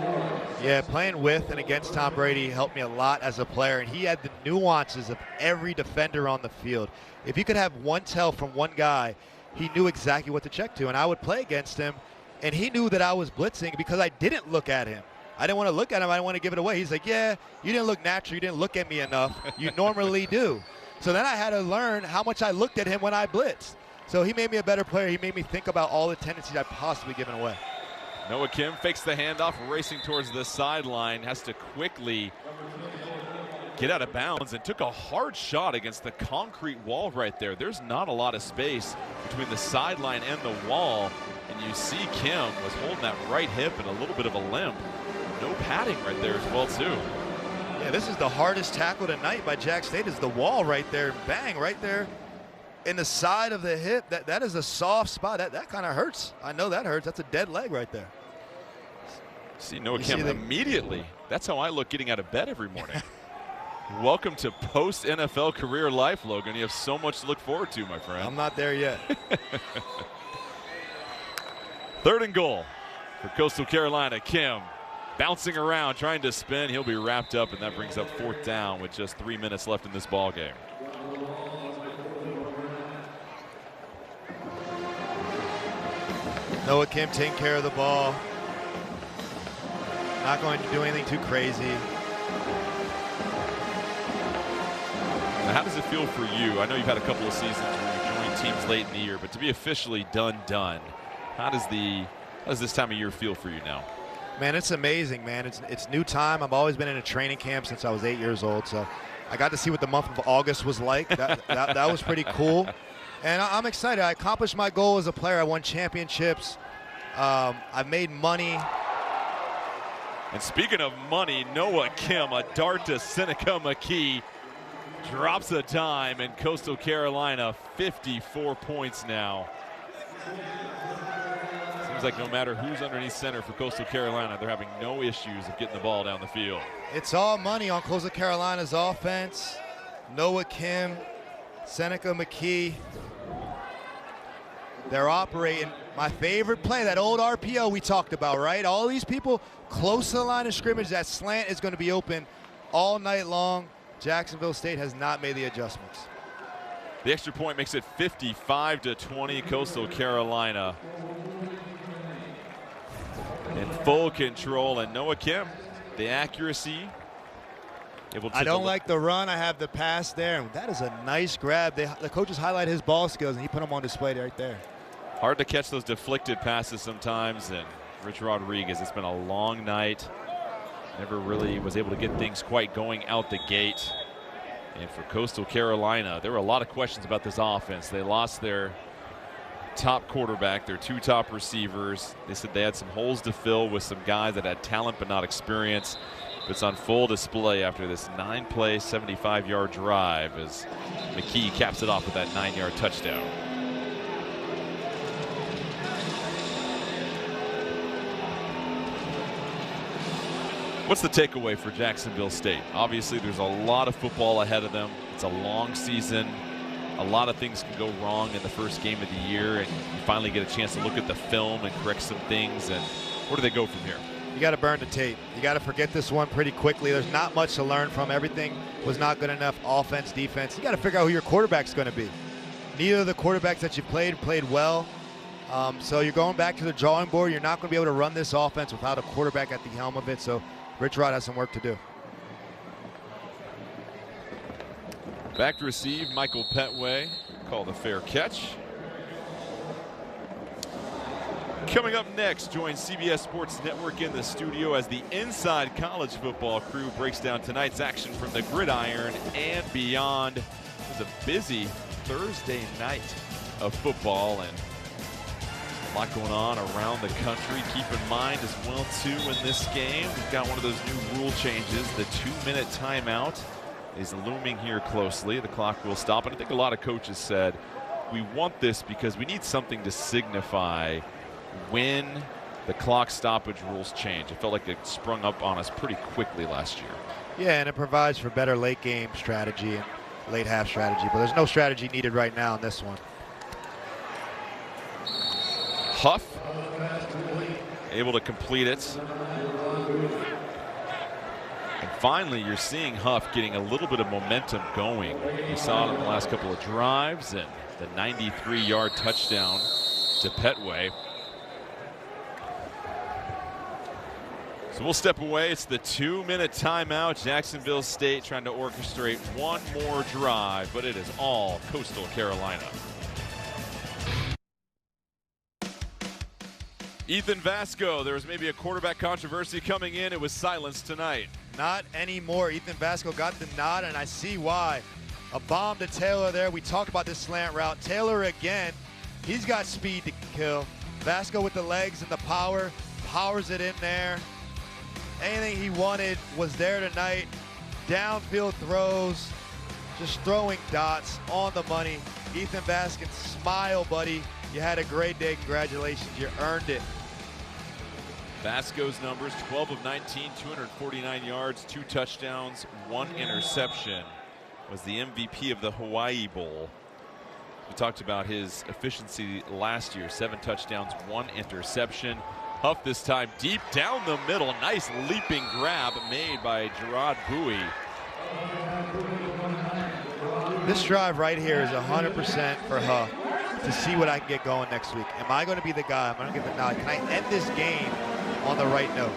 Yeah, playing with and against Tom Brady helped me a lot as a player, and he had the nuances of every defender on the field. If you could have one tell from one guy, he knew exactly what to check to, and I would play against him, and he knew that I was blitzing because I didn't look at him. I didn't want to look at him. I didn't want to give it away. He's like, yeah, you didn't look natural. You didn't look at me enough. You normally do. So then I had to learn how much I looked at him when I blitzed. So he made me a better player. He made me think about all the tendencies I'd possibly given away. Noah Kim fakes the handoff, racing towards the sideline, has to quickly get out of bounds and took a hard shot against the concrete wall right there. There's not a lot of space between the sideline and the wall. And you see Kim was holding that right hip and a little bit of a limp. No padding right there as well, too. Yeah, this is the hardest tackle tonight by Jack State, is the wall right there. Bang, right there in the side of the hip. That is a soft spot. That kind of hurts. I know that hurts. That's a dead leg right there. See Noah Kim immediately. That's how I look getting out of bed every morning. Welcome to post-NFL career life, Logan. You have so much to look forward to, my friend. I'm not there yet. Third and goal for Coastal Carolina. Kim bouncing around, trying to spin. He'll be wrapped up, and that brings up 4th down with just 3 minutes left in this ball game. Noah Kim taking care of the ball. Not going to do anything too crazy. Now, how does it feel for you? I know you've had a couple of seasons where you joined teams late in the year, but to be officially done, how does this time of year feel for you now? Man, it's amazing, man. It's new time. I've always been in a training camp since I was 8 years old, so I got to see what the month of August was like. That was pretty cool. And I'm excited. I accomplished my goal as a player. I won championships. I've made money. And speaking of money, Noah Kim, a dart to Seneca McKee, drops a dime, and Coastal Carolina 54 points now. Seems like no matter who's underneath center for Coastal Carolina, they're having no issues of getting the ball down the field. It's all money on Coastal Carolina's offense. Noah Kim, Seneca McKee. They're operating. My favorite play, that old RPO we talked about, right? All these people close to the line of scrimmage, that slant is going to be open all night long. Jacksonville State has not made the adjustments. The extra point makes it 55-20, Coastal Carolina in full control, and Noah Kim, the accuracy. I don't like the run. I have the pass there. That is a nice grab. The coaches highlight his ball skills, and he put them on display right there. Hard to catch those deflected passes sometimes, and Rich Rodriguez, it's been a long night. Never really was able to get things quite going out the gate. And for Coastal Carolina, there were a lot of questions about this offense. They lost their top quarterback, their 2 top receivers. They said they had some holes to fill with some guys that had talent but not experience. But it's on full display after this 9-play, 75-yard drive as McKee caps it off with that 9-yard touchdown. What's the takeaway for Jacksonville State? Obviously, there's a lot of football ahead of them. It's a long season. A lot of things can go wrong in the first game of the year, and you finally get a chance to look at the film and correct some things. And where do they go from here? You got to burn the tape. You got to forget this one pretty quickly. There's not much to learn from. Everything was not good enough. Offense, defense. You got to figure out who your quarterback's going to be. Neither of the quarterbacks that you played well. So you're going back to the drawing board. You're not going to be able to run this offense without a quarterback at the helm of it. So Rich Rod has some work to do. Back to receive, Michael Petway, called a fair catch. Coming up next, join CBS Sports Network in the studio as the Inside College Football crew breaks down tonight's action from the gridiron and beyond. It was a busy Thursday night of football, and a lot going on around the country. Keep in mind as well, too, in this game, we've got one of those new rule changes. The 2-minute timeout is looming here closely. The clock will stop, and I think a lot of coaches said, we want this because we need something to signify when the clock stoppage rules change. It felt like it sprung up on us pretty quickly last year. Yeah, and it provides for better late game strategy and late half strategy, but there's no strategy needed right now in this one. Huff able to complete it. And finally, you're seeing Huff getting a little bit of momentum going. We saw it in the last couple of drives, and the 93-yard touchdown to Petway. So we'll step away. It's the 2-minute timeout. Jacksonville State trying to orchestrate one more drive, but it is all Coastal Carolina. Ethan Vasco, there was maybe a quarterback controversy coming in. It was silenced tonight. Not anymore. Ethan Vasco got the nod, and I see why. A bomb to Taylor there. We talked about this slant route. Taylor again. He's got speed to kill. Vasco with the legs and the power. Powers it in there. Anything he wanted was there tonight. Downfield throws. Just throwing dots on the money. Ethan Vasco, smile, buddy. You had a great day. Congratulations. You earned it. Vasco's numbers, 12 of 19, 249 yards, 2 touchdowns, 1 interception. Was the MVP of the Hawaii Bowl. We talked about his efficiency last year, 7 touchdowns, 1 interception. Huff this time deep down the middle. Nice leaping grab made by Gerard Bowie. This drive right here is 100% for Huff to see what I can get going next week. Am I going to be the guy? I'm going to get the nod. Can I end this game on the right note?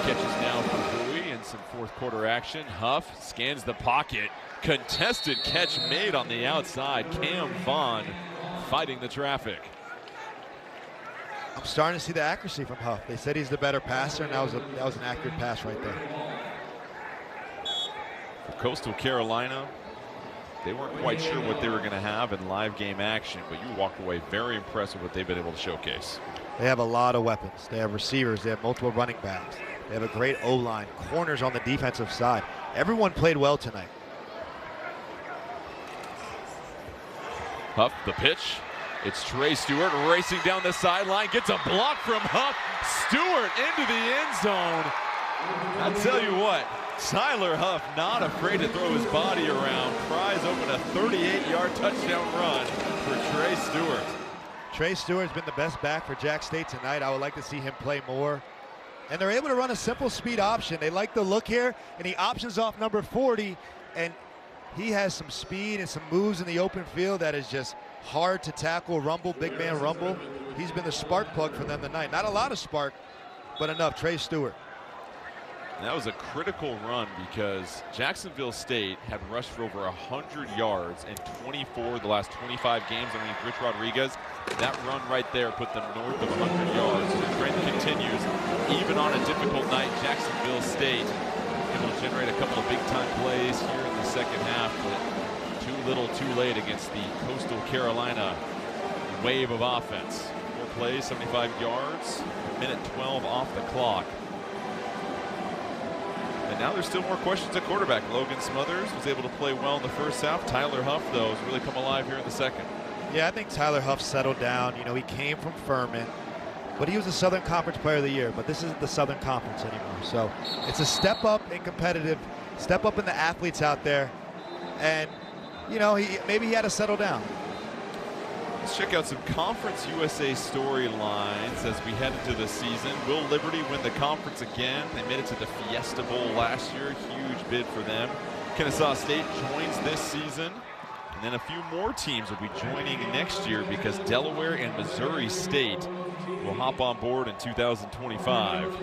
Catches now for Bowie and some fourth quarter action. Huff scans the pocket. Contested catch made on the outside. Cam Vaughn fighting the traffic. I'm starting to see the accuracy from Huff. They said he's the better passer, and that was an accurate pass right there. For Coastal Carolina, they weren't quite sure what they were going to have in live game action, but you walked away very impressed with what they've been able to showcase. They have a lot of weapons. They have receivers. They have multiple running backs. They have a great O-line, corners on the defensive side. Everyone played well tonight. Huff, the pitch. It's Trey Stewart racing down the sideline. Gets a block from Huff. Stewart into the end zone. I tell you what, Tyler Huff not afraid to throw his body around. Pries open a 38-yard touchdown run for Trey Stewart. Trey Stewart's been the best back for Jack State tonight. I would like to see him play more. And they're able to run a simple speed option. They like the look here, and he options off number 40, and he has some speed and some moves in the open field that is just hard to tackle. Rumble, big man rumble. He's been the spark plug for them tonight. Not a lot of spark, but enough. Trey Stewart. And that was a critical run because Jacksonville State had rushed for over 100 yards in 24 of the last 25 games underneath Rich Rodriguez. That run right there put them north of 100 yards. The trend continues. Even on a difficult night, Jacksonville State able to generate a couple of big-time plays here in the second half, but too little too late against the Coastal Carolina wave of offense. 4 plays, 75 yards, minute 12 off the clock. And now there's still more questions at quarterback. Logan Smothers was able to play well in the first half. Tyler Huff, though, has really come alive here in the second. Yeah, I think Tyler Huff settled down. You know, he came from Furman, but he was a Southern Conference Player of the Year. But this isn't the Southern Conference anymore. So it's a step up in competitive, step up in the athletes out there. And, you know, maybe he had to settle down. Let's check out some Conference USA storylines as we head into the season. Will Liberty win the conference again? They made it to the Fiesta Bowl last year. Huge bid for them. Kennesaw State joins this season. And then a few more teams will be joining next year because Delaware and Missouri State will hop on board in 2025.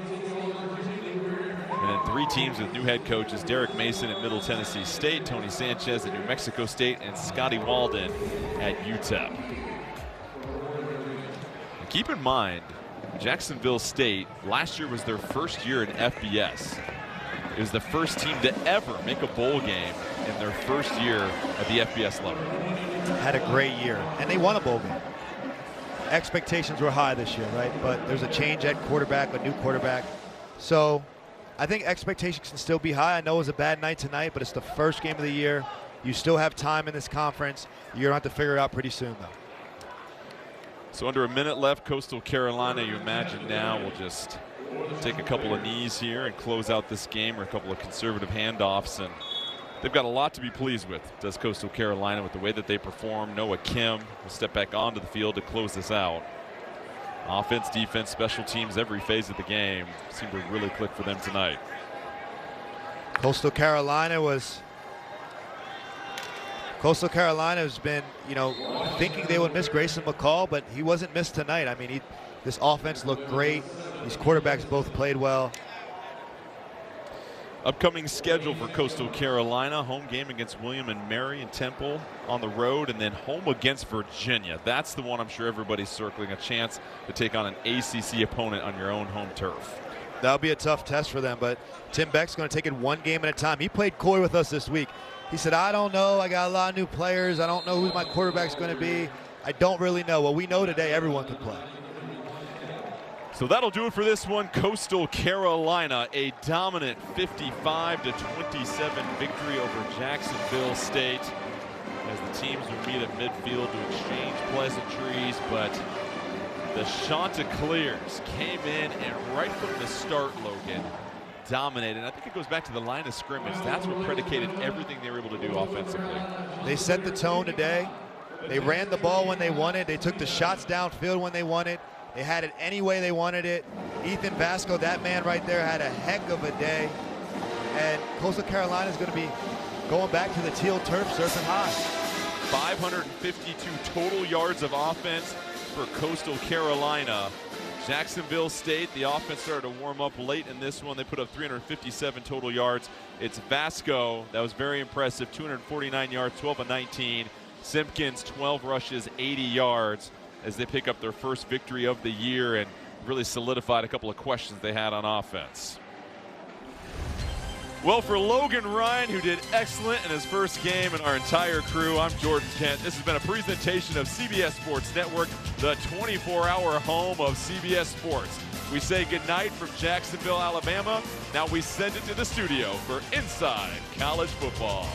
And then 3 teams with new head coaches: Derek Mason at Middle Tennessee State, Tony Sanchez at New Mexico State, and Scotty Walden at UTEP. Keep in mind, Jacksonville State last year was their first year in FBS. It was the first team to ever make a bowl game in their first year at the FBS level. Had a great year, and they won a bowl game. Expectations were high this year, right? But there's a change at quarterback, a new quarterback. So I think expectations can still be high. I know it was a bad night tonight, but it's the first game of the year. You still have time in this conference. You're going to have to figure it out pretty soon, though. So under a minute left, Coastal Carolina, you imagine now, will just take a couple of knees here and close out this game, or a couple of conservative handoffs. And they've got a lot to be pleased with, does Coastal Carolina, with the way that they perform. Noah Kim will step back onto the field to close this out. Offense, defense, special teams, every phase of the game seemed to really click for them tonight. Coastal Carolina has been, you know, thinking they would miss Grayson McCall, but he wasn't missed tonight. I mean, this offense looked great. These quarterbacks both played well. Upcoming schedule for Coastal Carolina: home game against William and Mary and Temple on the road, and then home against Virginia. That's the one I'm sure everybody's circling, a chance to take on an ACC opponent on your own home turf. That'll be a tough test for them, but Tim Beck's going to take it one game at a time. He played coy with us this week. He said, I don't know. I got a lot of new players. I don't know who my quarterback's going to be. I don't really know. Well, we know today everyone can play. So that'll do it for this one. Coastal Carolina, a dominant 55-27 victory over Jacksonville State, as the teams would meet at midfield to exchange pleasantries. But the Chanticleers came in, and right from the start, Logan, dominated. And I think it goes back to the line of scrimmage. That's what predicated everything they were able to do offensively. They set the tone today. They ran the ball when they wanted. They took the shots downfield when they wanted. They had it any way they wanted it. Ethan Vasco, that man right there, had a heck of a day. And Coastal Carolina is going to be going back to the teal turf surfing high. 552 total yards of offense for Coastal Carolina. Jacksonville State, the offense started to warm up late in this one. They put up 357 total yards. It's Vasco that was very impressive, 249 yards, 12 of 19. Simpkins, 12 rushes, 80 yards as they pick up their first victory of the year and really solidified a couple of questions they had on offense. Well, for Logan Ryan, who did excellent in his first game, and our entire crew, I'm Jordan Kent. This has been a presentation of CBS Sports Network, the 24-hour home of CBS Sports. We say goodnight from Jacksonville, Alabama. Now we send it to the studio for Inside College Football.